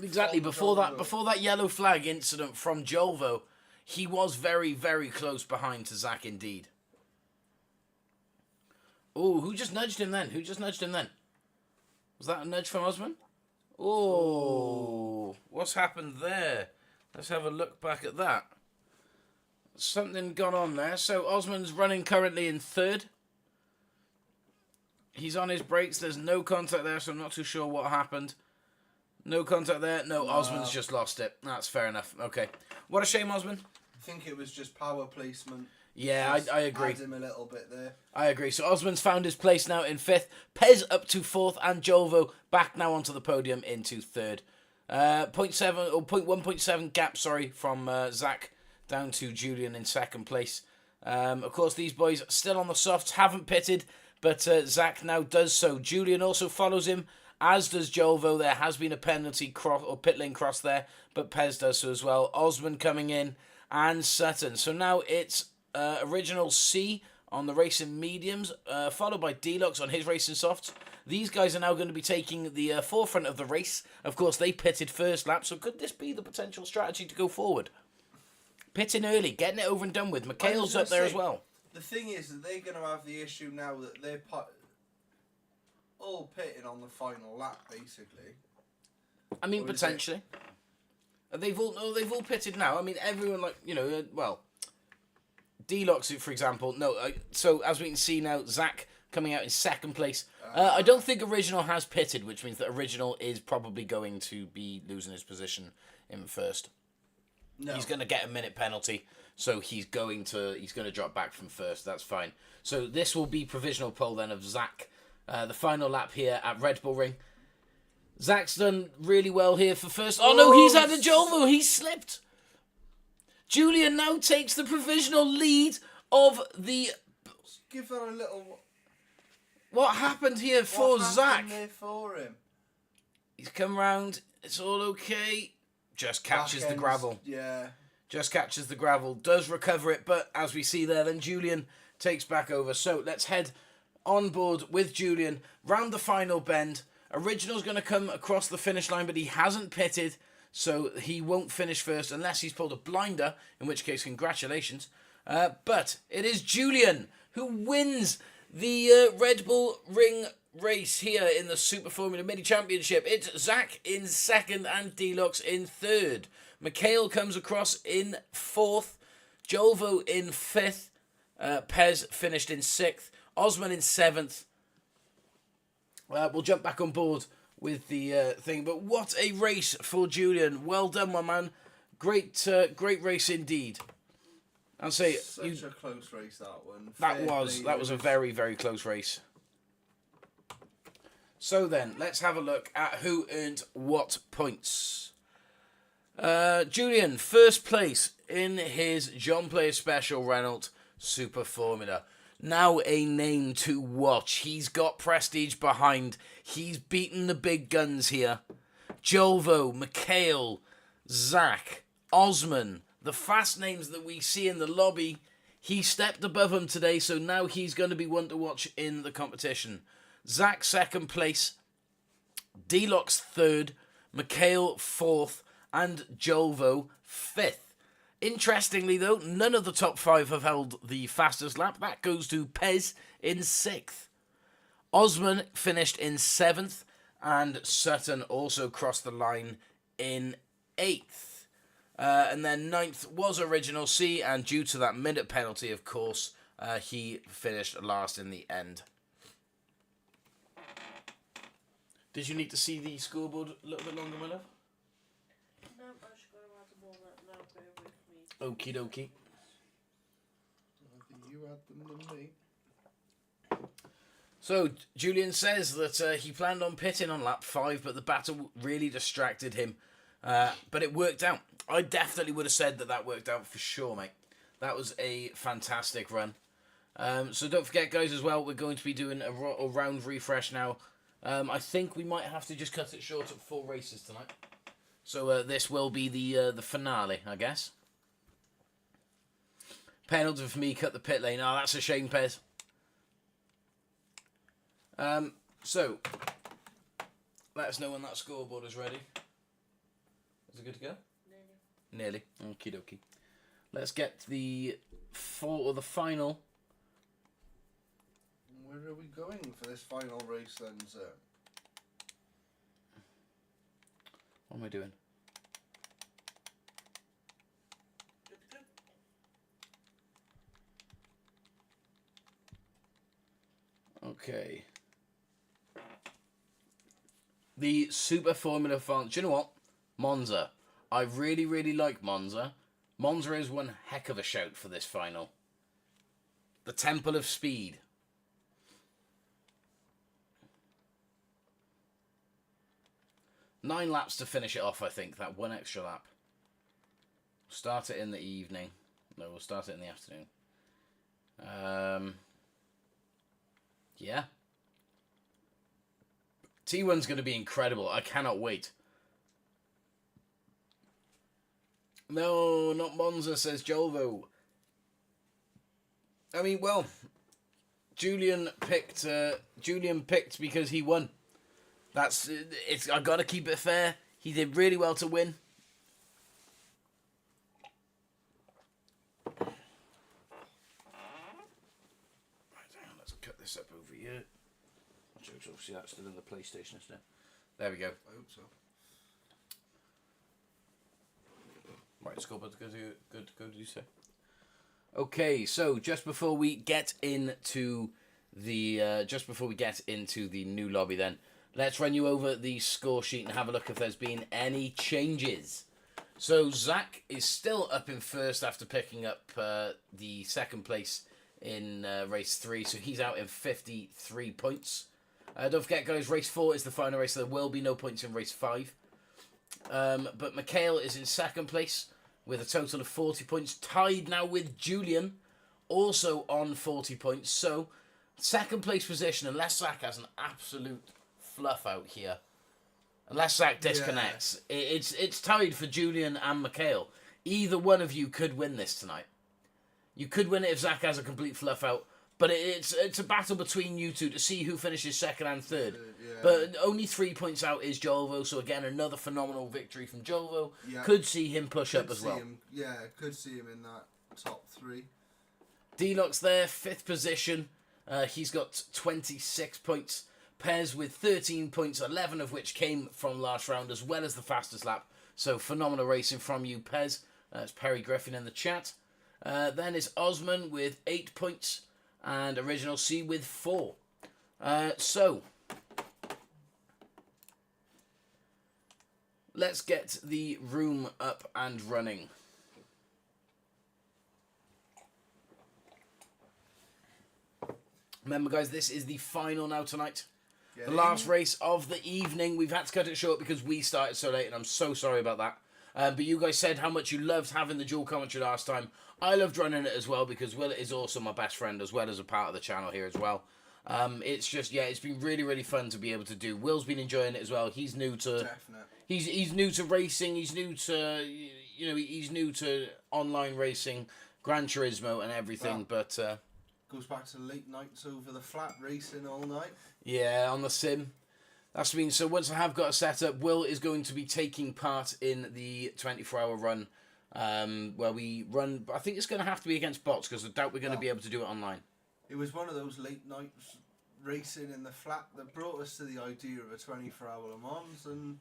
Exactly, before that yellow flag incident from Julvo, he was very, very close behind to Zack indeed. Oh, who just nudged him then? Was that a nudge from Osman? Oh, what's happened there? Let's have a look back at that. Something gone on there. So Osman's running currently in 3rd. He's on his brakes. There's no contact there, so I'm not too sure what happened. No contact there. No, Osman's just lost it. That's fair enough. Okay. What a shame, Osman. I think it was just power placement. Yeah, I agree. Adds him a little bit there. I agree. So Osman's found his place now in 5th. Pez up to 4th, and Julvo back now onto the podium into 3rd. 1.7 gap, from Zack down to Julian in 2nd place. Of course, these boys still on the softs, haven't pitted, but Zack now does so. Julian also follows him, as does Julvo. There has been a penalty pit lane cross there, but Pez does so as well. Osman coming in, and Sutton. So now it's Original C on the racing mediums, followed by Deluxe on his racing softs. These guys are now going to be taking the forefront of the race. Of course, they pitted first lap, so could this be the potential strategy to go forward? Pitting early, getting it over and done with. Mikhail's up there as well. The thing is that they're going to have the issue now that they're all pitting on the final lap, basically. I mean, potentially. They've all pitted now. I mean, everyone, Deluxe, for example. No, so as we can see now, Zack coming out in 2nd place. I don't think Original has pitted, which means that Original is probably going to be losing his position in 1st. No. He's going to get a minute penalty, so he's going to drop back from 1st. That's fine. So this will be provisional pole then of Zack. The final lap here at Red Bull Ring. Zack's done really well here for 1st. Oh no, he's had a Julvo. He's slipped. Julian now takes the provisional lead of the... Give that a little... What happened here for Zack? What happened there for him? He's come round. It's all okay. Just catches the gravel. Yeah. Just catches the gravel. Does recover it, but as we see there, then Julian takes back over. So let's head on board with Julian round the final bend. Original's going to come across the finish line, but he hasn't pitted. So he won't finish first unless he's pulled a blinder, in which case, congratulations. But it is Julian who wins the Red Bull Ring race here in the Super Formula Mini Championship. It's Zack in 2nd and Deluxe in 3rd. Mikhail comes across in 4th. Julvo in 5th. Pez finished in 6th. Osman in 7th. We'll jump back on board with the thing, but what a race for Julian. Well done, my man. Great race indeed. I'll say such a close race, that one. That was a very, very close race. So then, let's have a look at who earned what points. Julian, 1st place in his John Player Special Renault Super Formula. Now a name to watch. He's got prestige behind. He's beaten the big guns here. Julvo, Mikhail, Zack, Osman, the fast names that we see in the lobby. He stepped above them today, so now he's going to be one to watch in the competition. Zack, second place. Deluxe, third. Mikhail, fourth. And Julvo, fifth. Interestingly, though, none of the top 5 have held the fastest lap. That goes to Pez in 6th. Osman finished in 7th. And Sutton also crossed the line in 8th. And then 9th was Original C. And due to that minute penalty, of course, he finished last in the end. Did you need to see the scoreboard a little bit longer, my love? No, I should go around the wall now. Bear with me. Okie dokie. I think you had them than me. So, Julian says that he planned on pitting on lap 5, but the battle really distracted him. But it worked out. I definitely would have said that worked out for sure, mate. That was a fantastic run. So don't forget, guys, as well, we're going to be doing a round refresh now. I think we might have to just cut it short at 4 races tonight. So this will be the finale, I guess. Penalty for me, cut the pit lane. Oh, that's a shame, Pez. So, let us know when that scoreboard is ready. Is it good to go? Nearly. Okie dokie. Let's get the final. Where are we going for this final race then, sir? What am I doing? Okay. The Super Formula Final. Do you know what? Monza. I really, really like Monza. Monza is one heck of a shout for this final. The Temple of Speed. Nine laps to finish it off, I think. That one extra lap. Start it in the evening. No, we'll start it in the afternoon. Yeah. T1's going to be incredible. I cannot wait. No, not Monza, says Julvo. I mean, well, Julian picked because he won. I got to keep it fair. He did really well to win. Right, let's cut this up over here. Obviously, that's still in the PlayStation, isn't it? There we go. I hope so. Right, scoreboard, good, did you say? Okay, so just before we get into the new lobby, then let's run you over the score sheet and have a look if there's been any changes. So Zack is still up in first after picking up the second place in race 3, so he's out in 53 points. Don't forget, guys, race 4 is the final race, so there will be no points in race 5. But Mikhail is in second place with a total of 40 points, tied now with Julian, also on 40 points. So, second place position, unless Zack has an absolute fluff out here, unless Zack disconnects, it's tied for Julian and Mikhail. Either one of you could win this tonight. You could win it if Zack has a complete fluff out, but it's a battle between you two to see who finishes second and third. But only 3 points out is Julvo, so again, another phenomenal victory from Julvo. Yeah. Could see him push up as well. Could see him in that top 3. Deluxe there, 5th position. He's got 26 points. Pez with 13 points, 11 of which came from last round, as well as the fastest lap. So phenomenal racing from you, Pez. It's Perry Griffin in the chat. Then is Osman with 8 points. And Original C with 4. So, let's get the room up and running. Remember, guys, this is the final now tonight. The last race of the evening. We've had to cut it short because we started so late, and I'm so sorry about that. But you guys said how much you loved having the dual commentary last time. I loved running it as well because Will is also my best friend as well as a part of the channel here as well. It's just, yeah, it's been really, really fun to be able to do. Will's been enjoying it as well. He's new to... Definitely. He's new to racing. He's new to, he's new to online racing, Gran Turismo and everything. Well, but goes back to late nights over the flat racing all night. yeah, on the sim. That's been so. Once I have got a setup, Will is going to be taking part in the 24-hour run, where we run. I think it's going to have to be against bots because I doubt we're going to be able to do it online. It was one of those late nights racing in the flat that brought us to the idea of a 24-hour Le Mans, and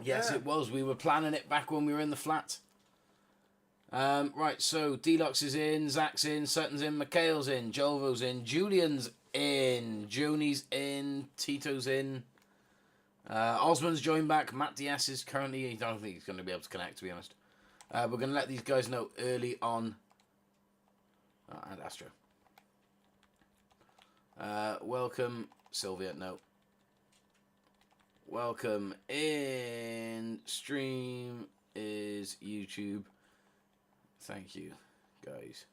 yes, yeah. it was. We were planning it back when we were in the flat. Right, so Deluxe is in, Zack's in, Sutton's in, Mikhail's in, Julvo's in, Julian's in, Joni's in, Tito's in, Osman's joined back, Matt DS is currently, I don't think he's going to be able to connect, to be honest. We're going to let these guys know early on, and Astro. Welcome, Sylvia, no. Welcome in, stream is YouTube. Thank you, guys.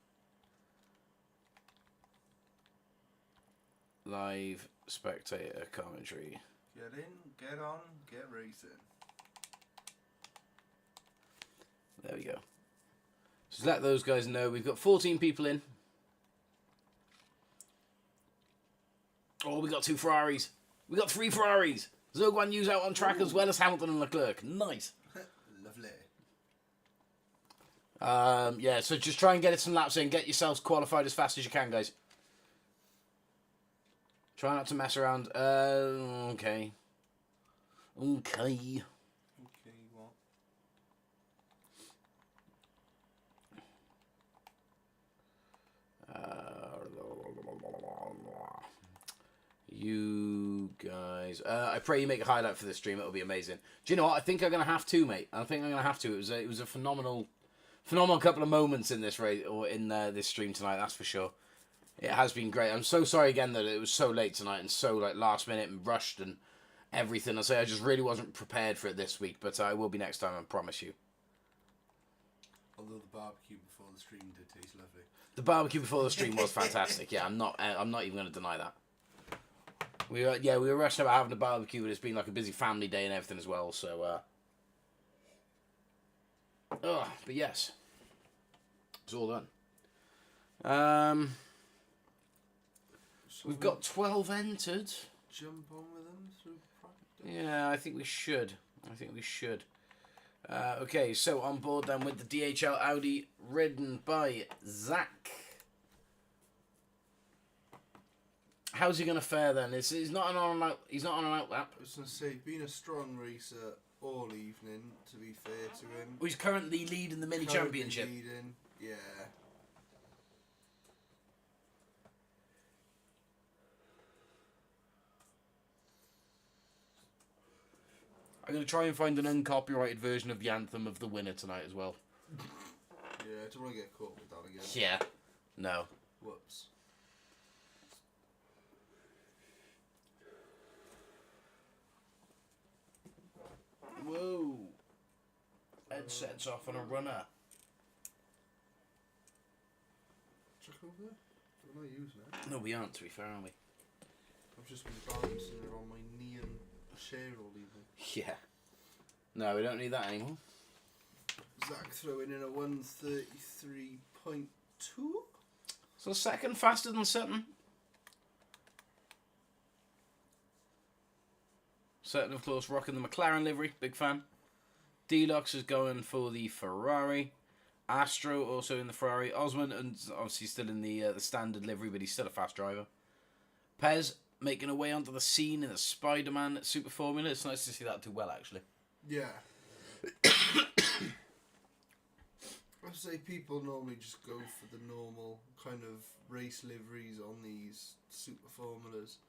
Live spectator commentary. Get in, get on, get racing. There we go. So let those guys know we've got 14 people in. Oh, we got 2 Ferraris. We got 3 Ferraris. Zhou Yu's out on track as well as Hamilton and Leclerc. Nice. Lovely. Yeah, so just try and get it some laps in. Get yourselves qualified as fast as you can, guys. Try not to mess around. Okay. Okay. Okay, what? You guys, I pray you make a highlight for this stream. It'll be amazing. Do you know what? I think I'm gonna have to, mate. I think I'm gonna have to. It was a phenomenal couple of moments in this race or in this stream tonight. That's for sure. It has been great. I'm so sorry again that it was so late tonight and so like last minute and rushed and everything. I say I just really wasn't prepared for it this week, but I will be next time. I promise you. Although the barbecue before the stream did taste lovely. The barbecue before the stream was fantastic. Yeah, I'm not even going to deny that. We were rushing about having a barbecue, but it's been like a busy family day and everything as well. So, but yes, it's all done. So We've got 12 entered. Jump on with them through practice. Yeah, I think we should. Okay, so on board then with the DHL Audi, ridden by Zack. How's he going to fare then? He's not on an out lap. I was going to say, been a strong racer all evening, to be fair to him. He's currently leading the mini championship. Leading, yeah. I'm going to try and find an uncopyrighted version of the anthem of the winner tonight as well. Yeah, I don't want to get caught with that again. Yeah. No. Whoops. Whoa. Headset's off on a runner. Check over there? We're not using it. No, we aren't, to be fair, are we? I've just been balancing it on my knee and chair all evening. Yeah. No, we don't need that anymore. Zack throwing in a 133.2. So second faster than Sutton. Sutton, of course, rocking the McLaren livery. Big fan. Deluxe is going for the Ferrari. Astro also in the Ferrari. Osman, and obviously still in the standard livery, but he's still a fast driver. Pez making a way onto the scene in the Spider-Man Super Formula. It's nice to see that do well, actually. Yeah. I say people normally just go for the normal kind of race liveries on these Super Formulas.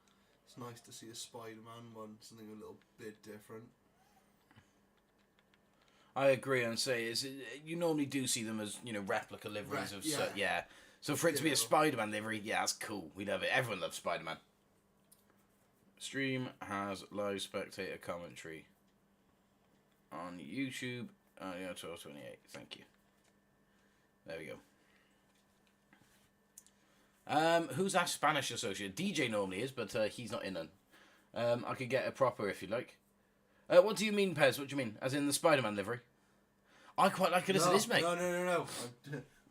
It's nice to see a Spider-Man one, something a little bit different. I agree and say you normally do see them as replica liveries of yeah. So for it to be a Spider-Man livery, yeah, that's cool. We love it. Everyone loves Spider-Man. Stream has live spectator commentary on YouTube yeah, 12:28. Thank you. There we go. Who's our Spanish associate? DJ normally is, but he's not in none. I could get a proper if you'd like. What do you mean, Pez? What do you mean? As in the Spider-Man livery? I quite like it as it is, mate. No.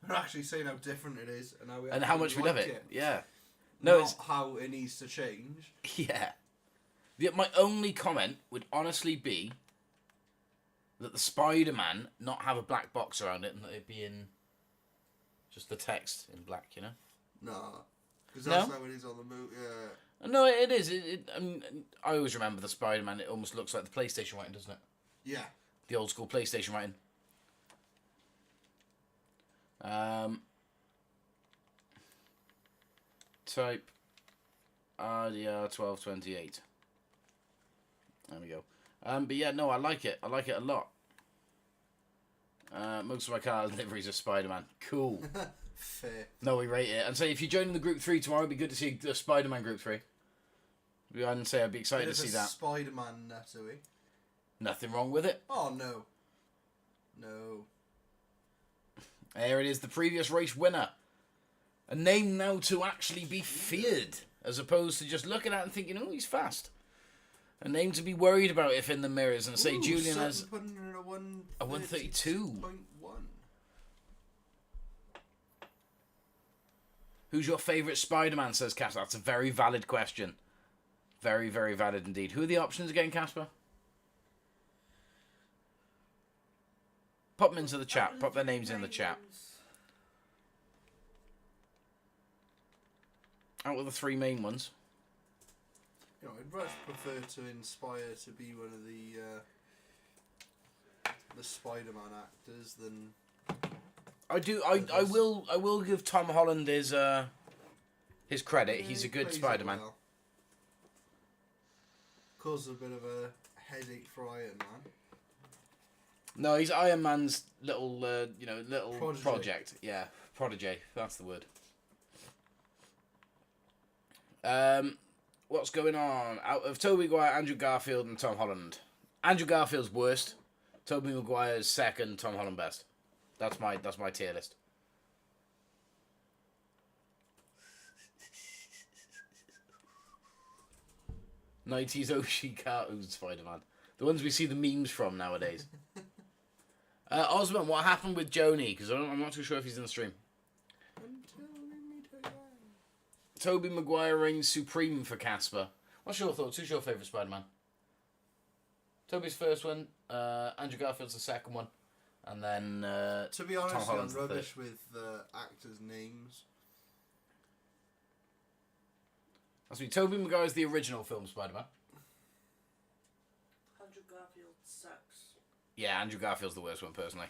We're actually saying how different it is and how much we love like it. Yeah. No, Not how it needs to change. Yeah. My only comment would honestly be that the Spider-Man not have a black box around it and that it be in just the text in black, you know? Nah. Because that's how it is on the movie. Yeah. No, it is. I always remember the Spider-Man. It almost looks like the PlayStation writing, doesn't it? Yeah. The old school PlayStation writing. Type RDR 1228. There we go. But yeah, no, I like it. I like it a lot. Most of my car liveries are Spider-Man. Cool. Fair. No, we rate it. And say if you join in the group 3 tomorrow, it'd be good to see the Spider-Man group 3. I'd say I'd be excited to see that. Spider-Man nuttery. Nothing wrong with it. Oh no. No. There it is, the previous race winner. A name now to actually be feared, as opposed to just looking at it and thinking, oh, he's fast. A name to be worried about if in the mirrors and say Julian has a 132. Who's your favourite Spider-Man, says Casper. That's a very valid question. Very, very valid indeed. Who are the options again, Casper? Pop them into the chat. Pop their names in the chat. Out of the 3 main ones. You know, I'd much prefer to inspire to be one of the Spider-Man actors than. I will give Tom Holland his credit. Yeah, He's a he good plays it Spider-Man. well. Caused a bit of a headache for Iron Man. No, he's Iron Man's little Prodigy. project. Yeah, prodigy. That's the word. What's going on? Out of Tobey Maguire, Andrew Garfield, and Tom Holland. Andrew Garfield's worst. Tobey Maguire's second. Tom Holland best. That's my tier list. '90s Oshi cartoon Spider-Man. The ones we see the memes from nowadays. Osman, what happened with Joni? Because I'm not too sure if he's in the stream. Tobey Maguire reigns supreme for Casper. What's your thoughts? Who's your favourite Spider-Man? Toby's first one, Andrew Garfield's the second one, and then to be honest, Tom Holland's I'm rubbish with actors' names. That's me. Tobey Maguire's the original film Spider-Man. Andrew Garfield sucks. Yeah, Andrew Garfield's the worst one, personally.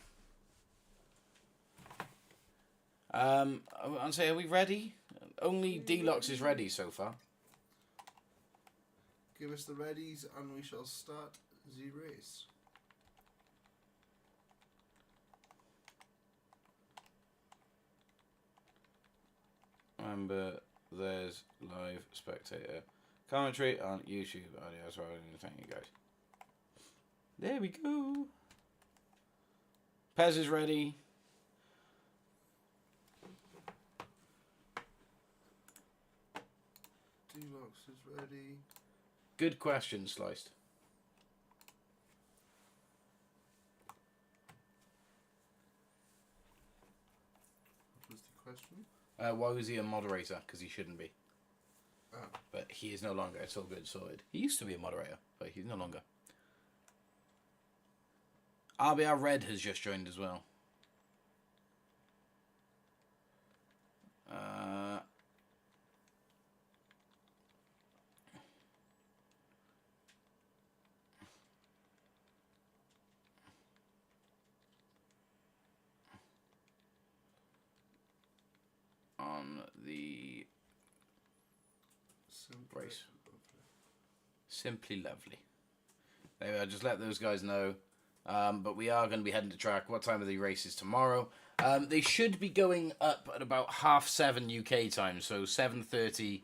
I'd say, are we ready? Only Deluxe is ready so far. Give us the readies and we shall start the race. Remember, there's live spectator commentary on YouTube. So thank you guys. There we go. Pez is ready. Deluxe is ready. Good question, Sliced. What was the question? Why was he a moderator? Because he shouldn't be. Oh. But he is no longer. It's all good, sorted. He used to be a moderator, but he's no longer. RBR Red has just joined as well. On the race. Simply lovely. There we are, just let those guys know. But we are going to be heading to track. What time are the races tomorrow? They should be going up at about 7:30 UK time, so 7:30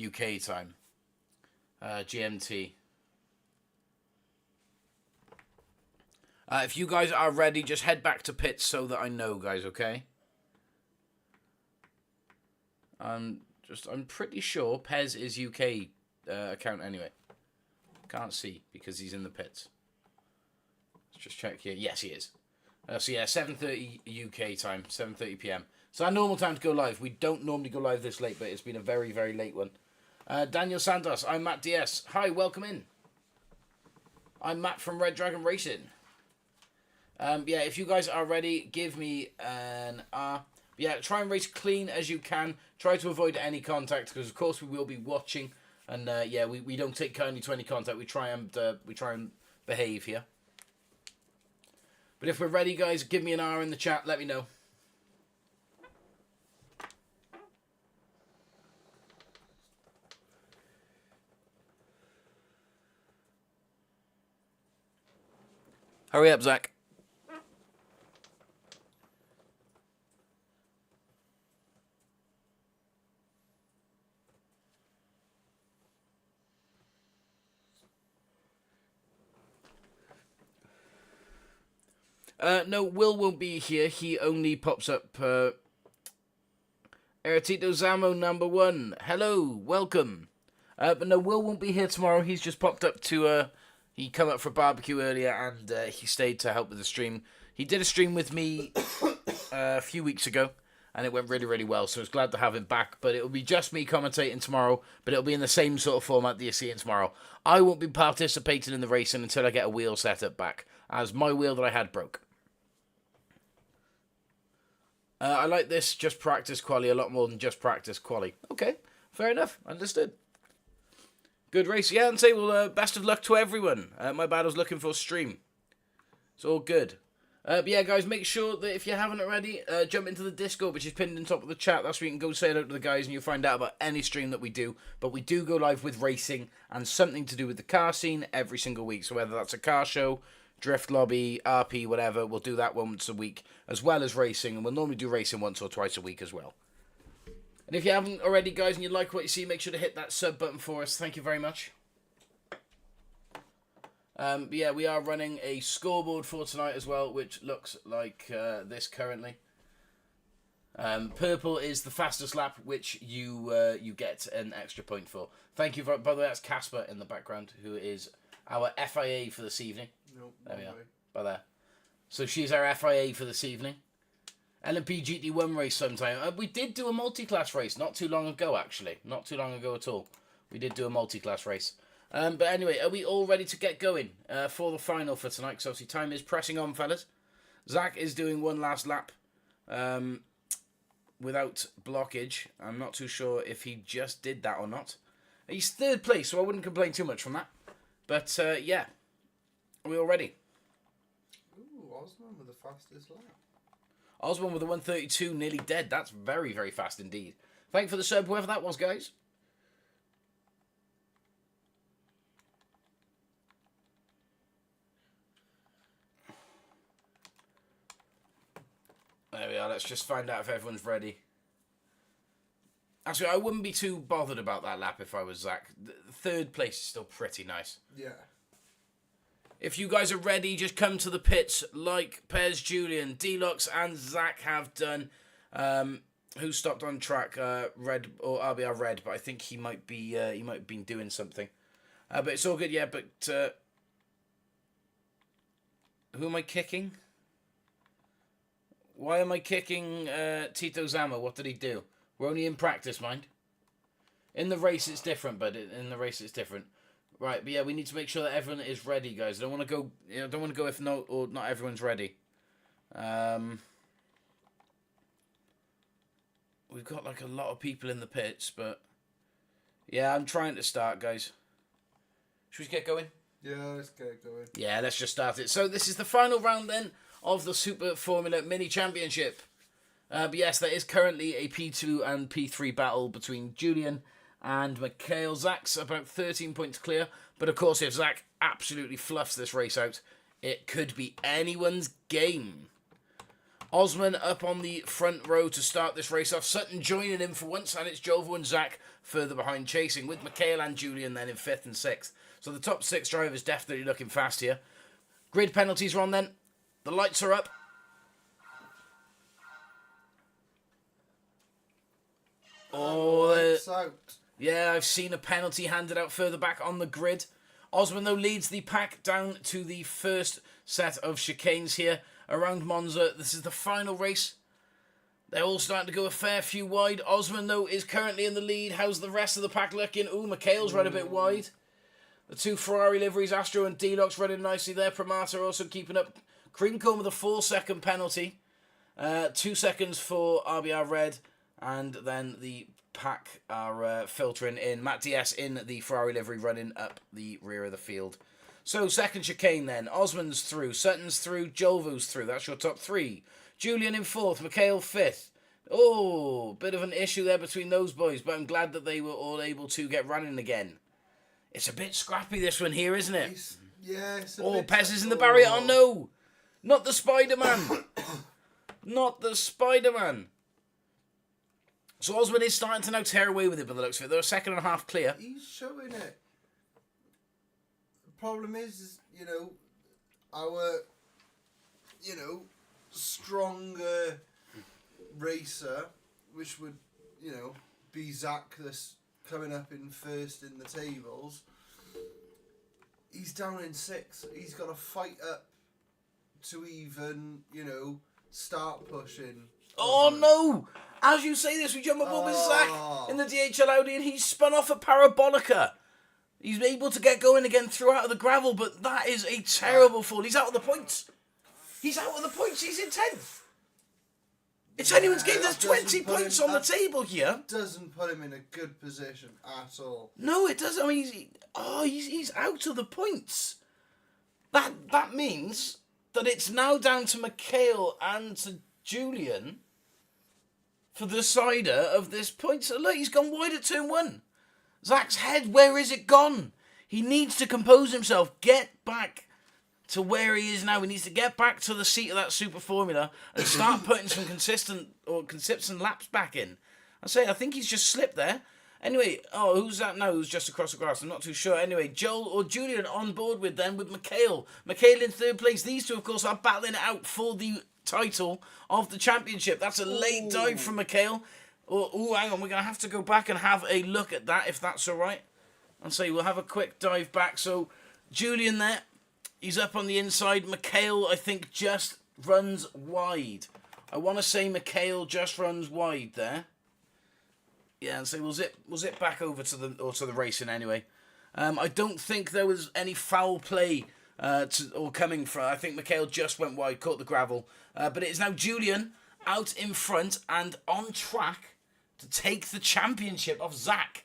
UK time. GMT. If you guys are ready, just head back to pits so that I know, guys, okay? I'm pretty sure Pez is UK account anyway. Can't see because he's in the pits. Let's just check here. Yes, he is. So yeah, 7:30 UK time, 7:30 PM. So our normal time to go live. We don't normally go live this late, but it's been a very, very late one. Daniel Santos, I'm Matt DS. Hi, welcome in. I'm Matt from Red Dragon Racing. Yeah, if you guys are ready, give me an R. Yeah, try and race clean as you can. Try to avoid any contact because, of course, we will be watching. And yeah, we don't take kindly to any contact. We try and behave here. But if we're ready, guys, give me an R in the chat. Let me know. Hurry up, Zack. No, Will won't be here. He only pops up. Eratito Zamo #1. Hello, welcome. But no, Will won't be here tomorrow. He's just popped up to. He come up for barbecue earlier and he stayed to help with the stream. He did a stream with me a few weeks ago and it went really, really well. So I was glad to have him back. But it'll be just me commentating tomorrow. But it'll be in the same sort of format that you're seeing tomorrow. I won't be participating in the racing until I get a wheel setup back, as my wheel that I had broke. I like this just practice quali a lot more than just practice quali. Okay, fair enough. Understood. Good race. Yeah, and say, well, best of luck to everyone. My bad, I was looking for a stream. It's all good. But yeah, guys, make sure that if you haven't already, jump into the Discord, which is pinned on top of the chat. That's where you can go say hello to the guys and you'll find out about any stream that we do. But we do go live with racing and something to do with the car scene every single week. So whether that's a car show, Drift Lobby, RP, whatever, we'll do that once a week, as well as racing, and we'll normally do racing once or twice a week as well. And if you haven't already, guys, and you like what you see, make sure to hit that sub button for us. Thank you very much. But yeah, we are running a scoreboard for tonight as well, which looks like this currently. Purple is the fastest lap, which you get an extra point for. Thank you, by the way, that's Casper in the background, who is our FIA for this evening. Nope, there we are, by there. So she's our FIA for this evening. LMP GT1 race sometime. We did do a multi-class race not too long ago, actually. Not too long ago at all. We did do a multi-class race. But anyway, are we all ready to get going for the final for tonight? Because obviously time is pressing on, fellas. Zack is doing one last lap without blockage. I'm not too sure if he just did that or not. He's third place, so I wouldn't complain too much from that. But yeah, are we all ready? Ooh, Osman with the fastest lap. Osman with a 132, nearly dead. That's very, very fast indeed. Thank you for the sub, whoever that was, guys. There we are. Let's just find out if everyone's ready. Actually, I wouldn't be too bothered about that lap if I was Zack. Third place is still pretty nice. Yeah. If you guys are ready, just come to the pits like Pez, Julian, Deluxe, and Zack have done. Who stopped on track? Red or RBR Red, but I think he might have been doing something. But it's all good, yeah. But who am I kicking? Why am I kicking Tito Zama? What did he do? We're only in practice, mind. In the race, it's different, but in the race, it's different. Right, but yeah, we need to make sure that everyone is ready, guys. I don't want to go. Don't want to go if not everyone's ready. We've got like a lot of people in the pits, but yeah, I'm trying to start, guys. Should we get going? Yeah, let's get going. Yeah, let's just start it. So this is the final round then of the Super Formula Mini Championship. But yes, there is currently a P2 and P3 battle between Julian and Mikhail. Zack's about 13 points clear. But of course, if Zack absolutely fluffs this race out, it could be anyone's game. Osman up on the front row to start this race off. Sutton joining in for once, and it's Julvo and Zack further behind chasing, with Mikhail and Julian then in 5th and 6th. So the top 6 drivers definitely looking fast here. Grid penalties are on then. The lights are up. Oh, Lights out. yeah, I've seen a penalty handed out further back on the grid. Osman, though, leads the pack down to the first set of chicanes here around Monza. This is the final race. They're all starting to go a fair few wide. Osman, though, is currently in the lead. How's the rest of the pack looking? Ooh, Mikhail's run a bit wide. The two Ferrari liveries, Astro and Deluxe, running nicely there. Pramata also keeping up. Creamcomb with a 4-second penalty. 2 seconds for RBR Red. And then the pack are filtering in. Matt DS in the Ferrari livery running up the rear of the field. So, second chicane then. Osman's through. Sutton's through. Julvo's through. That's your top three. Julian in fourth. Mikhail fifth. Oh, bit of an issue there between those boys, but I'm glad that they were all able to get running again. It's a bit scrappy, this one here, isn't it? It's a Oh, bit Pez is in the barrier. Oh, no. Not the Spider-Man. Not the Spider-Man. So Osman is starting to now tear away with it by the looks of it. They're a second and a half clear. He's showing it. The problem is our, stronger racer, which would, be Zack, this coming up in first in the tables. He's down in 6th. He's got to fight up to even, start pushing. Oh, no! As you say this, we jump aboard with Zack in the DHL Audi, and he's spun off a Parabolica. He's able to get going again throughout of the gravel, but that is a terrible fall. He's out of the points. He's out of the points. He's in 10th. It's anyone's game. There's 20 points on the table here. Doesn't put him in a good position at all. No, it doesn't. I mean, he's out of the points. That means that it's now down to Mikhail and to Julian for the decider of this point. So look, he's gone wide at turn 1. Zack's head, where is it gone? He needs to compose himself, get back to where he is now. He needs to get back to the seat of that super formula and start putting some consistent laps back in. I think he's just slipped there. Anyway, who's that now? Who's just across the grass? I'm not too sure. Anyway, Joel or Julian on board with Mikhail. Mikhail in third place. These two, of course, are battling it out for the title of the championship. That's a late dive from Mikhail. Oh, hang on. We're going to have to go back and have a look at that, if that's all right. I'll say we'll have a quick dive back. So, Julian there. He's up on the inside. Mikhail, I think, just runs wide. I want to say Mikhail just runs wide there. Yeah, and so we'll zip back over to the racing anyway. I don't think there was any foul play coming from. I think Mikhail just went wide, caught the gravel. But it is now Julian out in front and on track to take the championship of Zack.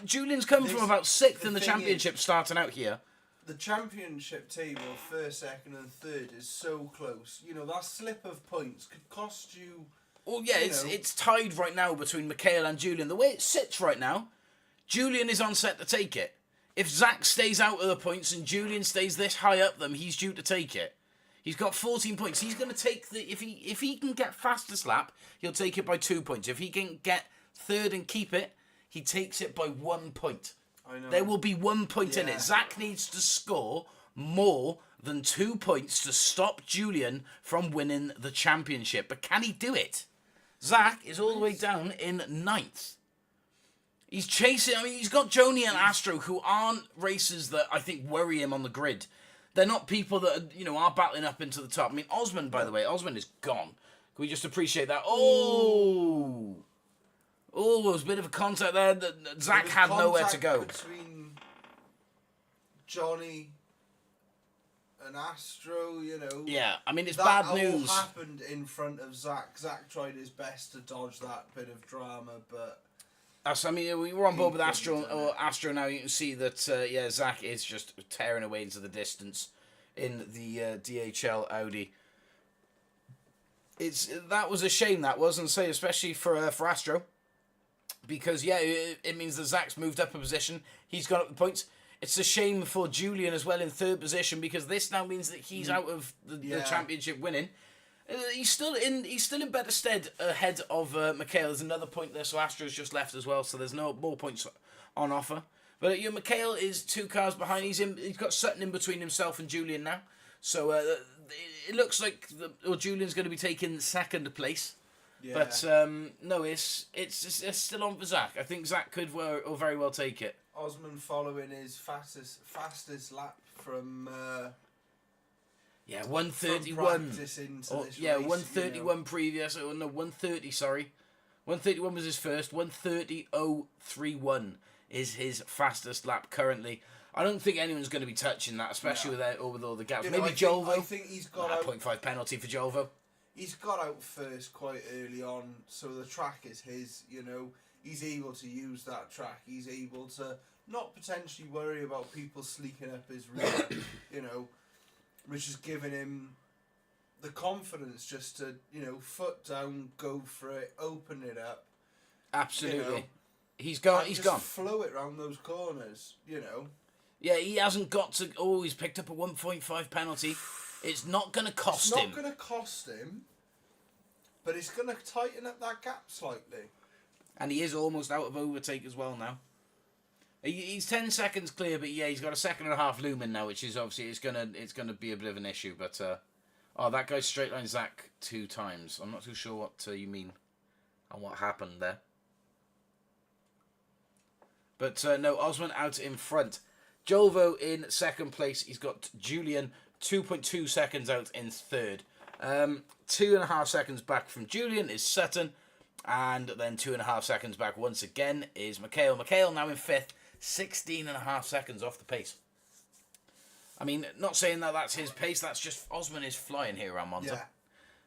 Julian's come from about 6th in the championship starting out here. The championship table, first, second and third, is so close. That slip of points could cost you... Well, yeah, it's tied right now between Mikhail and Julian. The way it sits right now, Julian is on set to take it. If Zack stays out of the points and Julian stays this high up them, he's due to take it. He's got 14 points. He's going to take if he can get fastest lap, he'll take it by 2 points. If he can get third and keep it, he takes it by 1 point. I know. There will be 1 point in it. Zack needs to score more than 2 points to stop Julian from winning the championship. But can he do it? Zack is all the way down in 9th. He's chasing... I mean, he's got Joni and Astro, who aren't racers that I think worry him on the grid. They're not people that, are battling up into the top. I mean, Osman, by the way, Osman is gone. Can we just appreciate that? Oh, there was a bit of a contact there. Zack had nowhere to go. Between Johnny and Astro, Yeah, I mean, it's bad news. That all happened in front of Zack. Zack tried his best to dodge that bit of drama, but... we were on board with Astro now. You can see that, Zack is just tearing away into the distance in the DHL Audi. That was a shame, that was, and say especially for Astro, because it means that Zack's moved up a position. He's got up the points. It's a shame for Julian as well in third position, because this now means that he's out of the championship winning. He's still in better stead ahead of Mikhail. There's another point there, so Astro's just left as well, so there's no more points on offer. But Mikhail is 2 cars behind. He's got Sutton in between himself and Julian now. So it looks like Julian's going to be taking second place. Yeah. But no, it's still on for Zack. I think Zack could very well take it. Osman following his fastest lap from 131. This yeah, race, 131 previous. Oh no, 130. Sorry, 131 was his first. 130.031 is his fastest lap currently. I don't think anyone's going to be touching that, especially with all the gaps. Maybe Julvo. I think he's got out. 0.5 penalty for Julvo. He's got out first quite early on, so the track is his. He's able to use that track. He's able to not potentially worry about people sneaking up his rear. Which is giving him the confidence just to foot down, go for it, open it up. Absolutely, he's gone. Flow it round those corners. Yeah, he hasn't got to. Oh, he's picked up a 1.5 penalty. It's not going to cost him. It's not going to cost him, but it's going to tighten up that gap slightly. And he is almost out of overtake as well now. He's 10 seconds clear, but yeah, he's got a second and a half looming now, which is obviously it's gonna be a bit of an issue. But that guy straight line Zack 2 times. I'm not too sure what you mean and what happened there. But no, Osman out in front. Julvo in second place. He's got Julian 2.2 seconds out in third. 2.5 seconds back from Julian is Sutton. And then 2.5 seconds back once again is Mikhail. Mikhail now in fifth, 16.5 seconds off the pace. I mean, not saying that that's his pace, that's just Osman is flying here around Monza.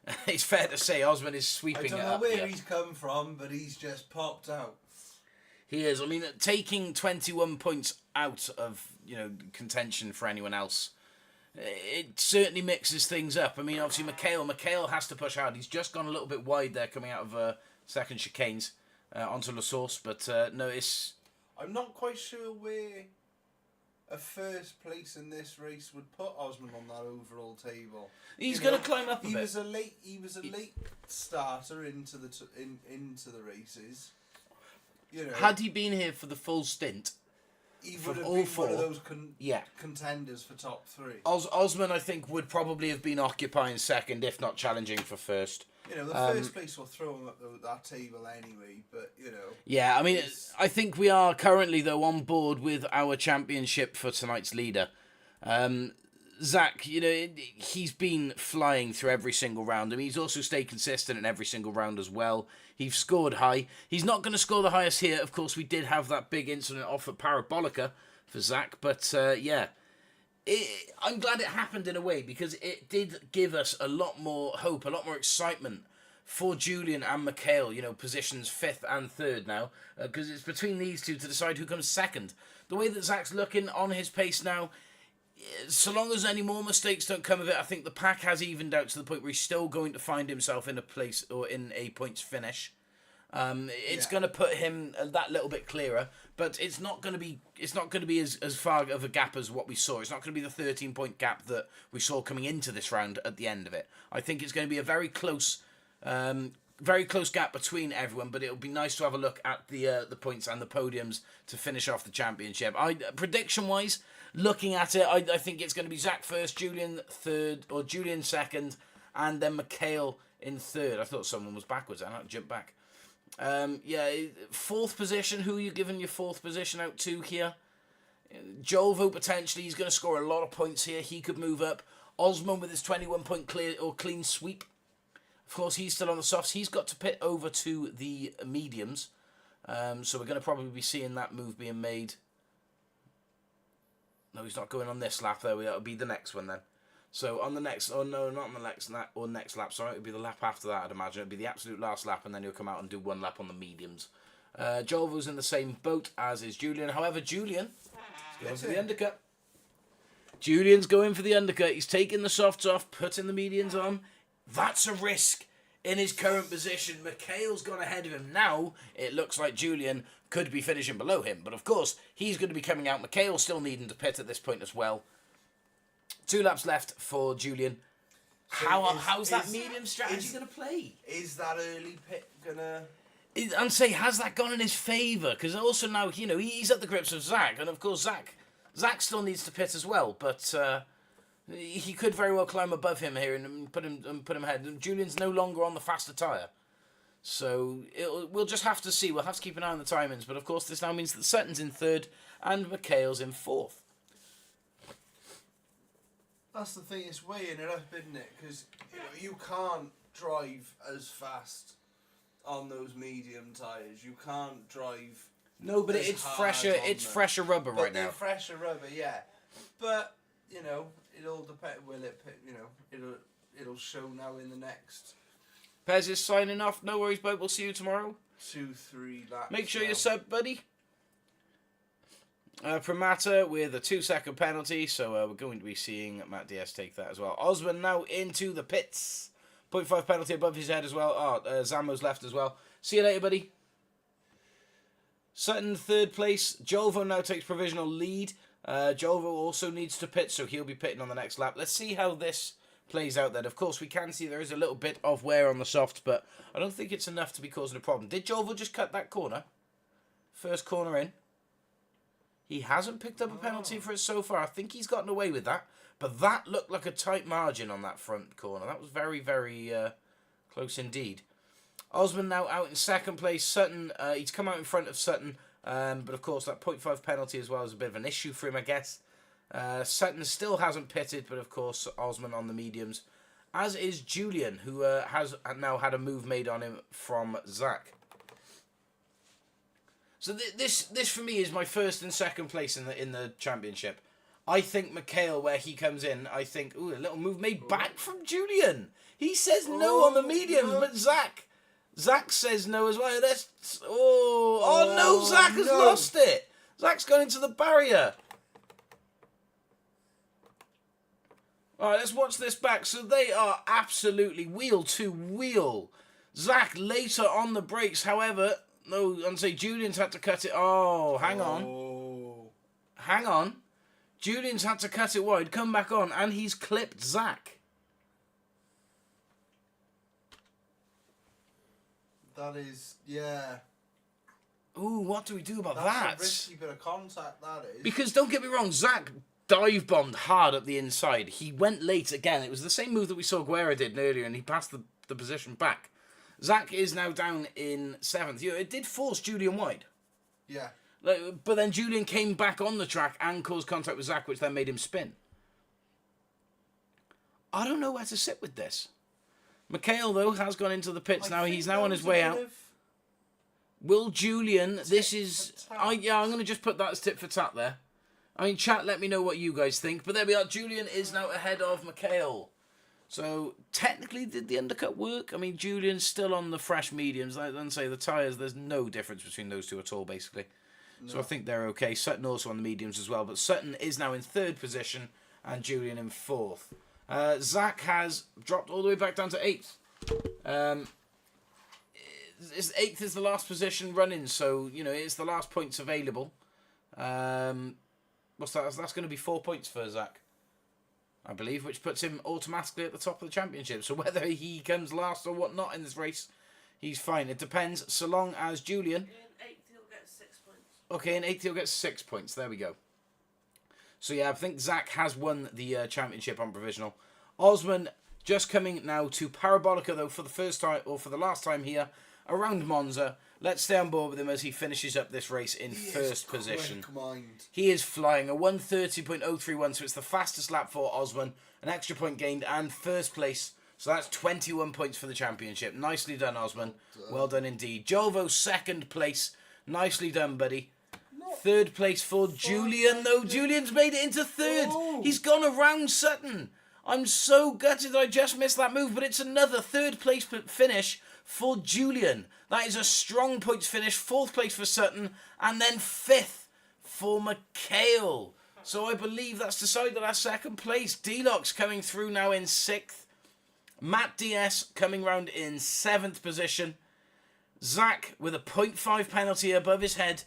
Yeah. It's fair to say Osman is sweeping it up. I don't know where he's come from, but he's just popped out. He is. I mean, taking 21 points out of, contention for anyone else, it certainly mixes things up. I mean, obviously, Mikhail has to push hard. He's just gone a little bit wide there coming out of second chicanes onto La Source, but no, it's... I'm not quite sure where a first place in this race would put Osman on that overall table. He's going to climb up a bit. He was a late starter into the races. Had he been here for the full stint, he would have been one of those contenders for top 3. Osman, I think, would probably have been occupying second, if not challenging for first. The first place will throw him up that table anyway, but, Yeah, I mean, I think we are currently, though, on board with our championship for tonight's leader. Zack, he's been flying through every single round. I mean, he's also stayed consistent in every single round as well. He's scored high. He's not going to score the highest here. Of course, we did have that big incident off at Parabolica for Zack, but, yeah. I'm glad it happened in a way because it did give us a lot more hope, a lot more excitement for Julian and Mikhail, positions 5th and 3rd now, because it's between these two to decide who comes second. The way that Zack's looking on his pace now, so long as any more mistakes don't come of it, I think the pack has evened out to the point where he's still going to find himself in a place or in a points finish. It's going to put him that little bit clearer, but it's not going to be as far of a gap as what we saw. It's not going to be the 13-point gap that we saw coming into this round at the end of it. I think it's going to be a very close gap between everyone, but it'll be nice to have a look at the points and the podiums to finish off the championship. Prediction-wise, looking at it, I think it's going to be Zack first, Julian third, or Julian second, and then Mikhail in third. I thought someone was backwards. I had to jump back. Fourth position. Who are you giving your fourth position out to here? Julvo potentially. He's going to score a lot of points here. He could move up. Osman with his 21-point clear or clean sweep. Of course, he's still on the softs. He's got to pit over to the mediums. So we're going to probably be seeing that move being made. No, he's not going on this lap. There we are. It'll be the next one then. So on the next, oh no, not on the next lap, or next lap, sorry, it'll be the lap after that, I'd imagine. It'll be the absolute last lap, and then he'll come out and do one lap on the mediums. Julvo's in the same boat as is Julian. However, Julian is going for the undercut. Julian's going for the undercut. He's taking the softs off, putting the medians on. That's a risk in his current position. Mikhail's gone ahead of him. Now, it looks like Julian could be finishing below him. But of course, he's going to be coming out. Mikhail's still needing to pit at this point as well. 2 laps left for Julian. So how's that medium strategy going to play? Is that early pit going to... And say, has that gone in his favour? Because also now, he's at the grips of Zack. And of course, Zack still needs to pit as well. But He could very well climb above him here and put him ahead. Julian's no longer on the faster tyre. So we'll just have to see. We'll have to keep an eye on the timings. But of course, this now means that Sutton's in third and McHale's in fourth. That's the thing, it's weighing it up, isn't it? Because you can't drive as fast on those medium tyres. You can't drive. No, but as it's hard fresher. on It's them. fresher rubber But right they're now. fresher rubber, yeah. But it all depend. It'll show now in the next Pez is signing off. No worries, bud. We'll see you tomorrow. 2-3 laps. Make sure now. you're sub, buddy. Pramata with a 2-second penalty, so we're going to be seeing Matt Diaz take that as well. Osman now into the pits. 0.5 penalty above his head as well. Zammo's left as well. See you later, buddy. Sutton third place. Julvo now takes provisional lead. Julvo also needs to pit, so he'll be pitting on the next lap. Let's see how this plays out then. Of course, we can see there is a little bit of wear on the softs, but I don't think it's enough to be causing a problem. Did Julvo just cut that corner? First corner in. He hasn't picked up a penalty for it so far. I think he's gotten away with that. But that looked like a tight margin on that front corner. That was very, very close indeed. Osman now out in second place. Sutton, he's come out in front of Sutton. But of course, that 0.5 penalty as well is a bit of an issue for him, I guess. Sutton still hasn't pitted, but of course, Osman on the mediums. As is Julian, who has now had a move made on him from Zack. So this for me is my first and second place in the championship. I think McHale, where he comes in, I think, ooh, a little move made back from Julian. He says no on the mediums, but Zack says no as well. Oh no, Zack has lost it. Zack's gone into the barrier. All right, let's watch this back. So they are absolutely wheel to wheel. Zack later on the brakes, however. No, and say Julian's had to cut it. Oh, hang on. Hang on. Julian's had to cut it wide, come back on, and he's clipped Zack. That is, yeah. Ooh, what do we do about That's that? a risky bit of contact, that is. Because, don't get me wrong, Zack dive bombed hard up the inside. He went late again. It was the same move that we saw Guerra did earlier, and he passed the position back. Zack is now down in 7th. It did force Julian wide. Yeah. But then Julian came back on the track and caused contact with Zack, which then made him spin. I don't know where to sit with this. McHale, though, has gone into the pits now. He's now on his way out. Will Julian... This is... I'm going to just put that as tit for tat there. I mean, chat, let me know what you guys think. But there we are. Julian is now ahead of McHale. So, technically, did the undercut work? I mean, Julian's still on the fresh mediums. Like I say, the tyres, there's no difference between those two at all, basically. No. So I think they're okay. Sutton also on the mediums as well. But Sutton is now in 3rd position and Julian in 4th. Zack has dropped all the way back down to 8th. 8th is the last position running, so, it's the last points available. What's that? That's going to be 4 points for Zack, I believe, which puts him automatically at the top of the championship. So whether he comes last or whatnot in this race, he's fine. It depends, so long as Julian... In 8th, he'll get 6 points. Okay, in 8th, he'll get 6 points. There we go. So yeah, I think Zack has won the championship on provisional. Osman just coming now to Parabolica, though, for the first time, or for the last time here, around Monza. Let's stay on board with him as he finishes up this race in first position. He is flying a 1:30.031, so it's the fastest lap for Osman. An extra point gained and first place. So that's 21 points for the championship. Nicely done, Osman. Well done indeed. Julvo, 2nd place. Nicely done, buddy. 3rd place for Julian, though. Julian's made it into 3rd. Oh. He's gone around Sutton. I'm so gutted I just missed that move, but it's another 3rd place finish for Julian. That is a strong points finish. 4th place for Sutton, and then 5th for McHale. So I believe that's decided our 2nd place. Deluxe coming through now in 6th. Matt DS coming round in 7th position. Zack with a 0.5 penalty above his head.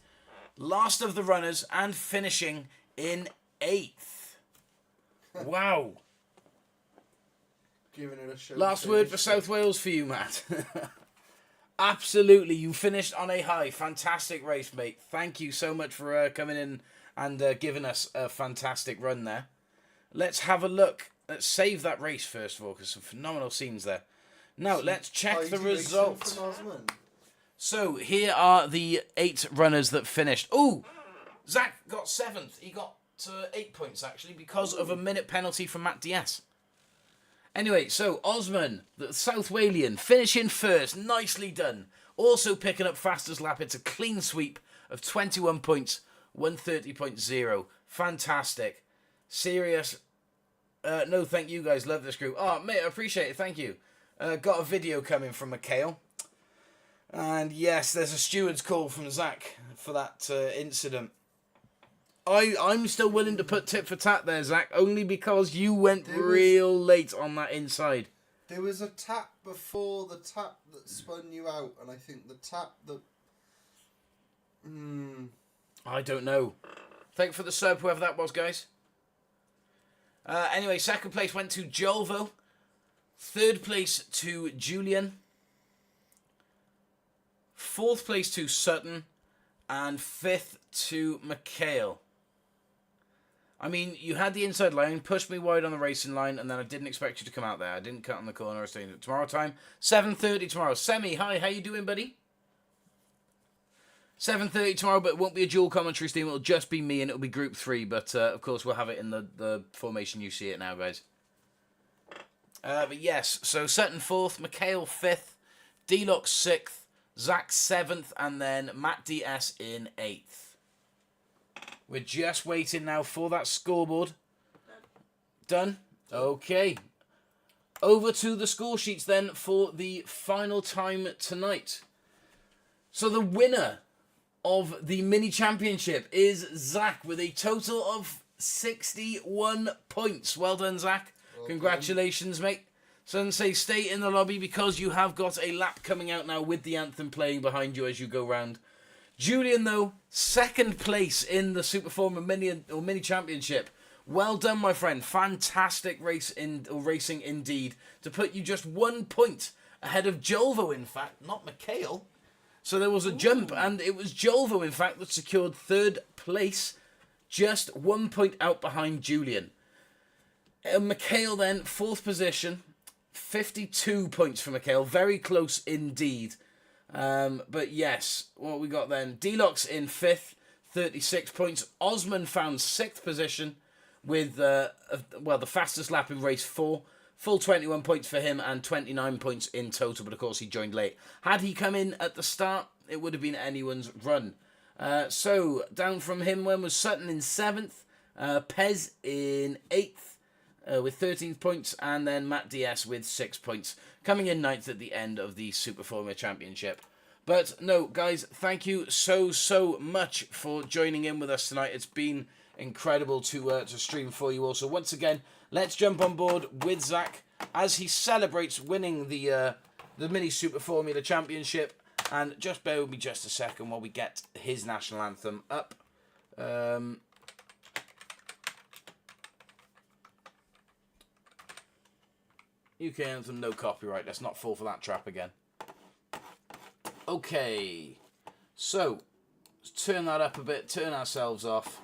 Last of the runners and finishing in 8th. Wow. Giving it a show. Last word for South Wales for you, Matt. Absolutely, you finished on a high. Fantastic race, mate. Thank you so much for coming in and giving us a fantastic run there. Let's have a look let's save that race first of all, because some phenomenal scenes there. Now, let's check the Tidy racing result. from Osman. So, here are the 8 runners that finished. Ooh! Zack got 7th. He got 8 points, actually, because of a minute penalty from Matt Diaz. Anyway, so Osman, the South Walian, finishing first. Nicely done. Also picking up fastest lap. It's a clean sweep of 21 points, 130.0. Fantastic. Serious. No, thank you guys. Love this group. Oh, mate, I appreciate it. Thank you. Got a video coming from Mikhail. And yes, there's a steward's call from Zack for that incident. I'm still willing to put tit for tat there, Zack, only because you went real late on that inside. There was a tap before the tap that spun you out, and I think the tap that... I don't know. Thank you for the sub, whoever that was, guys. Anyway, 2nd place went to Julvo. 3rd place to Julian. 4th place to Sutton. And 5th to Mikhail. I mean, you had the inside line, pushed me wide on the racing line, and then I didn't expect you to come out there. I didn't cut on the corner. I was saying tomorrow time, 7:30 tomorrow. Semi, hi, how you doing, buddy? 7:30 tomorrow, but it won't be a dual commentary stream. It'll just be me, and it'll be Group 3. But, of course, we'll have it in the formation you see it now, guys. But, yes, so Sutton 4th, Mikhail 5th, D-Lock 6th, Zack 7th, and then Matt DS in 8th. We're just waiting now for that scoreboard. Done? Okay. Over to the score sheets then for the final time tonight. So the winner of the mini championship is Zack with a total of 61 points. Well done, Zack. Well Congratulations, done. Mate. Sensei, stay in the lobby because you have got a lap coming out now with the anthem playing behind you as you go round. Julian, though, 2nd place in the SUPERFORMULA mini championship. Well done, my friend. Fantastic racing indeed to put you just 1 point ahead of Julvo, in fact, not Mikhail. So there was a jump, and it was Julvo, in fact, that secured 3rd place, just 1 point out behind Julian. Mikhail then, 4th position, 52 points for Mikhail. Very close indeed. But yes, what we got then? D-Lock's in 5th, 36 points. Osman found 6th position with, the fastest lap in race 4. Full 21 points for him and 29 points in total, but of course he joined late. Had he come in at the start, it would have been anyone's run. So, down from him, when was Sutton in 7th, Pez in 8th with 13 points, and then Matt DS with 6 points, coming in 9th at the end of the SUPERFORMULA Championship. But no, guys, thank you so much for joining in with us tonight. It's been incredible to stream for you all. So once again, let's jump on board with Zack as he celebrates winning the mini SUPERFORMULA Championship. And just bear with me just a second while we get his national anthem up. UK anthem, no copyright. Let's not fall for that trap again. Okay, so let's turn that up a bit, turn ourselves off.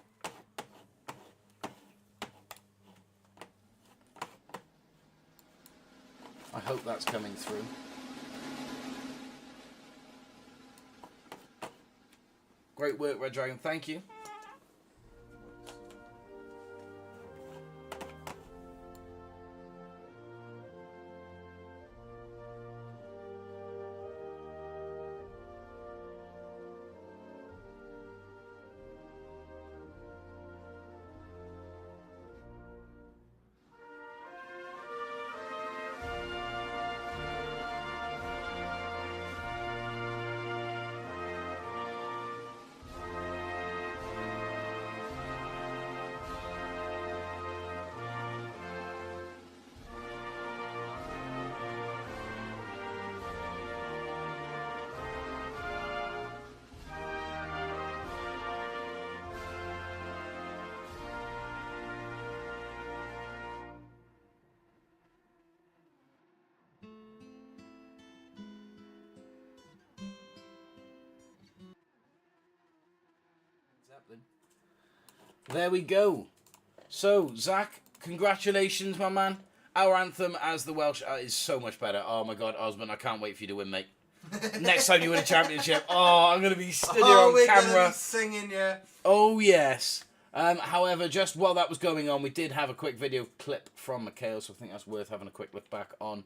I hope that's coming through. Great work, Red Dragon, thank you. There we go. So, Zack, congratulations, my man. Our anthem as the Welsh is so much better. Oh my God, Osman, I can't wait for you to win, mate. Next time you win a championship, I'm going to be stood here on we're camera. gonna be singing, yeah. Oh, yes. However, just while that was going on, we did have a quick video clip from Mikhail, so I think that's worth having a quick look back on.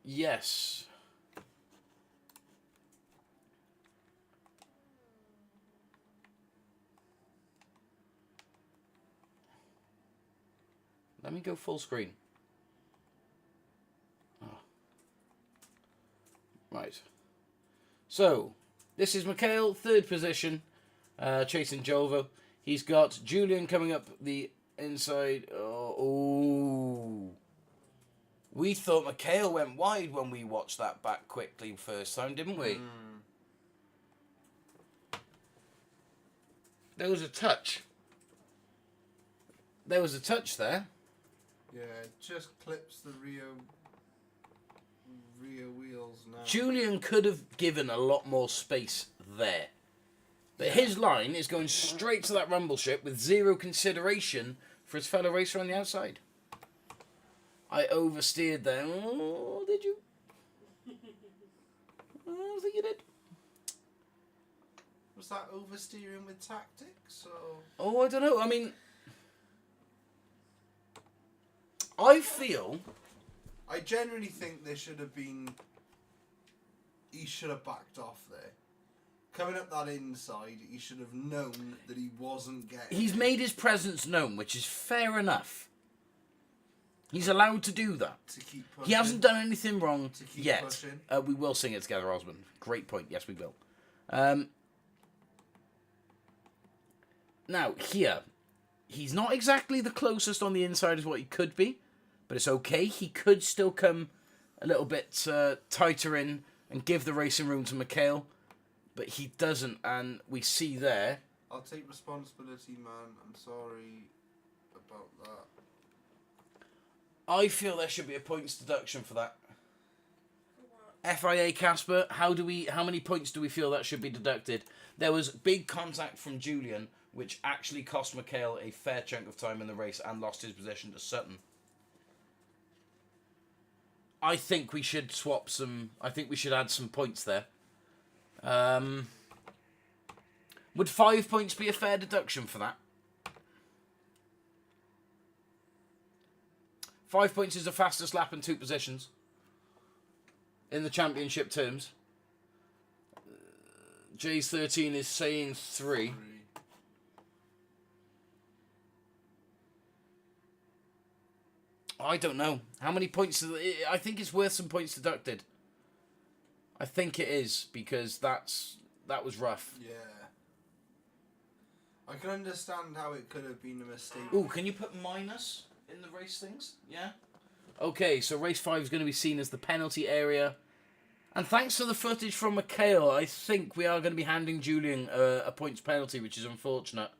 Yes. Let me go full screen. Oh. Right. So, this is Mikhail, third position, chasing Julvo. He's got Julian coming up the inside. Oh. We thought Mikhail went wide when we watched that back quickly first time, didn't we? There was a touch. There was a touch there. Yeah, it just clips the rear wheels now. Julian could have given a lot more space there. But his line is going straight to that rumble strip with zero consideration for his fellow racer on the outside. I oversteered there. Oh, did you? I think you did. Was that oversteering with tactics? Or? Oh, I don't know. I mean, I feel... I genuinely think there should have been... He should have backed off there. Coming up that inside, he should have known that he wasn't getting... He's made his presence known, which is fair enough. He's allowed to do that. To keep pushing. He hasn't done anything wrong To keep yet. pushing. We will sing it together, Osmond. Great point. Yes, we will. Now, here, he's not exactly the closest on the inside as what he could be, but it's okay. He could still come a little bit tighter in and give the racing room to Mikhail, but he doesn't, and we see there... I'll take responsibility, man. I'm sorry about that. I feel there should be a points deduction for that. FIA Casper, how many points do we feel that should be deducted? There was big contact from Julian, which actually cost Mikhail a fair chunk of time in the race and lost his position to Sutton. I think we should swap some... I think we should add some points there. Would 5 points be a fair deduction for that? 5 points is the fastest lap in 2 positions. In the championship terms. J's 13 is saying 3. I don't know. How many points... I think it's worth some points deducted. I think it is, because that was rough. Yeah. I can understand how it could have been a mistake. Ooh, can you put minus in the race things? Yeah? Okay, so race 5 is going to be seen as the penalty area. And thanks to the footage from Mikhail, I think we are going to be handing Julian a points penalty, which is unfortunate.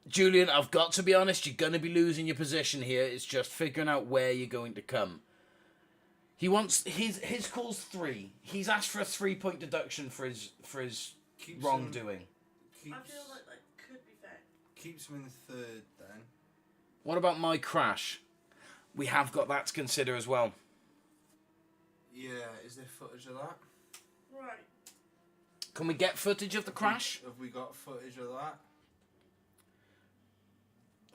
Julian, I've got to be honest, you're going to be losing your position here. It's just figuring out where you're going to come. He wants... His call's 3. He's asked for a 3-point deduction for his wrongdoing. I feel like that could be fair. Keeps him in third then. What about my crash? We have got that to consider as well. Yeah, is there footage of that? Right. Can we get footage of the crash? Have we got footage of that?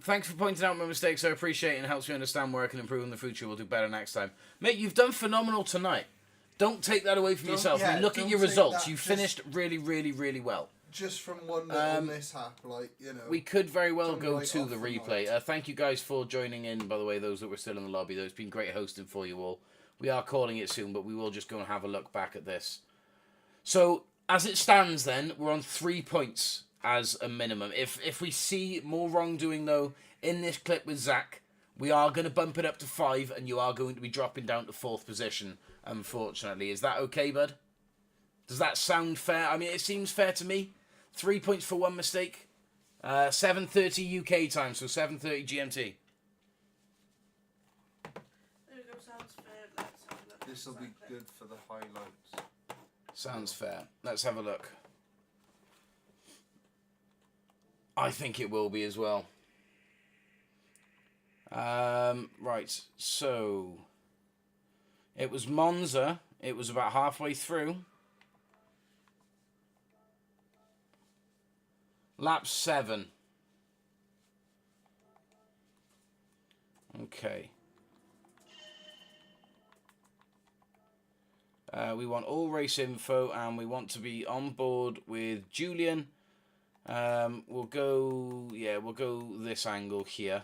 Thanks for pointing out my mistakes. I appreciate it and helps me understand where I can improve in the future. We'll do better next time. Mate, you've done phenomenal tonight. Don't take that away from yourself. I mean, look at your results. You finished really, really, really well. Just from one little mishap, like, you know. We could very well go to the replay. Thank you guys for joining in, by the way, those that were still in the lobby. It's been great hosting for you all. We are calling it soon, but we will just go and have a look back at this. So, as it stands then, we're on 3 points as a minimum. If we see more wrongdoing, though, in this clip with Zack, we are going to bump it up to 5, and you are going to be dropping down to 4th position, unfortunately. Is that okay, bud? Does that sound fair? I mean, it seems fair to me. 3 points for one mistake. 7:30 UK time, so 7:30 GMT. There we go, sounds fair. Let's have a look. This will be good for the highlights. Sounds fair. Let's have a look. I think it will be as well. Right, so it was Monza. It was about halfway through. Lap 7. Okay. We want all race info, and we want to be on board with Julian. We'll go this angle here.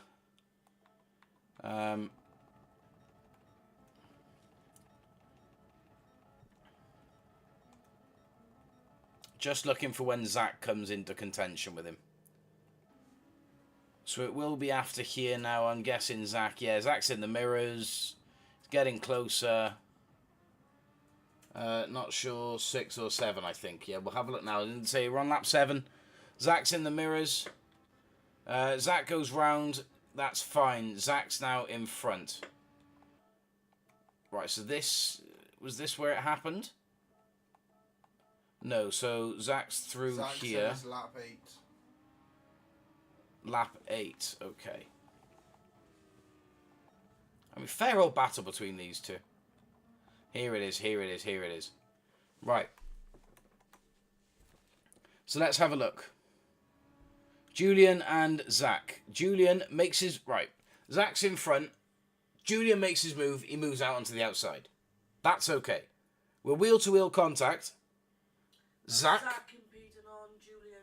Just looking for when Zack comes into contention with him. So it will be after here now. I'm guessing Zack. Yeah, Zack's in the mirrors. He's getting closer. Not sure, 6 or 7, I think. Yeah, we'll have a look now. I didn't say we're on lap 7. Zack's in the mirrors. Zack goes round. That's fine. Zack's now in front. Right, so was this where it happened? No, so Zack's through here. Says lap 8. Lap 8, okay. I mean, fair old battle between these two. Here it is, here it is, here it is. Right. So let's have a look. Julian and Zack. Julian makes his... Right. Zack's in front. Julian makes his move. He moves out onto the outside. That's okay. We're wheel-to-wheel contact. Zack impeding on Julian.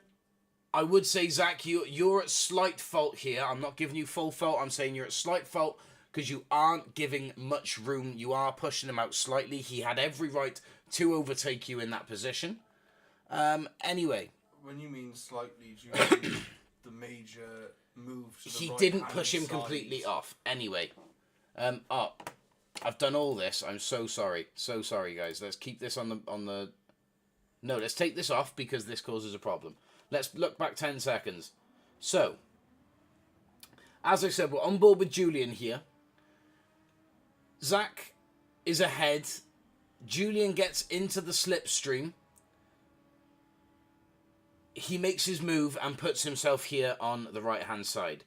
I would say, Zack, you're at slight fault here. I'm not giving you full fault. I'm saying you're at slight fault because you aren't giving much room. You are pushing him out slightly. He had every right to overtake you in that position. Anyway. When you mean slightly, do you mean the major move to the He right didn't hand push him side? completely off. Anyway. I've done all this. I'm so sorry. So sorry, guys. Let's keep this on the... No, let's take this off because this causes a problem. Let's look back 10 seconds. So, as I said, we're on board with Julian here. Zack is ahead. Julian gets into the slipstream. He makes his move and puts himself here on the right-hand side.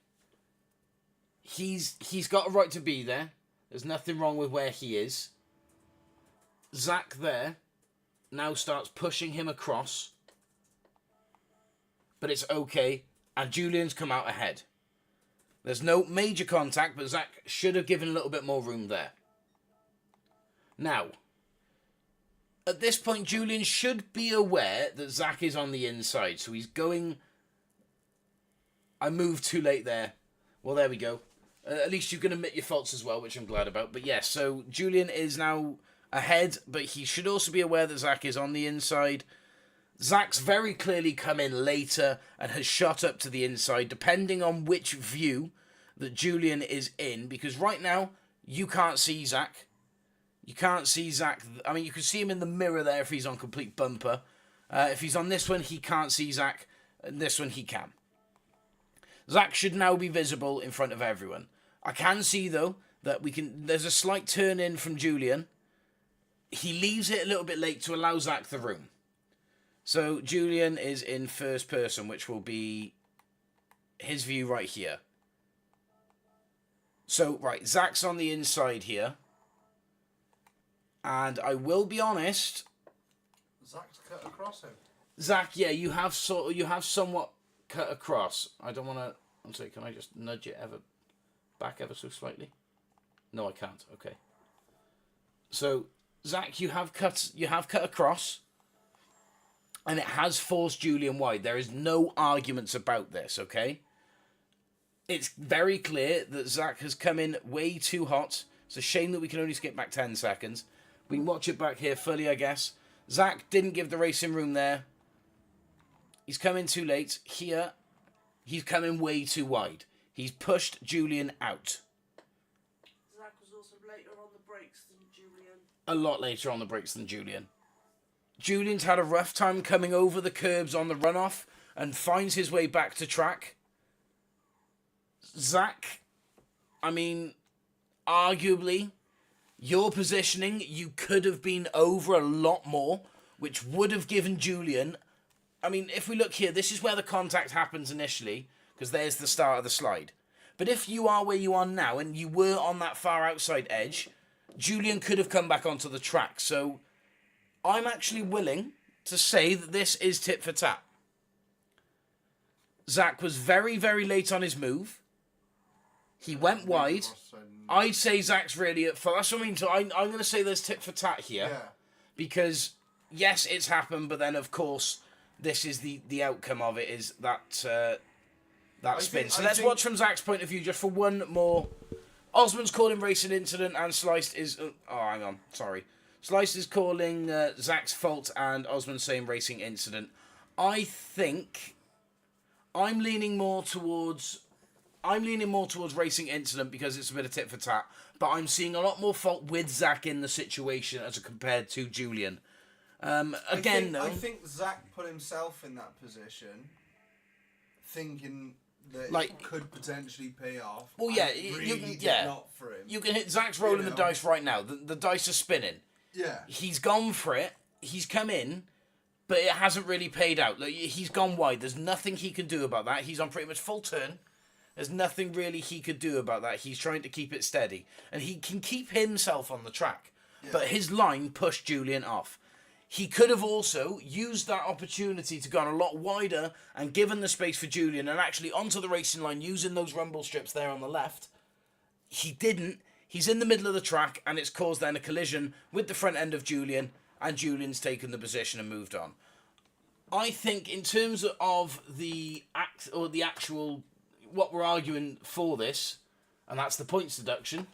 He's got a right to be there. There's nothing wrong with where he is. Zack there now starts pushing him across. But it's okay. And Julian's come out ahead. There's no major contact, but Zack should have given a little bit more room there. Now, at this point, Julian should be aware that Zack is on the inside. So he's going... I moved too late there. Well, there we go. At least you can admit your faults as well, which I'm glad about. But yes, so Julian is now ahead, but he should also be aware that Zack is on the inside. Zack's very clearly come in later and has shot up to the inside, depending on which view that Julian is in. Because right now, you can't see Zack. You can't see Zack. I mean, you can see him in the mirror there if he's on complete bumper. If he's on this one, he can't see Zack. And this one, he can. Zack should now be visible in front of everyone. I can see, though, that there's a slight turn in from Julian. He leaves it a little bit late to allow Zack the room. So Julian is in first person, which will be his view right here. So, right, Zack's on the inside here. And I will be honest. Zack's cut across him. Zack, yeah, you have somewhat cut across. I don't want to... I'm sorry, can I just nudge it back ever so slightly? No, I can't. Okay. So, Zack, you have cut across. And it has forced Julian wide. There is no arguments about this, okay? It's very clear that Zack has come in way too hot. It's a shame that we can only skip back 10 seconds. We can watch it back here fully, I guess. Zack didn't give the racing room there. He's come in too late. Here, he's come in way too wide. He's pushed Julian out. Zack was also later on the brakes than Julian. A lot later on the brakes than Julian. Julian's had a rough time coming over the curbs on the runoff and finds his way back to track. Zack, I mean, arguably, your positioning, you could have been over a lot more, which would have given Julian... I mean, if we look here, this is where the contact happens initially, because there's the start of the slide. But if you are where you are now and you were on that far outside edge, Julian could have come back onto the track. So I'm actually willing to say that this is tit for tat. Zack was very, very late on his move. He went wide. I'd say Zack's really at fault. That's what I mean. So I'm going to say there's tit for tat here. Yeah. Because, yes, it's happened, but then, of course, this is the outcome of it, is that spin. So let's watch from Zack's point of view just for one more. Osman's calling racing incident and Sliced is... oh, hang on. Sorry. Sliced is calling Zack's fault and Osman's saying racing incident. I think I'm leaning more towards racing incident because it's a bit of tit for tat. But I'm seeing a lot more fault with Zack in the situation as compared to Julian. I think Zack put himself in that position thinking that it could potentially pay off. Well, yeah, not for him. You can hit Zack's rolling the dice right now. The dice are spinning. Yeah. He's gone for it. He's come in, but it hasn't really paid out. Like, he's gone wide. There's nothing he can do about that. He's on pretty much full turn. There's nothing really he could do about that. He's trying to keep it steady. And he can keep himself on the track. Yeah. But his line pushed Julian off. He could have also used that opportunity to go on a lot wider and given the space for Julian and actually onto the racing line using those rumble strips there on the left. He didn't. He's in the middle of the track and it's caused then a collision with the front end of Julian and Julian's taken the position and moved on. I think in terms of the actual what we're arguing for this, and that's the points deduction,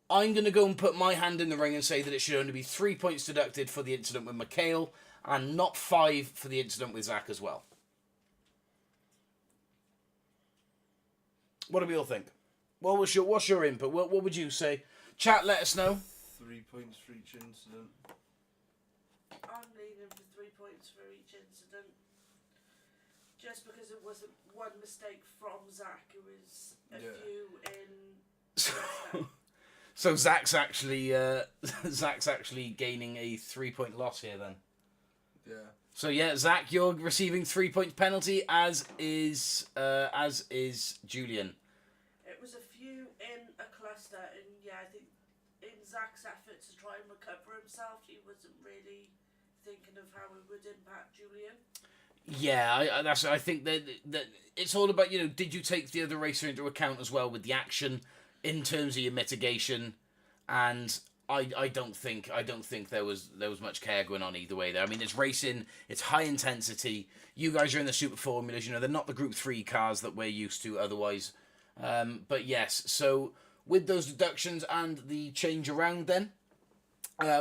I'm going to go and put my hand in the ring and say that it should only be 3 points deducted for the incident with Mikhail and not 5 for the incident with Zack as well. What do we all think? What's your input? What would you say? Chat, let us know. 3 points for each incident. I'm leaning for 3 points for each incident. Just because it wasn't one mistake from Zack, it was a few in... So Zack's actually gaining a 3 point loss here then. Yeah. So yeah, Zack, you're receiving 3 point penalty, as is Julian. It was a few in a cluster, and yeah, I think in Zack's effort to try and recover himself, he wasn't really thinking of how it would impact Julian. Yeah, I think that it's all about, did you take the other racer into account as well with the action in terms of your mitigation? And I don't think there was much care going on either way there. I mean, it's racing, it's high intensity. You guys are in the super formulas, they're not the Group 3 cars that we're used to otherwise. But yes, so with those deductions and the change around then,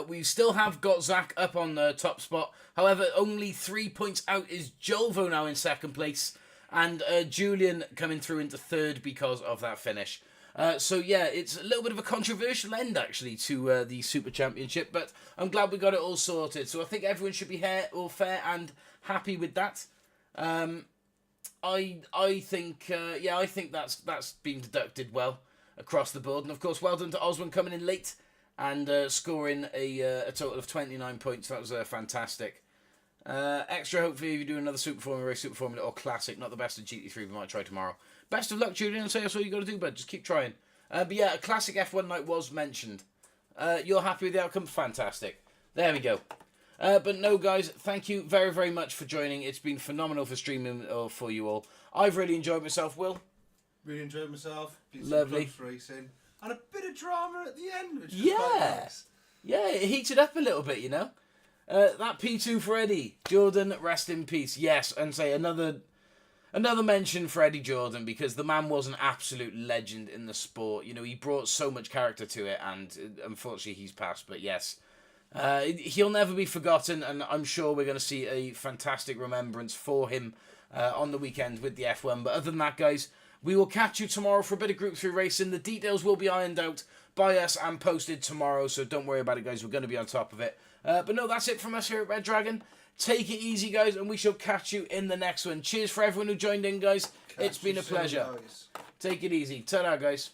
we still have got Zack up on the top spot. However, only 3 points out is Julvo now in second place. And Julian coming through into third because of that finish. So yeah, it's a little bit of a controversial end actually to the Super Championship. But I'm glad we got it all sorted. So I think everyone should be all fair and happy with that. I think that's been deducted well across the board. And of course, well done to Osman coming in late and scoring a total of 29 points. That was fantastic. Extra hopefully if you do another Super Formula or Classic, not the best of GT3, we might try tomorrow. Best of luck, Julian, and say that's all you got to do, bud. Just keep trying. But yeah, a Classic F1 night was mentioned. You're happy with the outcome? Fantastic. There we go. But no, guys, thank you very, very much for joining. It's been phenomenal for streaming for you all. I've really enjoyed myself, Will. Really enjoyed myself. Lovely. Racing. And a bit of drama at the end, which was quite nice. Yeah, it heated up a little bit, That P2 for Eddie. Jordan, rest in peace. Yes, and say another mention for Eddie Jordan, because the man was an absolute legend in the sport. He brought so much character to it, and unfortunately he's passed. But yes, he'll never be forgotten, and I'm sure we're going to see a fantastic remembrance for him on the weekend with the F1. But other than that, guys, we will catch you tomorrow for a bit of Group 3 racing. The details will be ironed out by us and posted tomorrow, so don't worry about it, guys. We're going to be on top of it. But no, that's it from us here at Red Dragon. Take it easy, guys, and we shall catch you in the next one. Cheers for everyone who joined in, guys. It's been a pleasure. Take it easy. Ta-ra, guys.